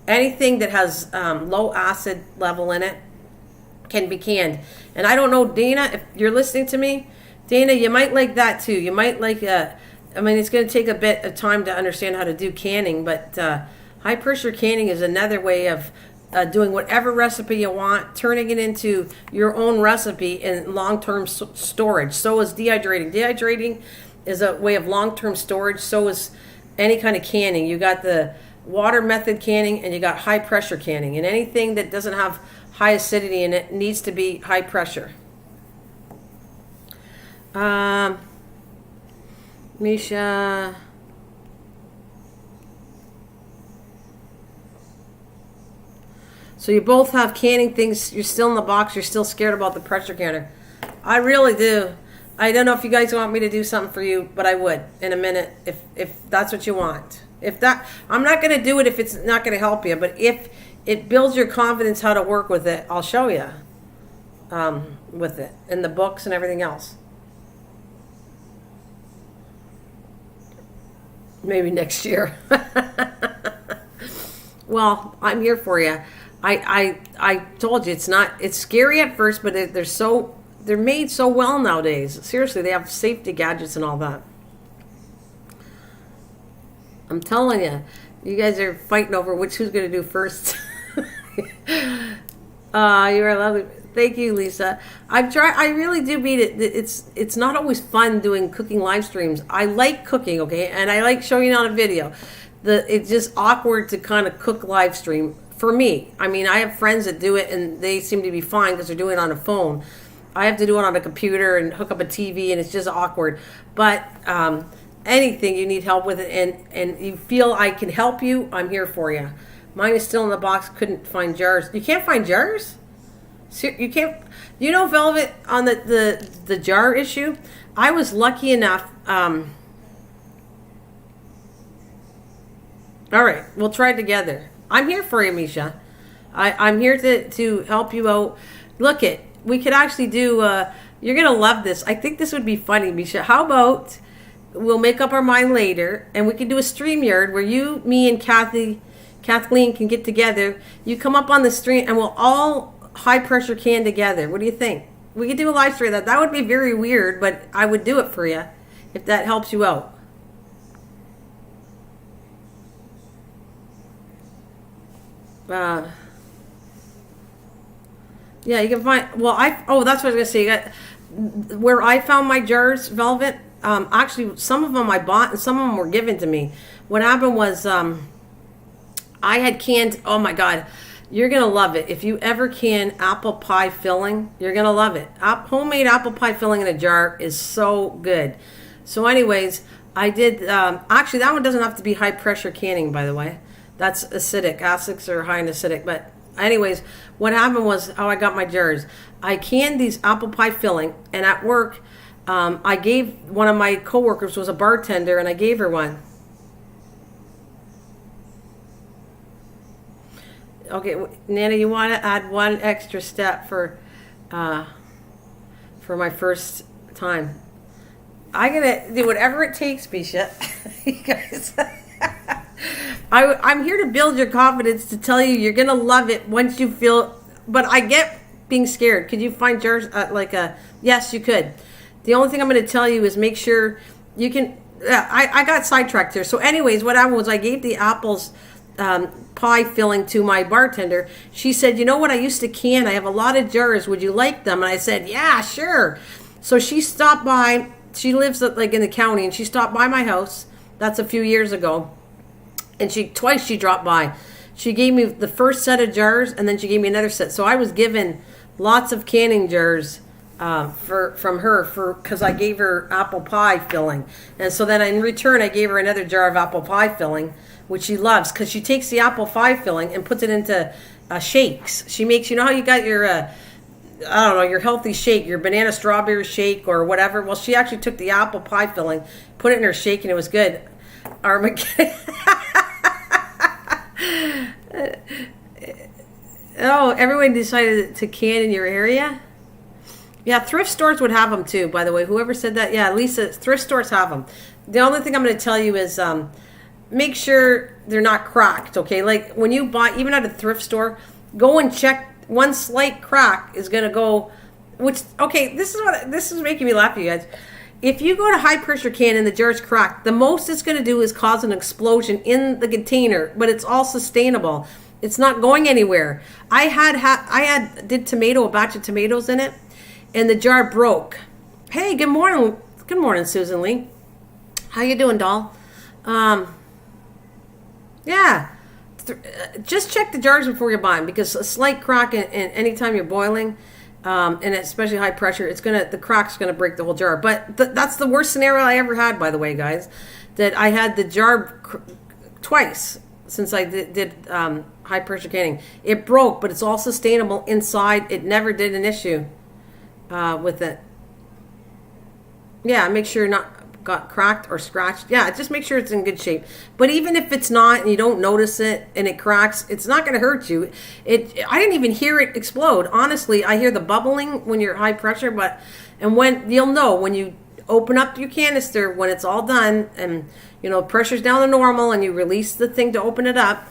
S1: anything that has low acid level in it can be canned. And I don't know, Dana, if you're listening to me, Dana, you might like that too. You might like, it's going to take a bit of time to understand how to do canning, but high pressure canning is another way of doing whatever recipe you want, turning it into your own recipe in long-term storage. So is dehydrating. Dehydrating is a way of long-term storage. So is any kind of canning. You got the water method canning and you got high pressure canning. And anything that doesn't have high acidity in it needs to be high pressure. Misha. So you both have canning things. You're still in the box. You're still scared about the pressure canner. I really do. I don't know if you guys want me to do something for you, but I would in a minute if that's what you want. I'm not going to do it if it's not going to help you, but if it builds your confidence how to work with it, I'll show you with it in the books and everything else. Maybe next year. Well, I'm here for you. I told you it's scary at first, but they're made so well nowadays. Seriously, they have safety gadgets and all that. I'm telling you, you guys are fighting over who's going to do first. You are lovely. Thank you, Lisa. I really do mean it. It's not always fun doing cooking live streams. I like cooking, okay, and I like showing it on a video. It's just awkward to kind of cook live stream for me. I mean, I have friends that do it and they seem to be fine because they're doing it on a phone. I have to do it on a computer and hook up a TV, and it's just awkward. But anything you need help with it and you feel I can help you, I'm here for you. Mine is still in the box. Couldn't find jars. You can't find jars? You can't. You know, Velvet, on the jar issue, I was lucky enough. All right, we'll try it together. I'm here for you, Misha. I'm here to help you out. Look we could actually do. You're gonna love this. I think this would be funny, Misha. How about we'll make up our mind later, and we can do a StreamYard where you, me, and Kathleen can get together. You come up on the stream, and we'll all high pressure can together. What do you think? We could do a live stream of that. That would be very weird, but I would do it for you if that helps you out. Yeah, you can find. Well, that's what I was gonna say. You got where I found my jars, Velvet. Actually, some of them I bought, and some of them were given to me. What happened was, I had canned. Oh my God, you're gonna love it. If you ever can apple pie filling, you're gonna love it. Homemade apple pie filling in a jar is so good. So, anyways, I did. Actually, that one doesn't have to be high pressure canning, by the way. That's acidic. Acids are high in acidic, but. Anyways, what happened was how I got my jars. I canned these apple pie filling, and at work, I gave one of my coworkers was a bartender, and I gave her one. Okay, Nana, you want to add one extra step for my first time? I'm gonna do whatever it takes, Bisha. You guys. I'm here to build your confidence, to tell you you're going to love it once you feel... But I get being scared. Could you find jars Yes, you could. The only thing I'm going to tell you is make sure you can... I got sidetracked here. So anyways, what happened was I gave the apples pie filling to my bartender. She said, you know what, I used to can. I have a lot of jars. Would you like them? And I said, yeah, sure. So she stopped by. She lives in the county, and she stopped by my house. That's a few years ago. And twice she dropped by. She gave me the first set of jars, and then she gave me another set. So I was given lots of canning jars from her because I gave her apple pie filling. And so then in return, I gave her another jar of apple pie filling, which she loves, because she takes the apple pie filling and puts it into shakes. She makes, you know how you got your, your healthy shake, your banana strawberry shake or whatever. Well, she actually took the apple pie filling, put it in her shake, and it was good. Oh, everyone decided to can in your area? Yeah, thrift stores would have them too, by the way. Whoever said that, yeah, Lisa, thrift stores have them. The only thing I'm going to tell you is make sure they're not cracked, okay? Like when you buy, even at a thrift store, go and check. One slight crack is going to go, this is making me laugh, you guys. If you go to high pressure can and the jar's cracked, the most it's going to do is cause an explosion in the container, but it's all sustainable. It's not going anywhere. I did a batch of tomatoes in it, and the jar broke. Hey, good morning. Good morning, Susan Lee. How you doing, doll? Yeah. Just check the jars before you buy them, because a slight crack in anytime you're boiling, and especially high pressure, the crack's gonna break the whole jar. But that's the worst scenario I ever had, by the way, guys. That I had the jar twice since I did high pressure canning. It broke, but it's all sustainable inside. It never did an issue with it. Yeah, make sure you're not got cracked or scratched. Yeah, just make sure it's in good shape. But even if it's not and you don't notice it and it cracks, it's not going to hurt you. I didn't even hear it explode. Honestly, I hear the bubbling when you're high pressure, and when you'll know when you open up your canister, when it's all done and pressure's down to normal and you release the thing to open it up,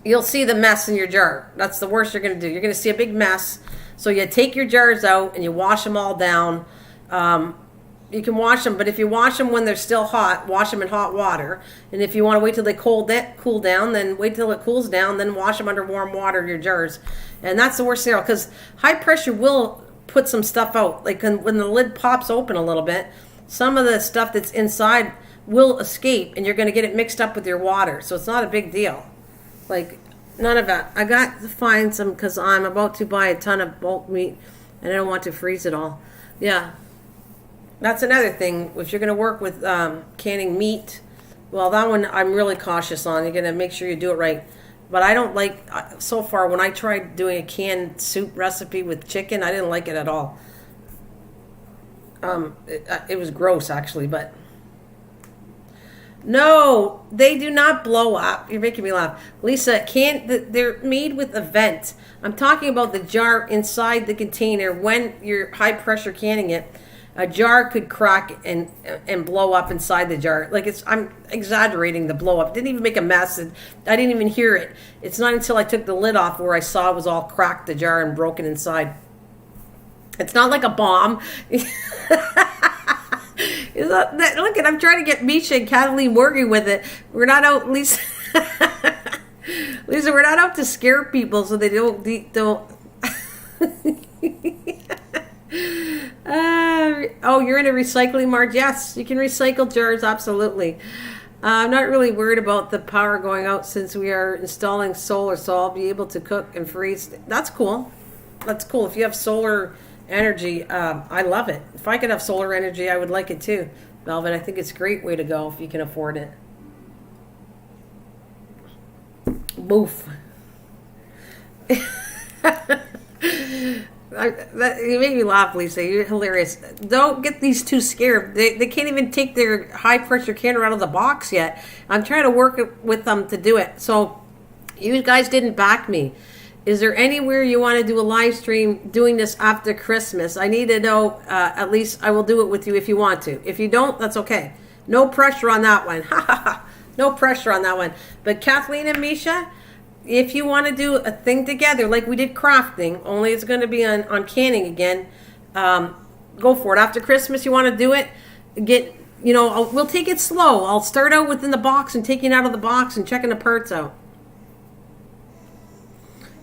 S1: you'll see the mess in your jar. That's the worst you're going to do. You're going to see a big mess. So you take your jars out and you wash them all down. You can wash them, but if you wash them when they're still hot, wash them in hot water. And if you want to wait till they cool down, then wait till it cools down, then wash them under warm water, your jars. And that's the worst scenario, because high pressure will put some stuff out. Like when the lid pops open a little bit, some of the stuff that's inside will escape, and you're going to get it mixed up with your water. So it's not a big deal. Like, none of that. I got to find some, because I'm about to buy a ton of bulk meat, and I don't want to freeze it all. Yeah. That's another thing. If you're going to work with canning meat, Well, that one I'm really cautious on. You're gonna make sure you do it right. But I don't like, so far when I tried doing a canned soup recipe with chicken, I didn't like it at all. It was gross actually, but no, they do not blow up. You're making me laugh, Lisa. They're made with a vent. I'm talking about the jar inside the container. When you're high pressure canning it, a jar could crack and blow up inside the jar. Like I'm exaggerating the blow up. It didn't even make a mess. I didn't even hear it. It's not until I took the lid off where I saw it was all cracked, the jar, and broken inside. It's not like a bomb. Look at, I'm trying to get Misha and Kathleen working with it. We're not out, Lisa. Lisa, we're not out to scare people so they don't. Oh, you're in a recycling mart? Yes, you can recycle jars, absolutely. I'm not really worried about the power going out since we are installing solar, so I'll be able to cook and freeze. That's cool. That's cool. If you have solar energy, I love it. If I could have solar energy, I would like it too, Velvet. I think it's a great way to go if you can afford it. Boof. You make me laugh, Lisa. You're hilarious. Don't get these two scared. They can't even take their high pressure canner out of the box yet. I'm trying to work with them to do it. So you guys didn't back me. Is there anywhere you want to do a live stream doing this after Christmas? I need to know. At least I will do it with you if you want to. If you don't, that's okay. No pressure on that one. No pressure on that one. But Kathleen and Misha, if you want to do a thing together, like we did crafting, only it's going to be on canning again, go for it. After Christmas, you want to do it, we'll take it slow. I'll start out within the box and taking it out of the box and checking the parts out.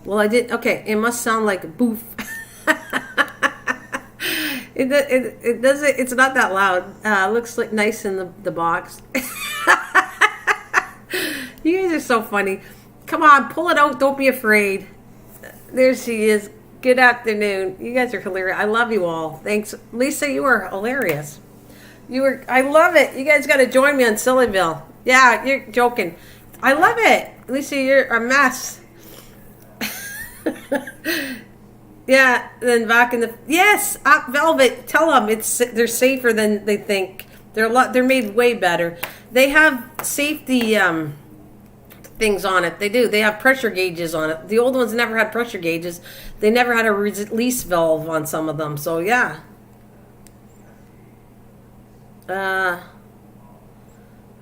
S1: Well, I did. Okay, it must sound like boof. It doesn't. It's not that loud. Looks like nice in the box. You guys are so funny. Come on, pull it out. Don't be afraid. There she is. Good afternoon. You guys are hilarious. I love you all. Thanks, Lisa. You are hilarious. I love it. You guys got to join me on Sillyville. Yeah, you're joking. I love it, Lisa. You're a mess. Yeah, then back in the Velvet. Tell them they're safer than they think. They're made way better. They have safety things on it. They do. They have pressure gauges on it. The old ones never had pressure gauges. They never had a release valve on some of them. So yeah.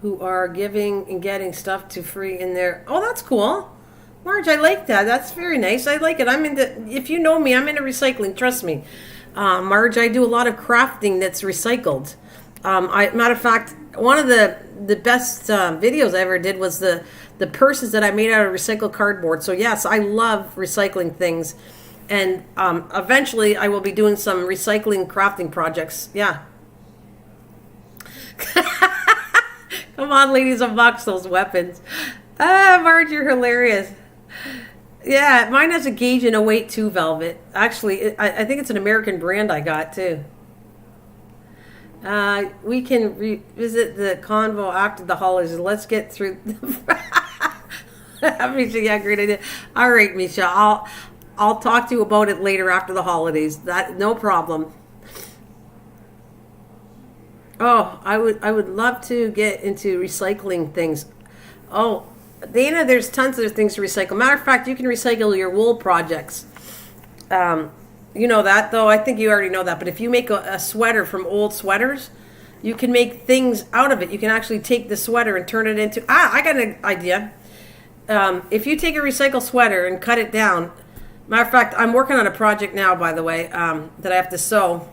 S1: Who are giving and getting stuff to free in there. Oh, that's cool. Marge, I like that. That's very nice. I like it. If you know me, I'm into recycling. Trust me. Marge, I do a lot of crafting that's recycled. Matter of fact, one of the best videos I ever did was the purses that I made out of recycled cardboard. So yes, I love recycling things. And eventually I will be doing some recycling crafting projects. Yeah. Come on, ladies, unbox those weapons. Marge, you're hilarious. Yeah, mine has a gauge and a weight too, Velvet. Actually, I think it's an American brand I got too. We can revisit the convo after the holidays. Let's get through. Misha, yeah, great idea. All right, Misha, I'll talk to you about it later after the holidays. That no problem. Oh, I would love to get into recycling things. Oh, Dana, there's tons of things to recycle. Matter of fact, you can recycle your wool projects. You know that, though. I think you already know that. But if you make a sweater from old sweaters, you can make things out of it. You can actually take the sweater and turn it into... I got an idea. If you take a recycled sweater and cut it down... Matter of fact, I'm working on a project now, by the way, that I have to sew.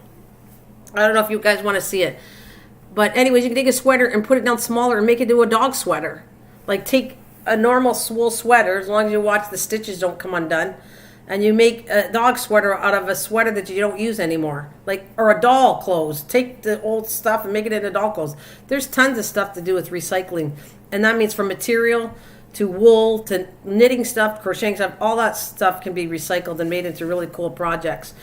S1: I don't know if you guys want to see it. But anyways, you can take a sweater and put it down smaller and make it into a dog sweater. Like, take a normal wool sweater, as long as you watch the stitches don't come undone, and you make a dog sweater out of a sweater that you don't use anymore, or a doll clothes. Take the old stuff and make it into doll clothes. There's tons of stuff to do with recycling, and that means from material to wool to knitting stuff, crocheting stuff. All that stuff can be recycled and made into really cool projects.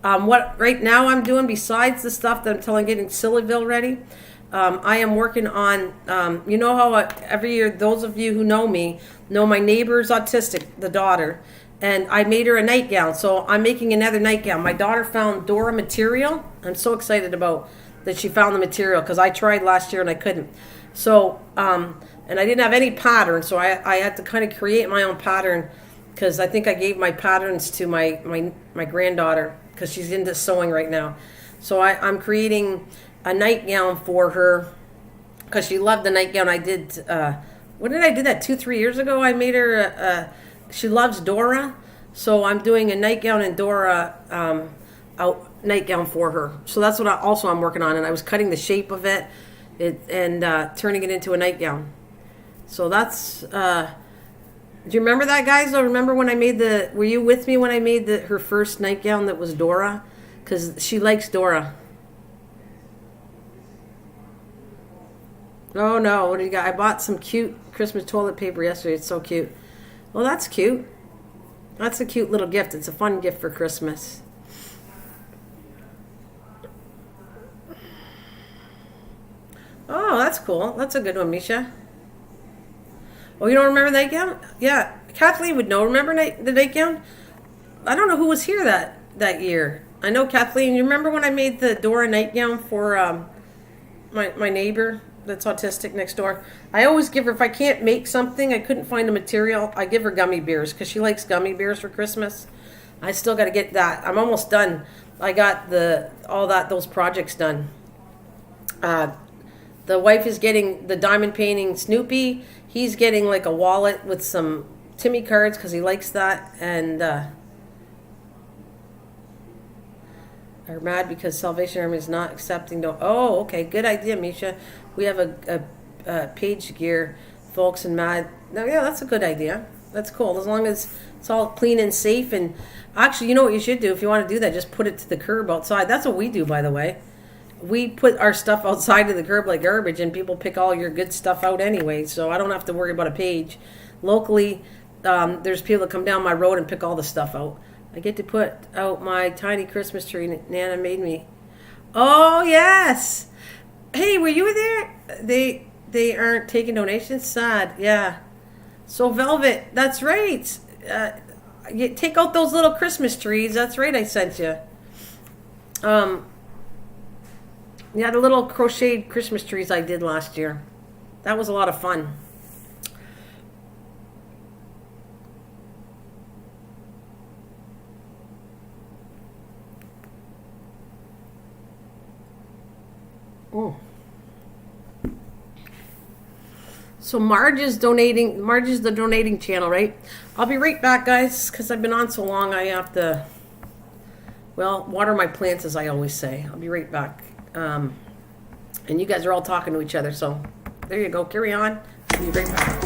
S1: What right now I'm doing, besides the stuff that I'm getting Sillyville ready, I am working on, you know how every year, those of you who know me know my neighbor's autistic, the daughter, and I made her a nightgown. So I'm making another nightgown. My daughter found Dora material. I'm so excited about that she found the material because I tried last year and I couldn't. So, and I didn't have any pattern, so I had to kind of create my own pattern because I think I gave my patterns to my granddaughter because she's into sewing right now. So I'm creating a nightgown for her because she loved the nightgown I did. When did I do that? 2-3 years ago. I made her. She loves Dora, so I'm doing a nightgown and Dora nightgown for her. So that's what I'm working on, and I was cutting the shape of it, and turning it into a nightgown. So that's. Do you remember that, guys? I remember when I made the. Were you with me when I made her first nightgown that was Dora? Because she likes Dora. Oh no, what do you got? I bought some cute Christmas toilet paper yesterday. It's so cute. Well, that's cute. That's a cute little gift. It's a fun gift for Christmas. Oh, that's cool. That's a good one, Misha. Oh, you don't remember the nightgown? Yeah, Kathleen would know. Remember the nightgown? I don't know who was here that year. I know Kathleen. You remember when I made the Dora nightgown for my neighbor that's autistic next door? I always give her, if I can't make something, I couldn't find the material, I give her gummy bears because she likes gummy bears for Christmas. I still got to get that. I'm almost done. I got those projects done. The wife is getting the diamond painting Snoopy. He's getting like a wallet with some Timmy cards because he likes that. And are mad because Salvation Army is not accepting. Oh, okay. Good idea, Misha. We have a page gear, folks, and mad. No, yeah, that's a good idea. That's cool. As long as it's all clean and safe. And actually, you know what you should do if you want to do that? Just put it to the curb outside. That's what we do, by the way. We put our stuff outside of the curb like garbage, and people pick all your good stuff out anyway, so I don't have to worry about a page. Locally, there's people that come down my road and pick all the stuff out. I get to put out my tiny Christmas tree Nana made me. Oh, yes! Hey, were you there? They aren't taking donations? Sad, yeah. So, Velvet, that's right. You take out those little Christmas trees. That's right, I sent you. Yeah, the little crocheted Christmas trees I did last year. That was a lot of fun. Oh. So Marge is donating. Marge is the donating channel, right? I'll be right back, guys, because I've been on so long. I have to, well, water my plants, as I always say. I'll be right back. And you guys are all talking to each other, so there you go. Carry on. I'll be right back.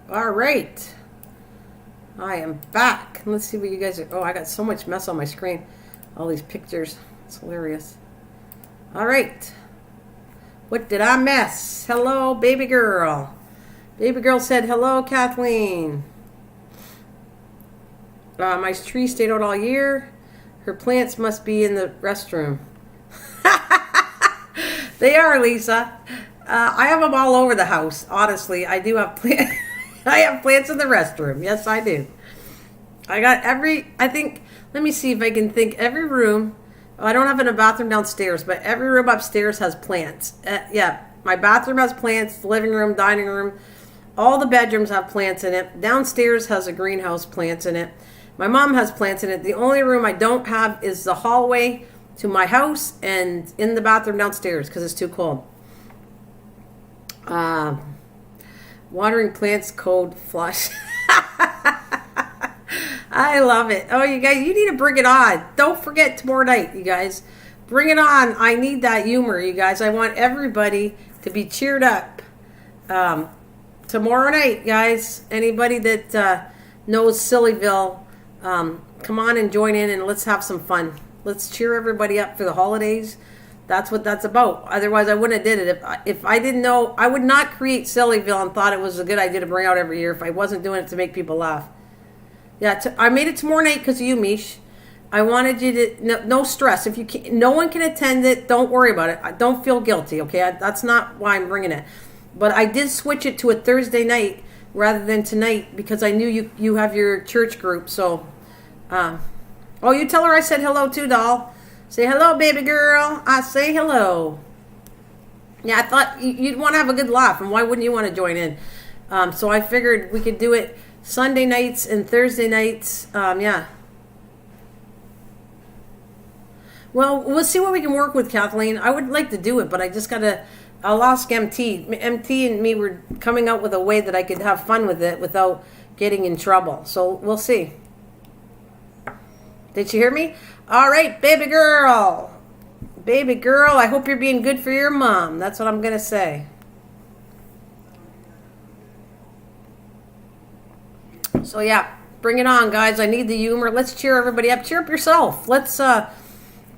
S1: All right, I am back. Let's see what you guys are. Oh, I got so much mess on my screen. All these pictures. It's hilarious. All right. What did I miss? Hello, baby girl. Baby girl said hello, Kathleen. My tree stayed out all year. Her plants must be in the restroom. They are, Lisa. I have them all over the house. Honestly, I do have plants. I have plants in the restroom. Yes, I do. I got I think, let me see if I can think, every room. I don't have it in a bathroom downstairs, but every room upstairs has plants. Yeah, my bathroom has plants, the living room, dining room. All the bedrooms have plants in it. Downstairs has a greenhouse, plants in it. My mom has plants in it. The only room I don't have is the hallway to my house and in the bathroom downstairs because it's too cold. Watering plants code flush. I love it. Oh, you guys, you need to bring it on. Don't forget tomorrow night, you guys. Bring it on. I need that humor, you guys. I want everybody to be cheered up. Tomorrow night, guys. Anybody that knows Sillyville, come on and join in and let's have some fun. Let's cheer everybody up for the holidays. That's what that's about. Otherwise, I wouldn't have did it. If I didn't know, I would not create Sillyville and thought it was a good idea to bring out every year if I wasn't doing it to make people laugh. Yeah, I made it tomorrow night because of you, Mish. I wanted you to, no stress. If you can't, no one can attend it, don't worry about it. Don't feel guilty, okay? That's not why I'm bringing it. But I did switch it to a Thursday night rather than tonight because I knew you have your church group. So, oh, you tell her I said hello too, doll. Say hello, baby girl. I say hello. Yeah, I thought you'd want to have a good laugh, and why wouldn't you want to join in? So I figured we could do it Sunday nights and Thursday nights. Yeah. Well, we'll see what we can work with, Kathleen. I would like to do it, but I just I'll ask MT. MT and me were coming out with a way that I could have fun with it without getting in trouble. So we'll see. Did you hear me? All right, baby girl. Baby girl, I hope you're being good for your mom. That's what I'm going to say. So yeah, bring it on, guys. I need the humor. Let's cheer everybody up. Cheer up yourself.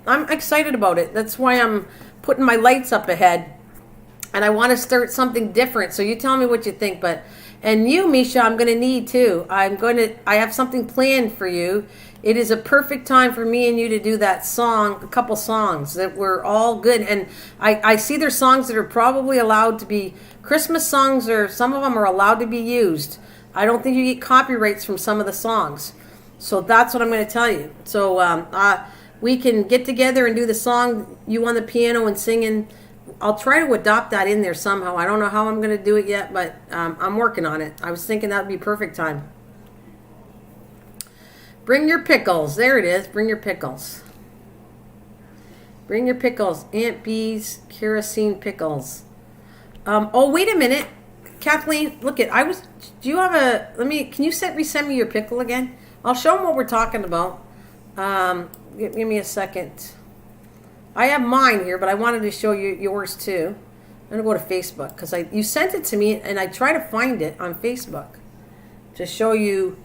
S1: I'm excited about it. That's why I'm putting my lights up ahead. And I want to start something different. So you tell me what you think. And you, Misha, I'm going to need too. I have something planned for you. It is a perfect time for me and you to do that song, a couple songs that were all good. And I see there's songs that are probably allowed to be Christmas songs, or some of them are allowed to be used. I don't think you get copyrights from some of the songs. So that's what I'm going to tell you. So we can get together and do the song, you on the piano and singing. I'll try to adopt that in there somehow. I don't know how I'm going to do it yet, but I'm working on it. I was thinking that would be perfect time. Bring your pickles. There it is. Bring your pickles. Bring your pickles. Aunt B's kerosene pickles. Oh, wait a minute. Kathleen, look at, do you have can you resend me your pickle again? I'll show them what we're talking about. Give me a second. I have mine here, but I wanted to show you yours too. I'm going to go to Facebook because you sent it to me and I try to find it on Facebook to show you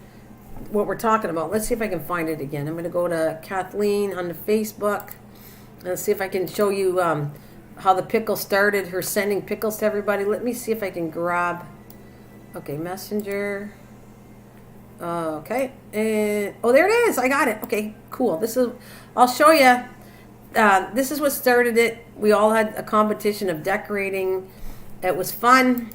S1: what we're talking about. Let's see if I can find it again. I'm going to go to Kathleen on the Facebook and see if I can show you how the pickle started, her sending pickles to everybody. Let me see if I can grab, okay, Messenger. Okay. And, oh, there it is. I got it. Okay, cool. I'll show you. This is what started it. We all had a competition of decorating. It was fun.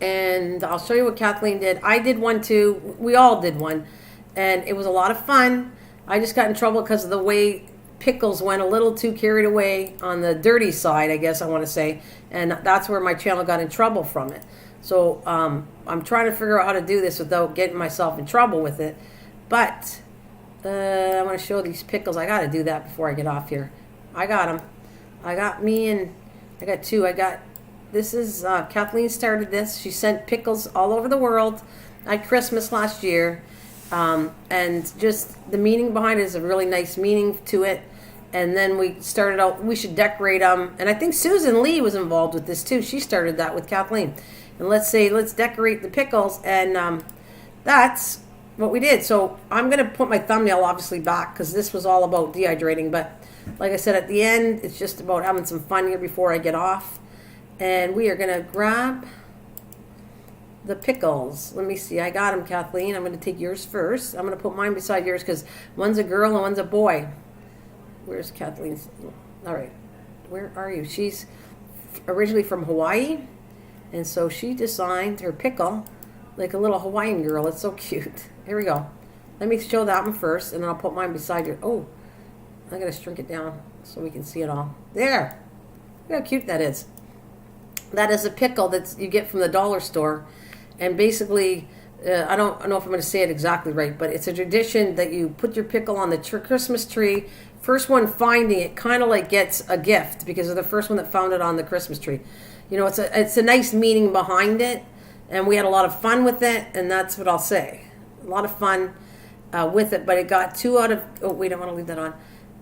S1: And I'll show you what Kathleen did. I did one too. We all did one. And it was a lot of fun. I just got in trouble because of the way pickles went a little too carried away on the dirty side, I guess I want to say. And that's where my channel got in trouble from it. So I'm trying to figure out how to do this without getting myself in trouble with it. But I want to show these pickles. I got to do that before I get off here. I got them. I got two. This is, Kathleen started this. She sent pickles all over the world at Christmas last year. And just the meaning behind it is a really nice meaning to it. And then we started out, we should decorate them. And I think Susan Lee was involved with this too. She started that with Kathleen. And let's decorate the pickles. And that's what we did. So I'm going to put my thumbnail obviously back because this was all about dehydrating. But like I said, at the end, it's just about having some fun here before I get off. And we are going to grab the pickles. Let me see. I got them, Kathleen. I'm going to take yours first. I'm going to put mine beside yours because one's a girl and one's a boy. Where's Kathleen's? All right. Where are you? She's originally from Hawaii, and so she designed her pickle like a little Hawaiian girl. It's so cute. Here we go. Let me show that one first, and then I'll put mine beside you. Oh, I'm going to shrink it down so we can see it all. There. Look how cute that is. That is a pickle that you get from the dollar store. And basically, I don't know if I'm going to say it exactly right, but it's a tradition that you put your pickle on the Christmas tree. First one finding it kind of like gets a gift because they're the first one that found it on the Christmas tree. You know, it's a nice meaning behind it. And we had a lot of fun with it, and that's what I'll say. A lot of fun with it, but it got 2 out of... Oh, we don't want to leave that on.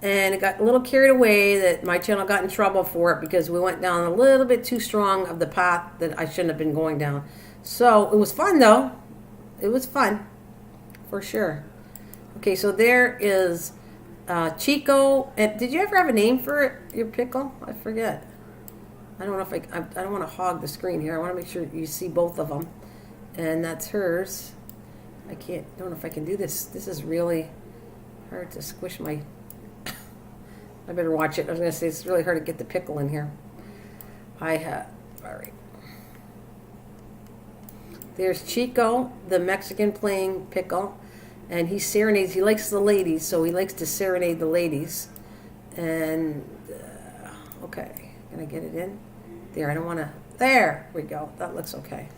S1: And it got a little carried away that my channel got in trouble for it because we went down a little bit too strong of the path that I shouldn't have been going down. So it was fun, though. It was fun, for sure. Okay, so there is Chico. And did you ever have a name for it, your pickle? I forget. I don't know if I don't want to hog the screen here. I want to make sure you see both of them. And that's hers. I don't know if I can do this. This is really hard to squish my... I better watch it. I was going to say it's really hard to get the pickle in here. All right. There's Chico, the Mexican playing pickle, and he serenades. He likes the ladies, so he likes to serenade the ladies. And okay, can I get it in? There. I don't want to. There we go. That looks okay.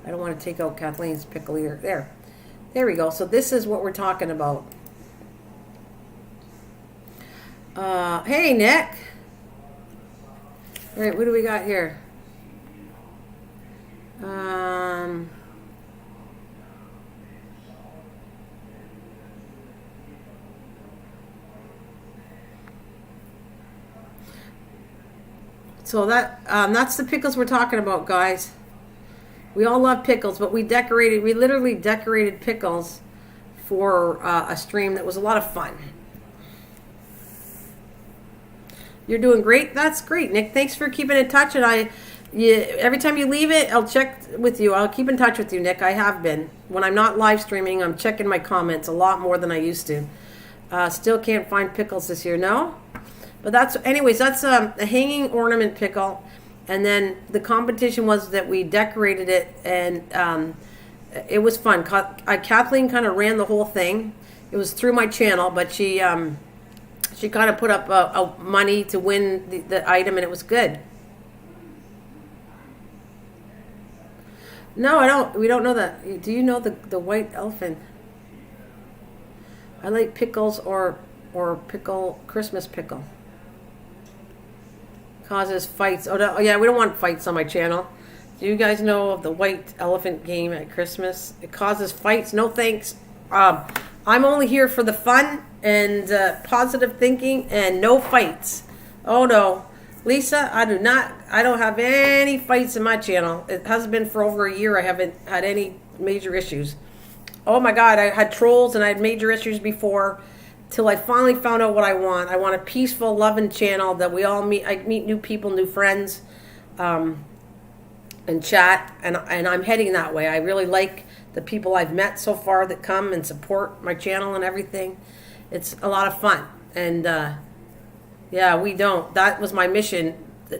S1: I don't want to take out Kathleen's pickle either. There we go. So this is what we're talking about. Hey, Nick. All right, what do we got here? So that's the pickles we're talking about, guys. We all love pickles, but we literally decorated pickles for a stream that was a lot of fun. You're doing great. That's great, Nick. Thanks for keeping in touch. And every time you leave it, I'll check with you. I'll keep in touch with you, Nick. I have been. When I'm not live streaming, I'm checking my comments a lot more than I used to. Still can't find pickles this year. No? But that's a hanging ornament pickle. And then the competition was that we decorated it, and it was fun. Kathleen kind of ran the whole thing. It was through my channel, but she kind of put up money to win the item, and it was good. No, I don't. We don't know that. Do you know the white elephant? I like pickles or pickle, Christmas pickle. Causes fights. Oh, no, yeah, we don't want fights on my channel. Do you guys know of the white elephant game at Christmas? It causes fights. No thanks. I'm only here for the fun and positive thinking and no fights. Oh no, Lisa, I don't have any fights in my channel. It has been for over a year. I haven't had any major issues. Oh my God, I had trolls and I had major issues before, till I finally found out what I want. I want a peaceful, loving channel that we all meet. I meet new people, new friends, and chat, and I'm heading that way. I really like the people I've met so far that come and support my channel and everything. It's a lot of fun. And yeah, that was my mission.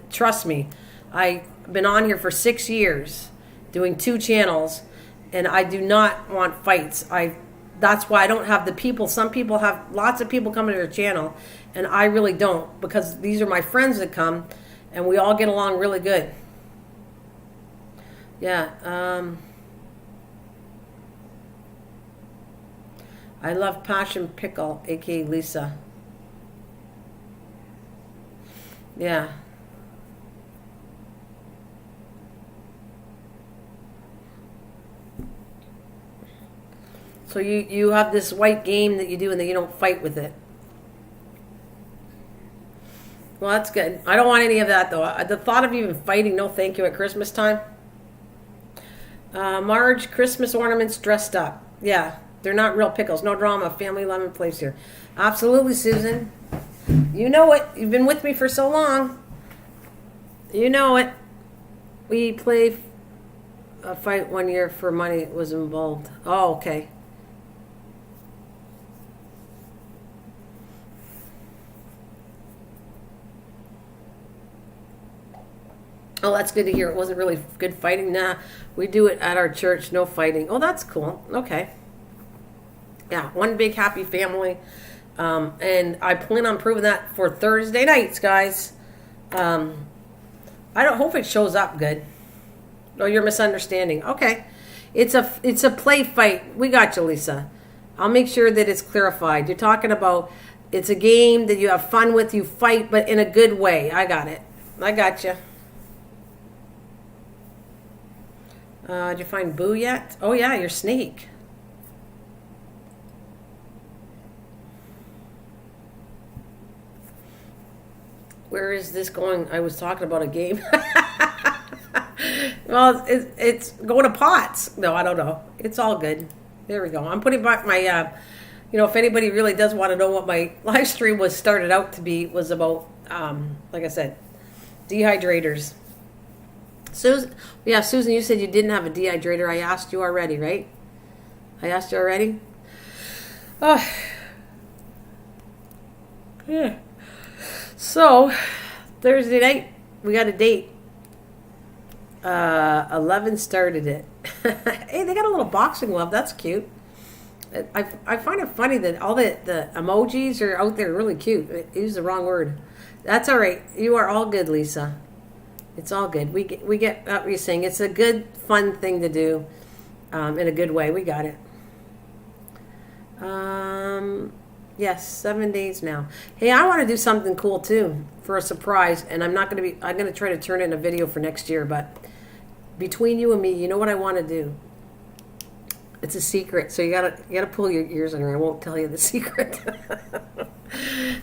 S1: Trust me, I've been on here for 6 years doing 2 channels, and I do not want fights. That's why I don't have the people. Some people have lots of people coming to their channel, and I really don't, because these are my friends that come, and we all get along really good. Yeah. I love Passion Pickle, aka Lisa. Yeah. So you have this white game that you do and then you don't fight with it. Well, that's good. I don't want any of that, though. The thought of even fighting, no thank you at Christmas time. Marge, Christmas ornaments dressed up. Yeah, they're not real pickles. No drama. Family lemon place here. Absolutely, Susan. You know it. You've been with me for so long. You know it. We play a fight one year for money was involved. Oh, okay. Oh, that's good to hear. It wasn't really good fighting. Nah, we do it at our church. No fighting. Oh, that's cool. Okay. Yeah, one big happy family. And I plan on proving that for Thursday nights, guys. I don't hope it shows up good. Oh, you're misunderstanding. Okay. It's a play fight. We got you, Lisa. I'll make sure that it's clarified. You're talking about it's a game that you have fun with, you fight, but in a good way. I got it. I got you. Did you find Boo yet? Oh yeah, your snake. Where is this going? I was talking about a game. Well, it's going to pots. No, I don't know. It's all good. There we go. I'm putting back my, if anybody really does want to know what my live stream was started out to be, was about, like I said, dehydrators. Susan, yeah, Susan, you said you didn't have a dehydrator. I asked you already, right? I asked you already? Oh, yeah. So, Thursday night, we got a date. 11 started it. Hey, they got a little boxing glove. That's cute. I find it funny that all the emojis are out there really cute. I used the wrong word. That's all right. You are all good, Lisa. It's all good. We get what you're saying. It's a good, fun thing to do in a good way. We got it. Yes, 7 days now. Hey, I want to do something cool too for a surprise, and I'm going to try to turn in a video for next year, but between you and me, you know what I want to do? It's a secret, so you gotta pull your ears in, or I won't tell you the secret.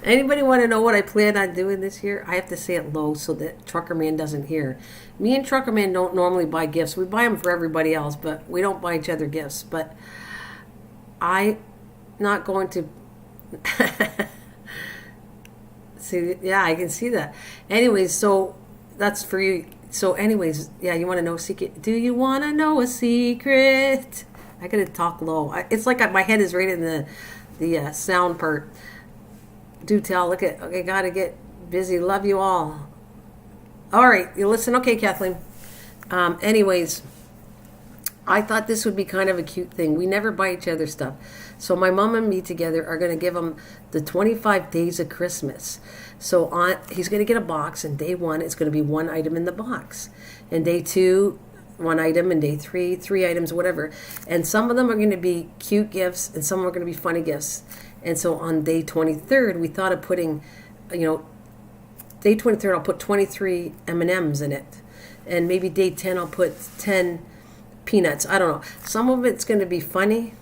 S1: Anybody want to know what I plan on doing this year? I have to say it low so that Trucker Man doesn't hear. Me and Trucker Man don't normally buy gifts. We buy them for everybody else, but we don't buy each other gifts. But I'm not going to. See, yeah, I can see that. Anyways, so that's for you. So anyways, yeah, you want to know a secret? Do you want to know a secret? I gotta talk low. It's like my head is right in the sound part. Do tell. Look at. Okay, gotta get busy. Love you all. All right, you listen. Okay, Kathleen. Anyways, I thought this would be kind of a cute thing. We never buy each other stuff. So my mom and me together are going to give him the 25 days of Christmas. So he's going to get a box, and day 1, it's going to be 1 item in the box. And day 2, 1 item, and day 3, 3 items, whatever. And some of them are going to be cute gifts, and some are going to be funny gifts. And so on day 23rd, we thought of putting, day 23rd, I'll put 23 M&Ms in it. And maybe day 10, I'll put 10 peanuts. I don't know. Some of it's going to be funny.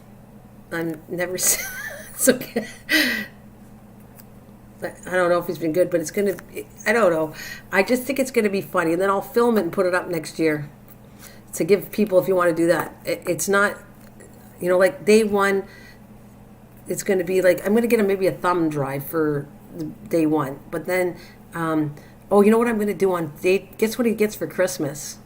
S1: I'm never. It's okay. I don't know if he's been good, but it's going to. I don't know. I just think it's going to be funny, and then I'll film it and put it up next year to give people, if you want to do that. It's not, like day 1. It's going to be like I'm going to get him maybe a thumb drive for day 1, but then, you know what I'm going to do on day? Guess what he gets for Christmas?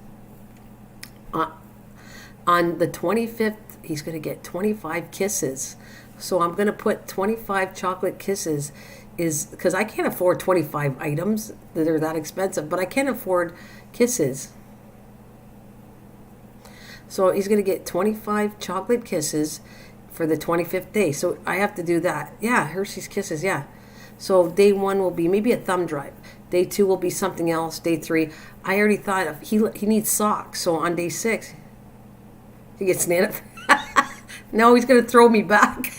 S1: On the 25th, he's going to get 25 kisses. So I'm going to put 25 chocolate kisses, because I can't afford 25 items that are that expensive, but I can afford kisses. So he's going to get 25 chocolate kisses for the 25th day. So I have to do that. Yeah, Hershey's Kisses, yeah. So day 1 will be maybe a thumb drive. Day 2 will be something else. Day 3, I already thought of, he needs socks. So on day 6, he gets Nana. No, he's going to throw me back.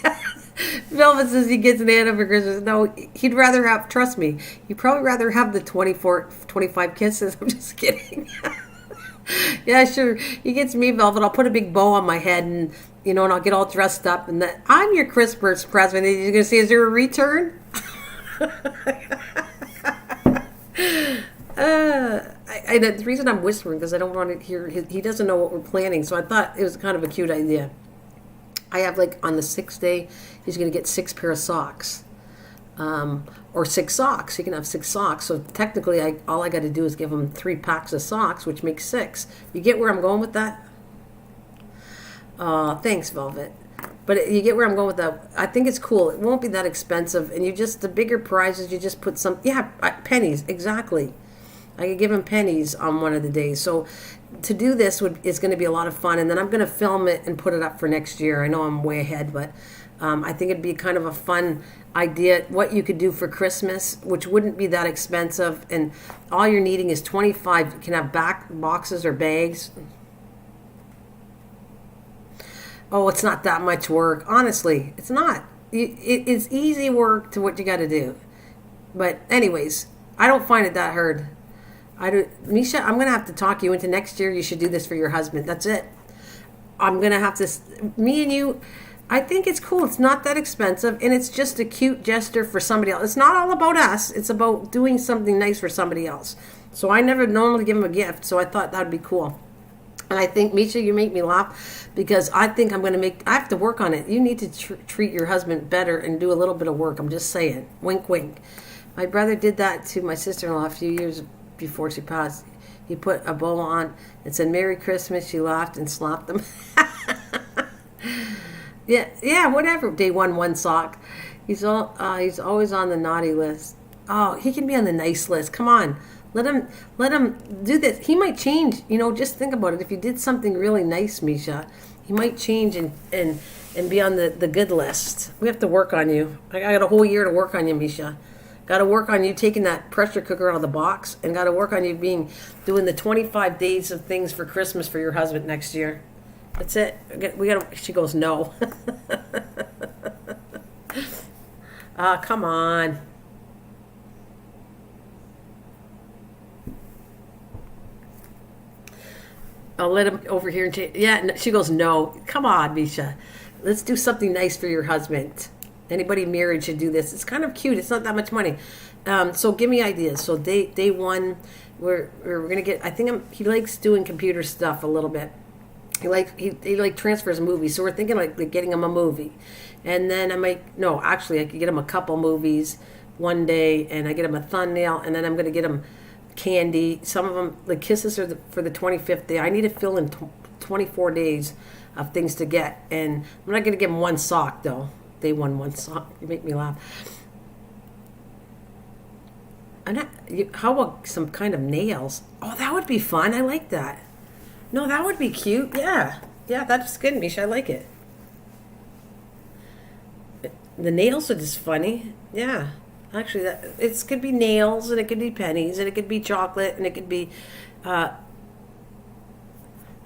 S1: Velvet says he gets Nana for Christmas. No, he'd rather have, trust me, he'd probably rather have the 25 kisses. I'm just kidding. Yeah, sure. He gets me, Velvet. I'll put a big bow on my head, and and I'll get all dressed up, and then I'm your Christmas present. And he's going to say, is there a return? The reason I'm whispering, because I don't want to hear he doesn't know what we're planning, so I thought it was kind of a cute idea. I have, on the 6th day, he's going to get 6 pair of socks. or 6 socks. You can have 6 socks. So technically, all I got to do is give them 3 packs of socks, which makes 6. You get where I'm going with that? Thanks, Velvet. But you get where I'm going with that. I think it's cool. It won't be that expensive. And the bigger prizes, you just put some, pennies, exactly. I could give him pennies on one of the days. So to do this is going to be a lot of fun. And then I'm going to film it and put it up for next year. I know I'm way ahead, but I think it'd be kind of a fun idea. What you could do for Christmas, which wouldn't be that expensive. And all you're needing is 25. You can have back boxes or bags. Oh, it's not that much work. Honestly, it's not. It's easy work to what you got to do. But anyways, I don't find it that hard. Misha, I'm going to have to talk you into next year. You should do this for your husband. That's it. I'm going to have to, me and you, I think it's cool. It's not that expensive. And it's just a cute gesture for somebody else. It's not all about us. It's about doing something nice for somebody else. So I never normally give them a gift. So I thought that would be cool. And I think, Misha, you make me laugh because I think I have to work on it. You need to treat your husband better and do a little bit of work. I'm just saying. Wink, wink. My brother did that to my sister-in-law a few years before she passed. He put a bow on and said, "Merry Christmas." She laughed and slapped him. Yeah, whatever. Day 1 sock. He's always on the naughty list. Oh, he can be on the nice list. Come on. Let him do this. He might change. Just think about it. If you did something really nice, Misha, he might change and be on the good list. We have to work on you. I got a whole year to work on you, Misha. Got to work on you taking that pressure cooker out of the box, and got to work on you doing the 25 days of things for Christmas for your husband next year. That's it. She goes, no. Come on. I'll let him over here and change. Yeah, she goes, no. Come on, Misha. Let's do something nice for your husband. Anybody married should do this. It's kind of cute. It's not that much money. So give me ideas. So day 1, we're gonna get. I think he likes doing computer stuff a little bit. He transfers movies. So we're thinking like getting him a movie, and then I could get him a couple movies one day, and I get him a thumbnail, and then I'm gonna get him candy. Some of them, the kisses are for the 25th day. I need to fill in 24 days of things to get, and I'm not gonna give him 1 sock though. Day 1 sock. You make me laugh. How about some kind of nails? Oh, that would be fun. I like that. No, that would be cute. Yeah, that's good, Misha. I like it. The nails are just funny. Yeah, actually, it could be nails, and it could be pennies, and it could be chocolate, and it could be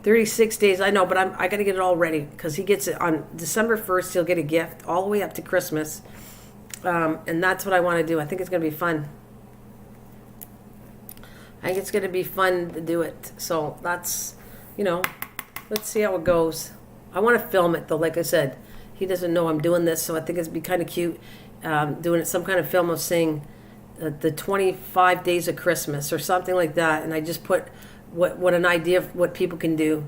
S1: 36 days. I know, but I got to get it all ready because he gets it on December 1st. He'll get a gift all the way up to Christmas, and that's what I want to do. I think it's going to be fun. I think it's going to be fun to do it. So that's, let's see how it goes. I want to film it though. Like I said, he doesn't know I'm doing this, so I think it'd be kind of cute doing some kind of film of saying the 25 days of Christmas or something like that, and I just put what an idea of what people can do.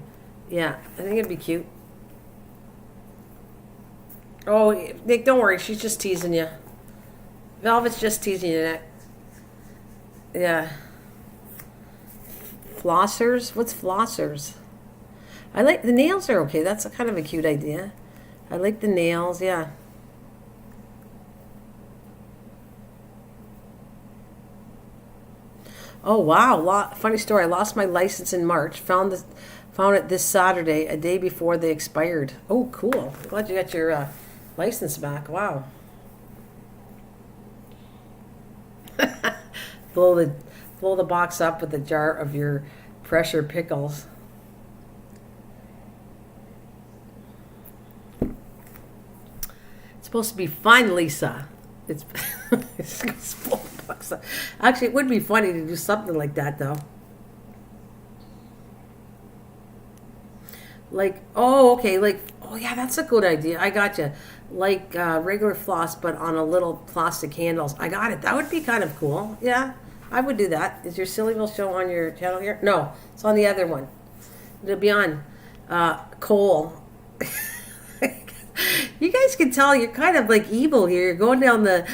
S1: Yeah, I think it'd be cute. Oh, Nick, don't worry. She's just teasing you. Velvet's just teasing you, Nick. Yeah. Flossers? What's flossers? I like the nails are okay. That's kind of a cute idea. I like the nails, yeah. Oh wow! Funny story. I lost my license in March. Found it this Saturday, a day before they expired. Oh, cool! Glad you got your license back. Wow. blow the box up with a jar of your pressure pickles. It's supposed to be fun, Lisa. It's $4. Actually, it would be funny to do something like that, though. Oh yeah, that's a good idea. I got you. Like regular floss, but on a little plastic handles. I got it. That would be kind of cool. Yeah, I would do that. Is your Sillyville show on your channel here? No, it's on the other one. It'll be on Cole. You guys can tell you're kind of like evil here. You're going down the.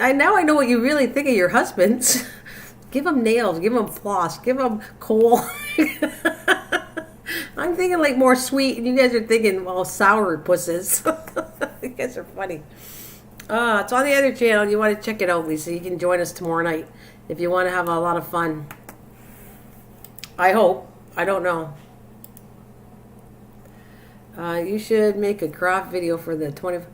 S1: I know what you really think of your husbands. Give them nails. Give them floss. Give them coal. I'm thinking like more sweet, and you guys are thinking, well, sour pusses. You guys are funny. It's on the other channel. You want to check it out, Lisa. You can join us tomorrow night if you want to have a lot of fun. I hope. I don't know. You should make a craft video for the 20.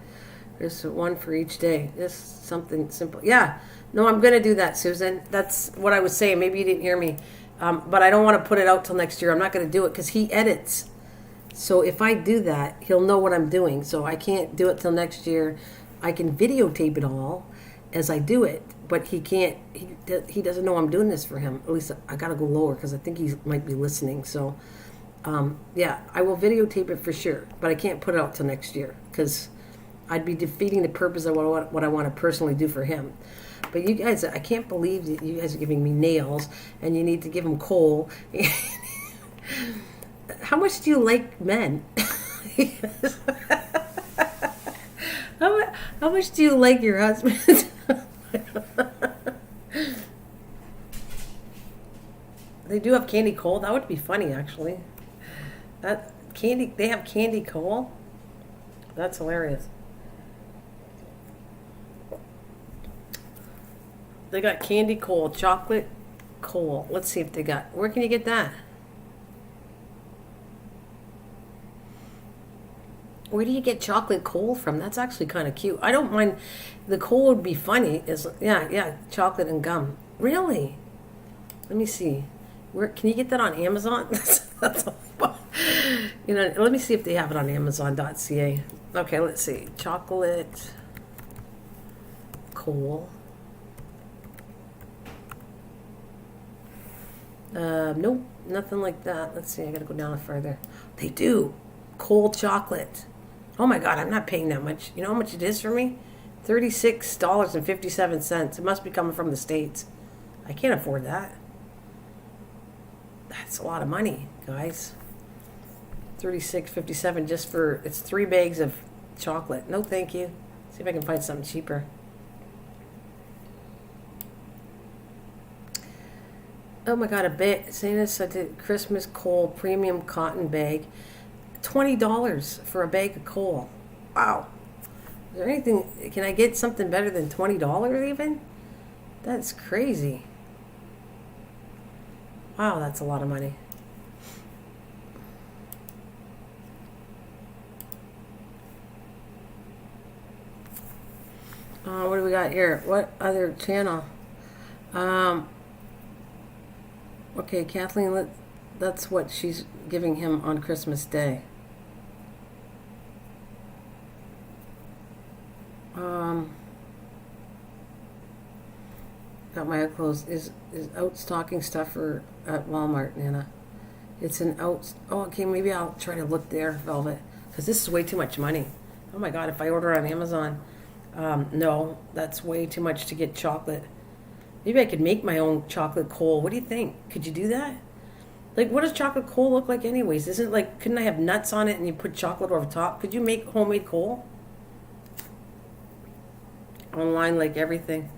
S1: There's one for each day. Just something simple. Yeah. No, I'm going to do that, Susan. That's what I was saying. Maybe you didn't hear me. But I don't want to put it out till next year. I'm not going to do it because he edits. So if I do that, he'll know what I'm doing. So I can't do it till next year. I can videotape it all as I do it. But he can't. He doesn't know I'm doing this for him. At least I got to go lower because I think he might be listening. So, yeah, I will videotape it for sure. But I can't put it out till next year because I'd be defeating the purpose of what I want to personally do for him. But you guys, I can't believe that you guys are giving me nails and you need to give him coal. How much do you like men? How much do you like your husband? They do have candy coal. That would be funny, actually. They have candy coal. That's hilarious. They got candy coal, chocolate coal. Let's see if they got. Where can you get that? Where do you get chocolate coal from? That's actually kind of cute. I don't mind. The coal would be funny. Yeah, chocolate and gum. Really? Let me see. Where can you get that on Amazon? That's let me see if they have it on Amazon.ca. Okay, let's see. Chocolate coal. Nope, nothing like that. Let's see, I gotta go down further. They do. Cold chocolate. Oh my God, I'm not paying that much. You know how much it is for me? $36.57. It must be coming from the States. I can't afford that. That's a lot of money, guys. $36.57 just for, it's 3 bags of chocolate. No, thank you. See if I can find something cheaper. Oh my God, a bag. Saying this, I did Christmas coal premium cotton bag. $20 for a bag of coal. Wow. Is there anything, can I get something better than $20 even? That's crazy. Wow, that's a lot of money. What do we got here? What other channel? Okay, Kathleen, that's what she's giving him on Christmas Day. Got my clothes. Is out stocking stuff at Walmart, Nana? It's an out. Oh, okay, maybe I'll try to look there, Velvet, because this is way too much money. Oh my God, if I order on Amazon, no, that's way too much to get chocolate. Maybe I could make my own chocolate coal. What do you think? Could you do that? Like, what does chocolate coal look like anyways? Isn't like, couldn't I have nuts on it and you put chocolate over top? Could you make homemade coal? Online, like everything.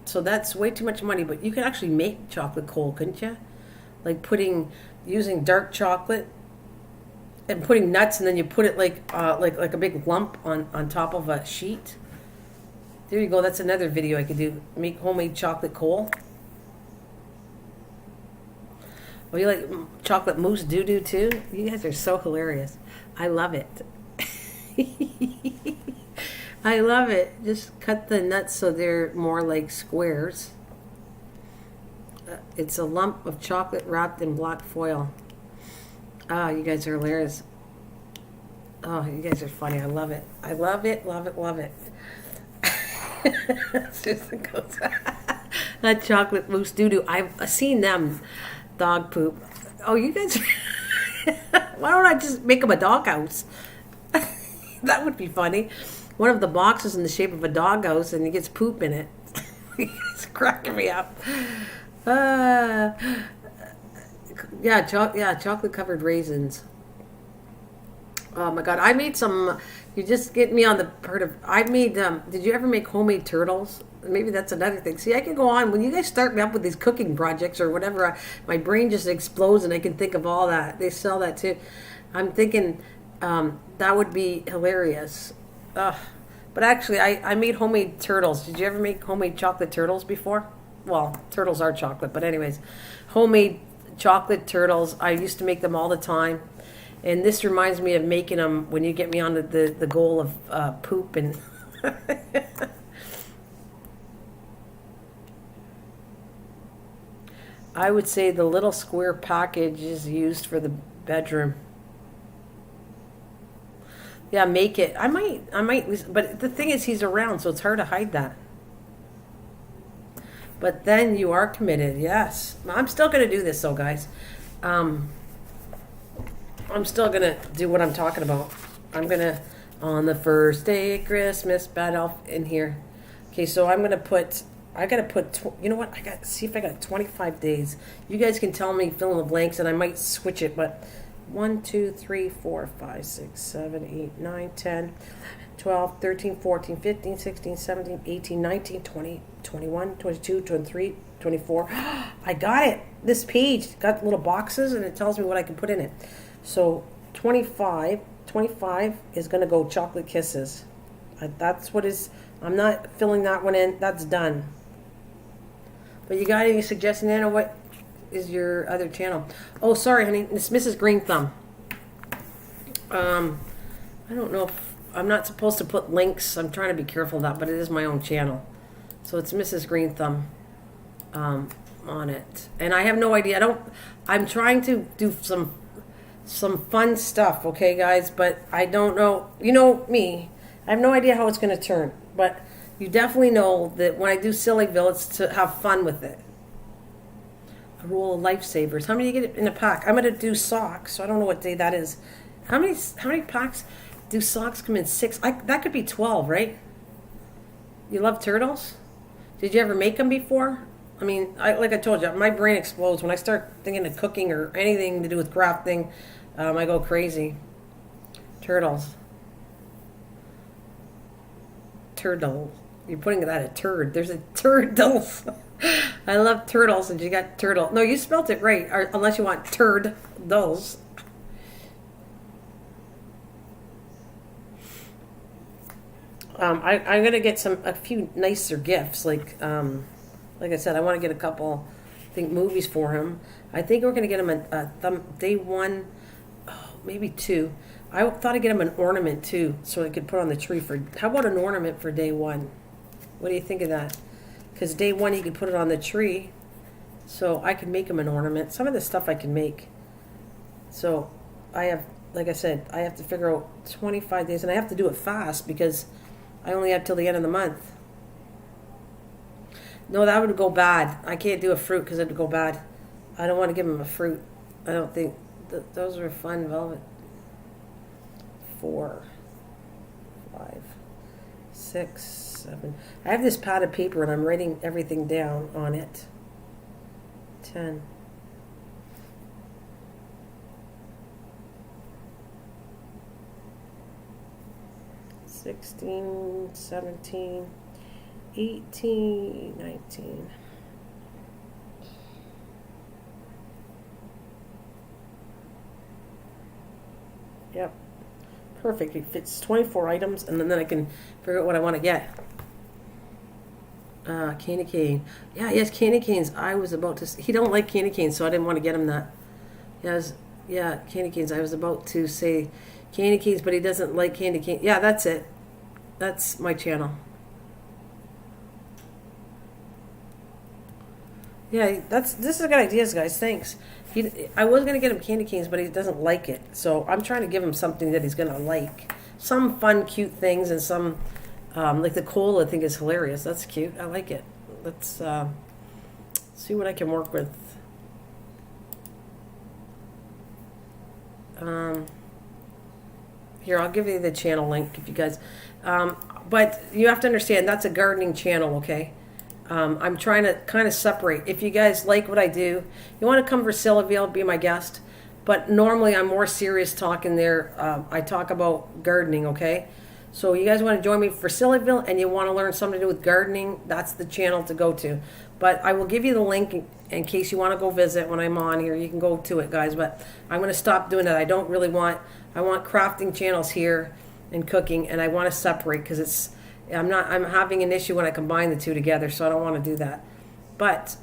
S1: So that's way too much money, but you could actually make chocolate coal, couldn't you? Like using dark chocolate and putting nuts, and then you put it like a big lump on top of a sheet. There you go. That's another video I could do. Make homemade chocolate coal. Oh, you like chocolate mousse doo-doo too? You guys are so hilarious. I love it. I love it. Just cut the nuts so they're more like squares. It's a lump of chocolate wrapped in black foil. Ah, you guys are hilarious. Oh, you guys are funny. I love it. I love it, love it, love it. Susan goes, that chocolate mousse doo-doo. I've seen them dog poop. Oh, you guys. Why don't I just make them a doghouse? That would be funny. One of the boxes in the shape of a doghouse, and he gets poop in it. It's cracking me up. Yeah, chocolate covered raisins. Oh my God, I made some. You just get me on the part of. I made. Did you ever make homemade turtles? Maybe that's another thing. See, I can go on when you guys start me up with these cooking projects or whatever. My brain just explodes and I can think of all that. They sell that too. I'm thinking that would be hilarious. Ugh. But actually, I made homemade turtles. Did you ever make homemade chocolate turtles before? Well, turtles are chocolate, but anyways, homemade chocolate turtles. I used to make them all the time. And this reminds me of making them when you get me on the goal of poop and... I would say the little square package is used for the bedroom. Yeah, make it. I might, but the thing is he's around, so it's hard to hide that. But then you are committed, yes. I'm still going to do this though, guys. I'm still going to do what I'm talking about. I'm going to, on the first day of Christmas, bad elf in here. Okay, so I'm going to put, I got to put, you know what? See if I got 25 days. You guys can tell me, fill in the blanks, and I might switch it, but 1, 2, 3, 4, 5, 6, 7, 8, 9, 10, 12, 13, 14, 15, 16, 17, 18, 19, 20, 21, 22, 23, 24. I got it. This page got little boxes, and it tells me what I can put in it. So 25 is going to go chocolate kisses. That's what is, I'm not filling that one in. That's done. But you got any suggestions, Nana? What is your other channel? Oh, sorry, honey. It's Mrs. Green Thumb. I don't know if, I'm not supposed to put links. I'm trying to be careful of that, but it is my own channel. So it's Mrs. Green Thumb on it. And I have no idea. I'm trying to do some fun stuff, okay, guys? But I don't know. You know me. I have no idea how it's going to turn. But you definitely know that when I do Sillyville, it's to have fun with it. A roll of Lifesavers. How many do you get in a pack? I'm going to do socks, so I don't know what day that is. How many packs do socks come in? 6? That could be 12, right? You love turtles? Did you ever make them before? I mean, like I told you, my brain explodes when I start thinking of cooking or anything to do with crafting. I go crazy. Turtles. Turtle. You're putting that a turd. There's a turtles. I love turtles, and you got turtle. No, you spelt it right, unless you want turd dulls. I'm gonna get a few nicer gifts, like I said, I want to get a couple, I think, movies for him. I think we're gonna get him a day one, maybe 2. I thought I'd get him an ornament too, so I could put on the tree for. How about an ornament for day 1? What do you think of that? Because day 1 he could put it on the tree, so I could make him an ornament. Some of the stuff I can make. So I have, like I said, I have to figure out 25 days, and I have to do it fast because I only have till the end of the month. No, that would go bad. I can't do a fruit because it would go bad. I don't want to give him a fruit. I don't think those are fun velvet. 4, 5, 6, 7. I have this pad of paper and I'm writing everything down on it. 10. 16, 17, 18, 19. Yep. Perfect. It fits 24 items, and then I can figure out what I want to get. Candy cane. Yeah, yes, candy canes. I was about to... He don't like candy canes, so I didn't want to get him that. Yeah, candy canes. I was about to say candy canes, but he doesn't like candy cane. Yeah, that's it. That's my channel. Yeah, this is a good ideas, guys. Thanks. I was going to get him candy canes, but he doesn't like it. So I'm trying to give him something that he's going to like. Some fun, cute things, and some, like the cola I think is hilarious. That's cute. I like it. Let's see what I can work with. Here, I'll give you the channel link if you guys... but you have to understand, that's a gardening channel, okay? I'm trying to kind of separate. If you guys like what I do, you want to come for Sillyville, be my guest. But normally I'm more serious talking there. I talk about gardening, okay? So you guys want to join me for Sillyville and you want to learn something to do with gardening, that's the channel to go to. But I will give you the link in case you want to go visit when I'm on here. You can go to it, guys. But I'm going to stop doing that. I want crafting channels here and cooking, and I want to separate because I'm having an issue when I combine the two together, so I don't want to do that. But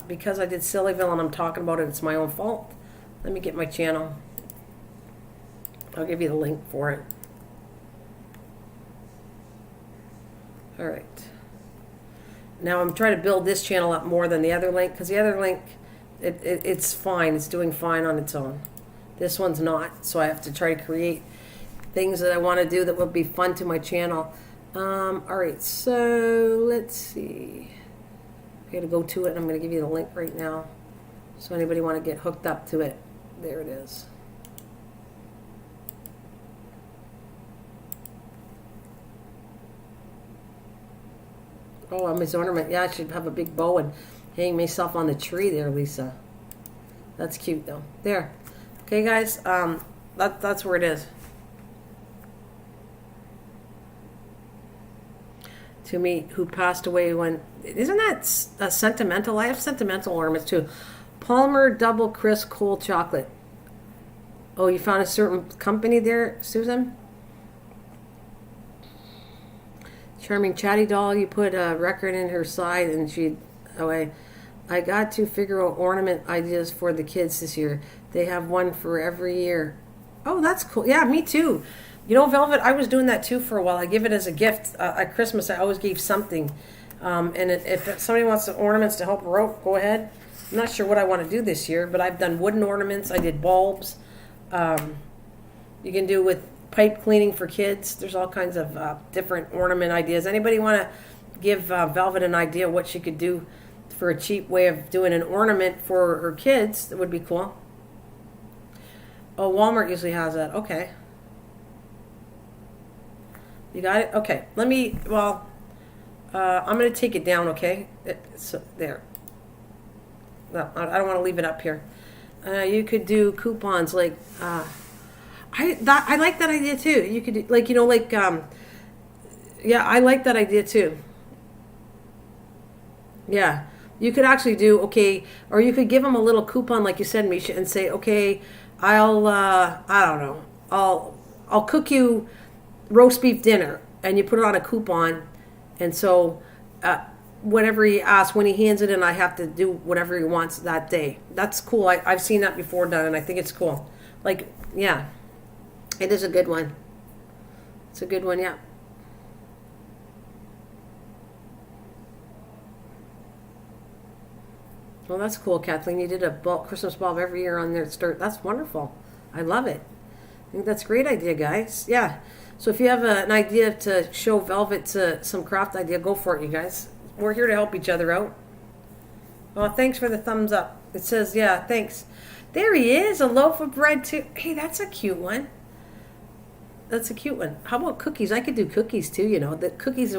S1: because I did Sillyville and I'm talking about it, it's my own fault. Let me get my channel. I'll give you the link for it. All right. Now I'm trying to build this channel up more than the other link because the other link, it's fine. It's doing fine on its own. This one's not, so I have to try to create things that I want to do that would be fun to my channel. All right, so let's see. I'm going to go to it, and I'm going to give you the link right now. So anybody want to get hooked up to it, there it is. Oh, I'm his ornament. Yeah, I should have a big bow and hang myself on the tree there, Lisa. That's cute, though. There. Okay, guys, that's where it is. To me, who passed away when... Isn't that sentimental? I have sentimental ornaments, too. Palmer Double Crisp Cold Chocolate. Oh, you found a certain company there, Susan? Charming chatty doll. You put a record in her side and she'd... Oh, I got to figure out ornament ideas for the kids this year. They have one for every year. Oh, that's cool. Yeah, me too. You know, Velvet, I was doing that too for a while. I give it as a gift. At Christmas, I always gave something. And if somebody wants the ornaments to help her out, go ahead. I'm not sure what I want to do this year, but I've done wooden ornaments. I did bulbs. You can do with pipe cleaning for kids. There's all kinds of different ornament ideas. Anybody want to give Velvet an idea what she could do for a cheap way of doing an ornament for her kids? That would be cool. Oh, Walmart usually has that. Okay. You got it? Okay. Let me, well, I'm going to take it down, okay? So, there. No, I don't want to leave it up here. You could do coupons like, I like that idea too. You could do, like, you know, like, yeah, I like that idea too. Yeah. You could actually do, okay, or you could give them a little coupon like you said, Misha, and say, okay, I'll, I don't know, I'll cook you roast beef dinner, and you put it on a coupon, and so whatever he asks, when he hands it in, I have to do whatever he wants that day. That's cool. I've seen that before done, and I think it's cool. Like, yeah, it is a good one. It's a good one, yeah. Well, that's cool, Kathleen. You did a Christmas bulb every year on their start. That's wonderful. I love it. I think that's a great idea, guys. Yeah. So if you have an idea to show Velvet some craft idea, go for it, you guys. We're here to help each other out. Oh, thanks for the thumbs up. It says, yeah, thanks. There he is, a loaf of bread too. Hey, that's a cute one. That's a cute one. How about cookies? I could do cookies too, you know. The cookies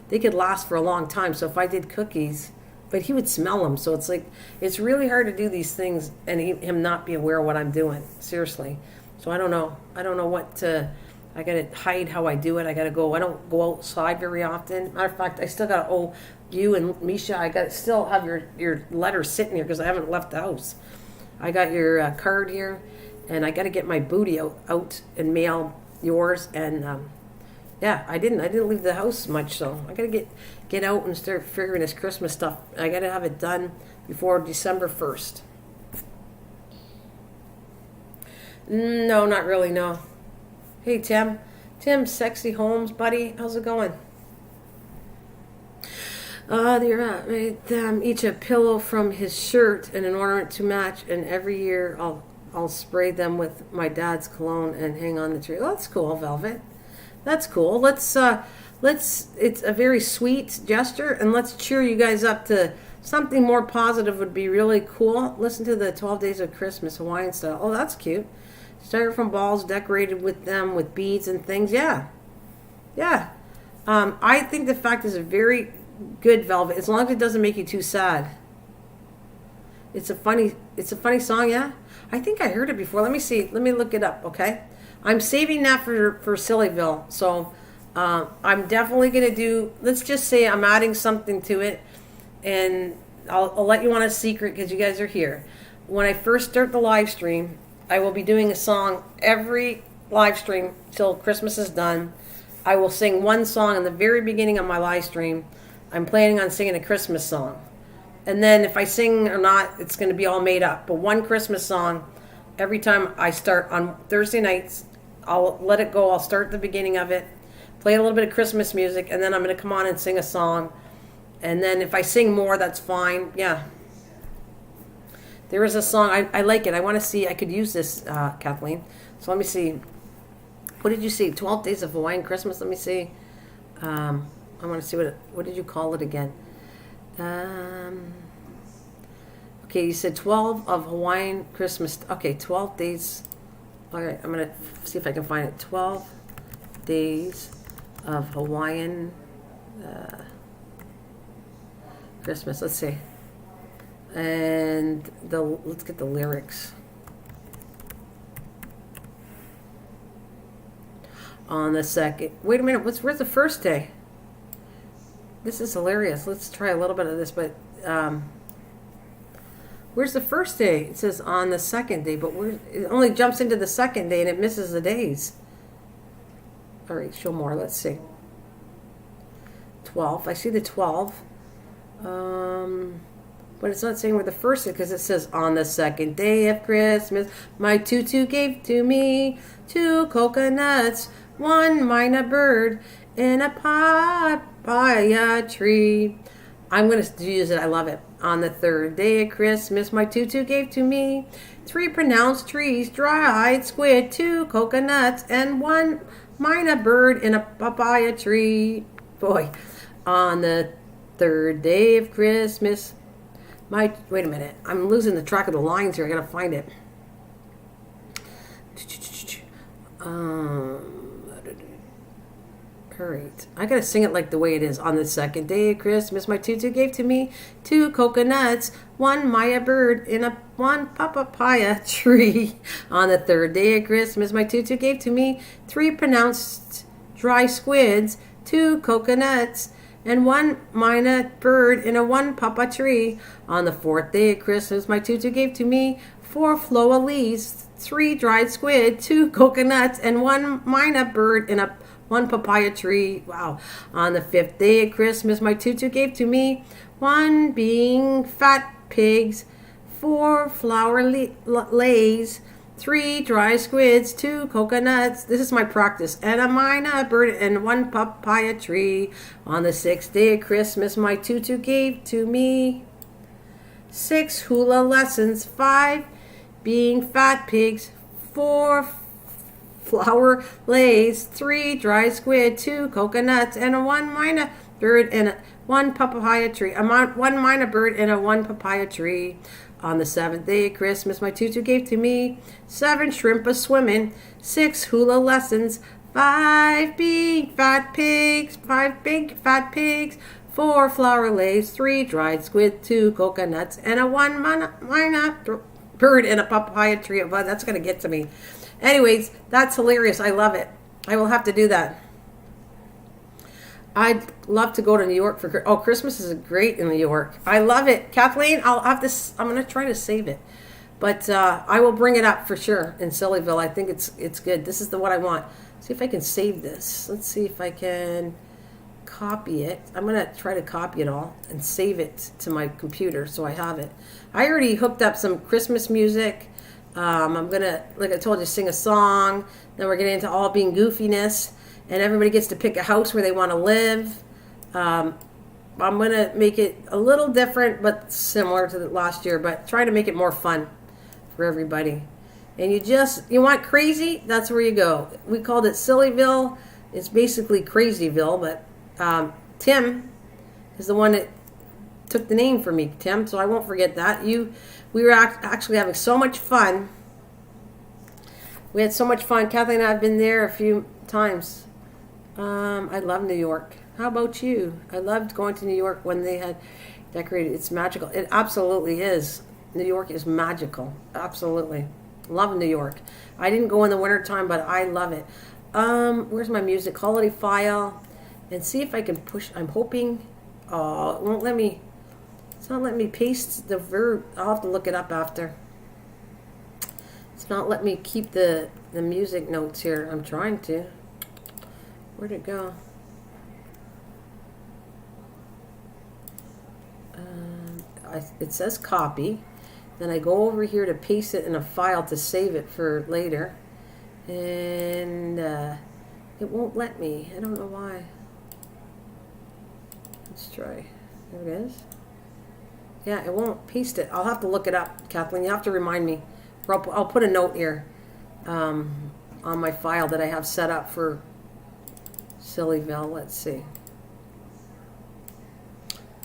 S1: they could last for a long time. So if I did cookies, but he would smell them. So it's like, it's really hard to do these things and him not be aware of what I'm doing. Seriously. So I don't know. I don't know what to... I got to hide how I do it. I got to go. I don't go outside very often. Matter of fact, I still got to owe you and Misha. I got to still have your letter sitting here because I haven't left the house. I got your card here, and I got to get my booty out and mail yours. And yeah, I didn't leave the house much, so I got to get out and start figuring this Christmas stuff. I got to have it done before December 1st. No, not really. No. Hey, Tim. Tim, Sexy Holmes, buddy. How's it going? They're made each a pillow from his shirt and an ornament to match, and every year I'll spray them with my dad's cologne and hang on the tree. Oh, that's cool, Velvet. That's cool. Let's it's a very sweet gesture, and let's cheer you guys up to something more positive would be really cool. Listen to the 12 Days of Christmas Hawaiian style. Oh, that's cute. Styrofoam balls decorated with them with beads and things. Yeah. Yeah. I think the fact is a very good, Velvet, as long as it doesn't make you too sad. It's a funny song, yeah? I think I heard it before. Let me see. Let me look it up, okay? I'm saving that for Sillyville. So I'm definitely going to do, let's just say I'm adding something to it. And I'll let you on a secret because you guys are here. When I first start the live stream, I will be doing a song every live stream till Christmas is done. I will sing one song in the very beginning of my live stream. I'm planning on singing a Christmas song. And then if I sing or not, it's going to be all made up. But one Christmas song, every time I start on Thursday nights, I'll let it go. I'll start the beginning of it, play a little bit of Christmas music, and then I'm going to come on and sing a song. And then if I sing more, that's fine. Yeah. There is a song. I like it. I want to see. I could use this, Kathleen. So let me see. What did you see? 12 Days of Hawaiian Christmas. Let me see. I want to see what did you call it again? Okay, you said 12 of Hawaiian Christmas. Okay, 12 days. All right, I'm going to see if I can find it. 12 Days of Hawaiian Christmas. Let's see. And let's get the lyrics. On the second. Wait a minute. Where's the first day? This is hilarious. Let's try a little bit of this, but where's the first day? It says on the second day, but it only jumps into the second day and it misses the days. All right, show more. Let's see. 12. I see the 12. But it's not saying where the first is because it says on the second day of Christmas, my tutu gave to me 2 coconuts, 1 mina bird, and a papaya tree. I'm going to use it. I love it. On the 3rd day of Christmas, my tutu gave to me 3 pronounced trees, dry-eyed squid, 2 coconuts, and 1 mina bird in a papaya tree. Boy, on the 3rd day of Christmas, wait a minute. I'm losing the track of the lines here. I gotta find it. All right. I gotta sing it like the way it is. On the 2nd day of Christmas, my tutu gave to me 2 coconuts, 1 maya bird, and 1 papaya tree. On the 3rd day of Christmas, my tutu gave to me 3 pronounced dry squids, 2 coconuts, and 1 mina bird and a 1 papa tree. On the 4th day of Christmas, my tutu gave to me 4 floa leaves, 3 dried squid, 2 coconuts, and 1 mina bird and a 1 papaya tree. Wow. On the 5th day of Christmas, my tutu gave to me 1 being fat pigs, 4 flour lays, 3 dry squids, 2 coconuts. This is my practice. And a mina bird and 1 papaya tree. On the 6th day of Christmas, my tutu gave to me 6 hula lessons, 5 being fat pigs, 4 flour lays, 3 dry squid, 2 coconuts, and a 1 mina bird and a 1 papaya tree. 1 mina bird and a 1 papaya tree. On the 7th day of Christmas, my tutu gave to me 7 shrimp a swimming, 6 hula lessons, 5 big fat pigs, 4 flour lays, 3 dried squid, 2 coconuts, and a 1 mina bird and a papaya tree. Well, that's going to get to me. Anyways, that's hilarious. I love it. I will have to do that. I'd love to go to New York for Christmas is great in New York. I love it. Kathleen, I'm going to try to save it. But I will bring it up for sure in Sillyville. I think it's good. This is what I want. See if I can save this. Let's see if I can copy it. I'm going to try to copy it all and save it to my computer so I have it. I already hooked up some Christmas music. I'm going to, like I told you, sing a song. Then we're getting into all being goofiness. And everybody gets to pick a house where they want to live. I'm going to make it a little different, but similar to the last year, but try to make it more fun for everybody. And you want crazy? That's where you go. We called it Sillyville. It's basically Crazyville, but Tim is the one that took the name for me, Tim, so I won't forget that. We were actually having so much fun. We had so much fun. Kathleen and I have been there a few times. I love New York. How about you? I loved going to New York when they had decorated. It's magical. It absolutely is. New York is magical. Absolutely. Love New York. I didn't go in the wintertime, but I love it. Where's my music? Holiday file. And see if I can push. I'm hoping. Oh, it won't let me. It's not letting me paste the verb. I'll have to look it up after. It's not letting me keep the music notes here. I'm trying to. Where'd it go? It says copy. Then I go over here to paste it in a file to save it for later. And it won't let me. I don't know why. Let's try. There it is. Yeah, it won't paste it. I'll have to look it up, Kathleen. You have to remind me. Or I'll put a note here on my file that I have set up for Sillyville. Let's see.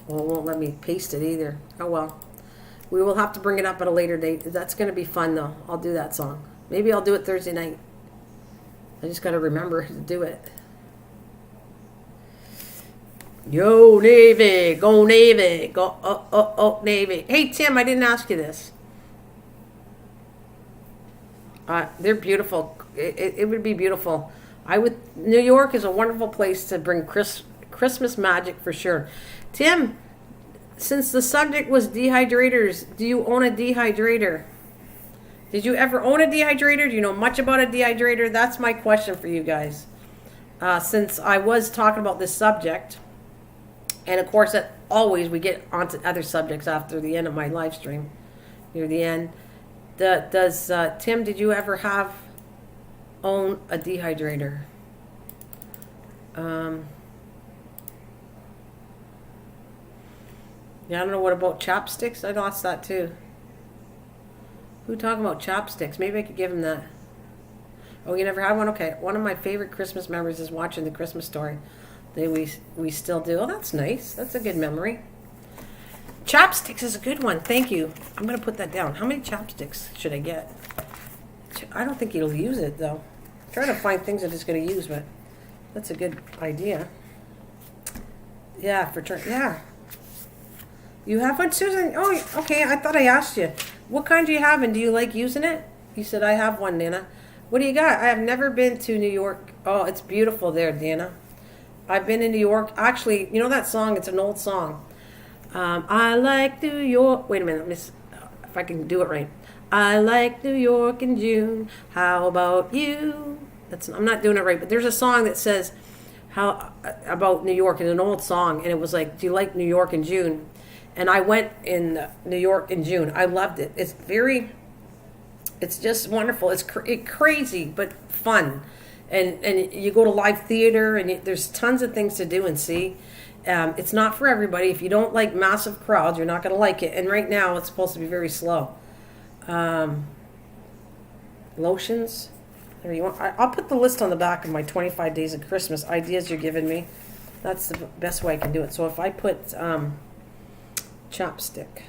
S1: Well, it won't let me paste it either. Oh, well. We will have to bring it up at a later date. That's going to be fun, though. I'll do that song. Maybe I'll do it Thursday night. I just got to remember to do it. Yo, Navy. Go, Navy. Go, Navy. Hey, Tim, I didn't ask you this. They're beautiful. It would be beautiful. New York is a wonderful place to bring Christmas magic for sure. Tim, since the subject was dehydrators, do you own a dehydrator? Did you ever own a dehydrator? Do you know much about a dehydrator? That's my question for you guys. Since I was talking about this subject, and of course, always we get onto other subjects after the end of my live stream, near the end. Tim, did you ever own a dehydrator? Yeah, I don't know. What about chopsticks? I lost that too. Who talking about chopsticks? Maybe I could give him that. Oh, you never had one? Okay. One of my favorite Christmas memories is watching The Christmas Story. We still do. Oh, that's nice. That's a good memory. Chopsticks is a good one. Thank you. I'm going to put that down. How many chopsticks should I get? I don't think he'll use it, though. I'm trying to find things that he's going to use, but that's a good idea. Yeah, yeah. You have one, Susan? Oh, okay. I thought I asked you. What kind do you have, and do you like using it? You said, I have one, Nana. What do you got? I have never been to New York. Oh, it's beautiful there, Dana. I've been in New York. Actually, you know that song? It's an old song. I like New York. Wait a minute. If I can do it right. I like New York in June. How about you? I'm not doing it right, but there's a song that says about New York. It's an old song, and it was like, do you like New York in June? And I went in New York in June. I loved it. It's just wonderful. It's crazy, but fun. And you go to live theater, and there's tons of things to do and see. It's not for everybody. If you don't like massive crowds, you're not going to like it. And right now, it's supposed to be very slow. Lotions. There you want. I'll put the list on the back of my 25 Days of Christmas ideas you're giving me. That's the best way I can do it. So if I put chopstick.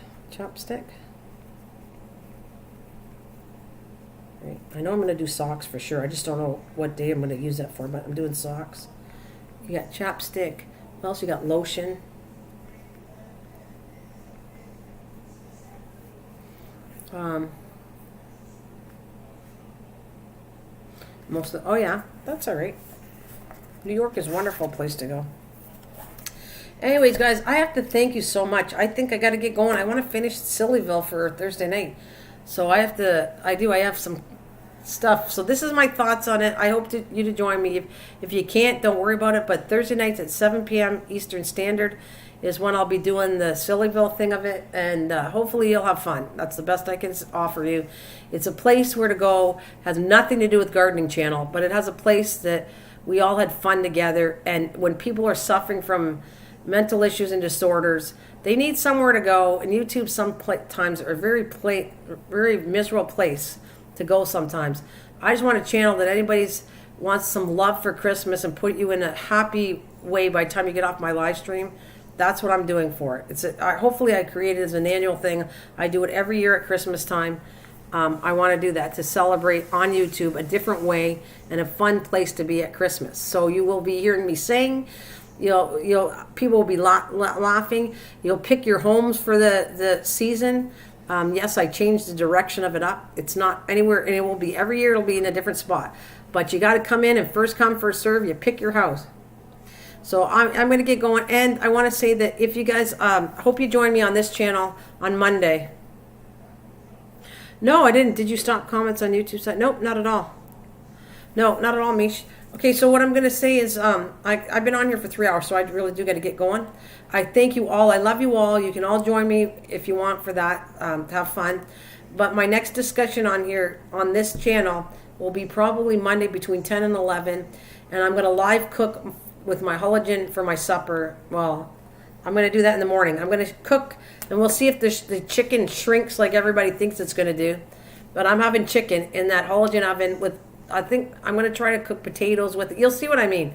S1: Right. I know I'm going to do socks for sure. I just don't know what day I'm going to use that for, but I'm doing socks. You got chapstick. What else? You got lotion. Oh yeah, that's all right. New York is a wonderful place to go. Anyways, guys, I have to thank you so much. I think I got to get going. I want to finish Sillyville for Thursday night. So I have some stuff. So this is my thoughts on it. I hope you to join me. If you can't, don't worry about it. But Thursday nights at 7 p.m. Eastern Standard is when I'll be doing the Sillyville thing of it. And hopefully you'll have fun. That's the best I can offer you. It's a place where to go. Has nothing to do with Gardening Channel. But it has a place that we all had fun together. And when people are suffering from mental issues and disorders, they need somewhere to go, and YouTube sometimes are a very miserable place to go sometimes. I just want a channel that anybody's wants some love for Christmas and put you in a happy way by the time you get off my live stream. That's what I'm doing for it. Hopefully I create it as an annual thing. I do it every year at Christmas time. I want to do that to celebrate on YouTube a different way and a fun place to be at Christmas. So you will be hearing me sing. People will be laughing. You'll pick your homes for the season. Yes, I changed the direction of it up. It's not anywhere, and it will be every year. It'll be in a different spot. But you got to come in and first come, first serve. You pick your house. So I'm going to get going, and I want to say that if you guys, hope you join me on this channel on Monday. No, I didn't. Did you stop comments on YouTube site? Nope, not at all. No, not at all, Mish. Okay, so what I'm going to say is I've been on here for 3 hours, so I really do got to get going. I thank you all. I love you all. You can all join me if you want for that, to have fun. But my next discussion on here, on this channel, will be probably Monday between 10 and 11. And I'm going to live cook with my Halogen for my supper. Well, I'm going to do that in the morning. I'm going to cook, and we'll see if the chicken shrinks like everybody thinks it's going to do. But I'm having chicken in that Halogen oven with, I think I'm going to try to cook potatoes with it. You'll see what I mean.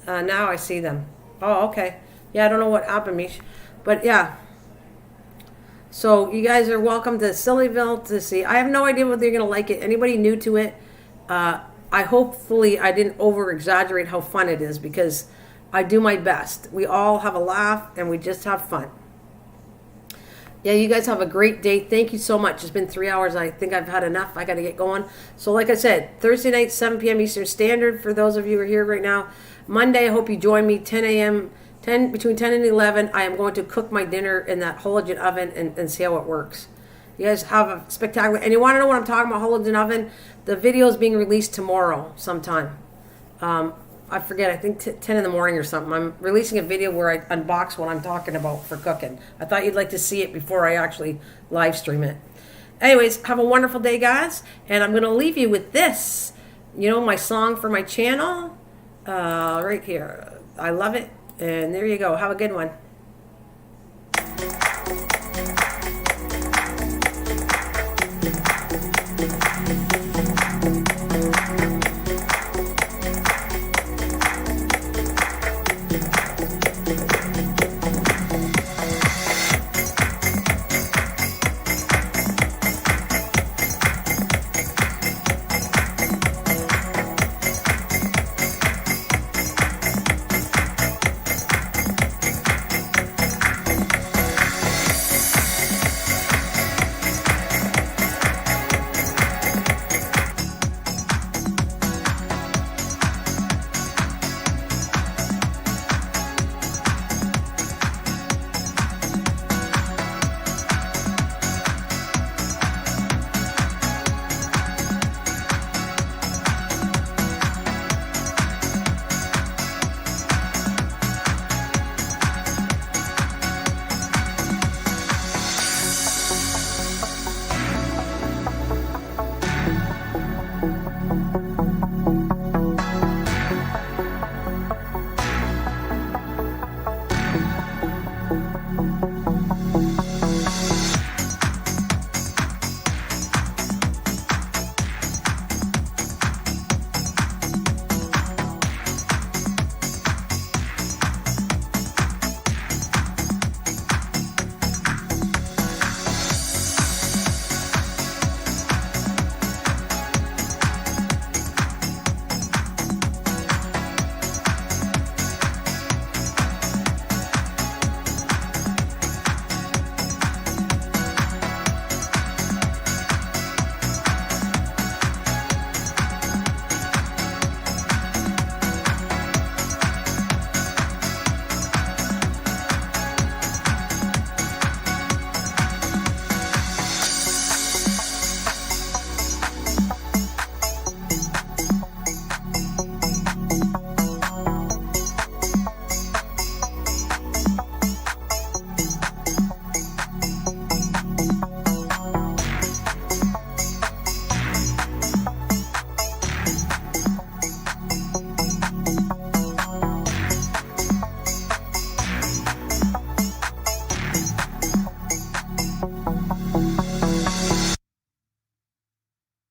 S1: Now I see them. Oh, okay. Yeah, I don't know what happened, Mish. But yeah. So you guys are welcome to Sillyville to see. I have no idea whether you're going to like it. Anybody new to it, hopefully I didn't over-exaggerate how fun it is, because I do my best. We all have a laugh, and we just have fun. Yeah, you guys have a great day. Thank you so much. It's been 3 hours. I think I've had enough. I got to get going. So like I said, Thursday night, 7 p.m. Eastern Standard for those of you who are here right now. Monday, I hope you join me, 10 a.m., between 10 and 11. I am going to cook my dinner in that Halogen oven and see how it works. You guys have a spectacular, and you want to know what I'm talking about, Halogen oven? The video is being released tomorrow sometime. I forget, I think 10 in the morning or something. I'm releasing a video where I unbox what I'm talking about for cooking. I thought you'd like to see it before I actually live stream it. Anyways, have a wonderful day, guys. And I'm going to leave you with this. You know, my song for my channel? Right here. I love it. And there you go. Have a good one.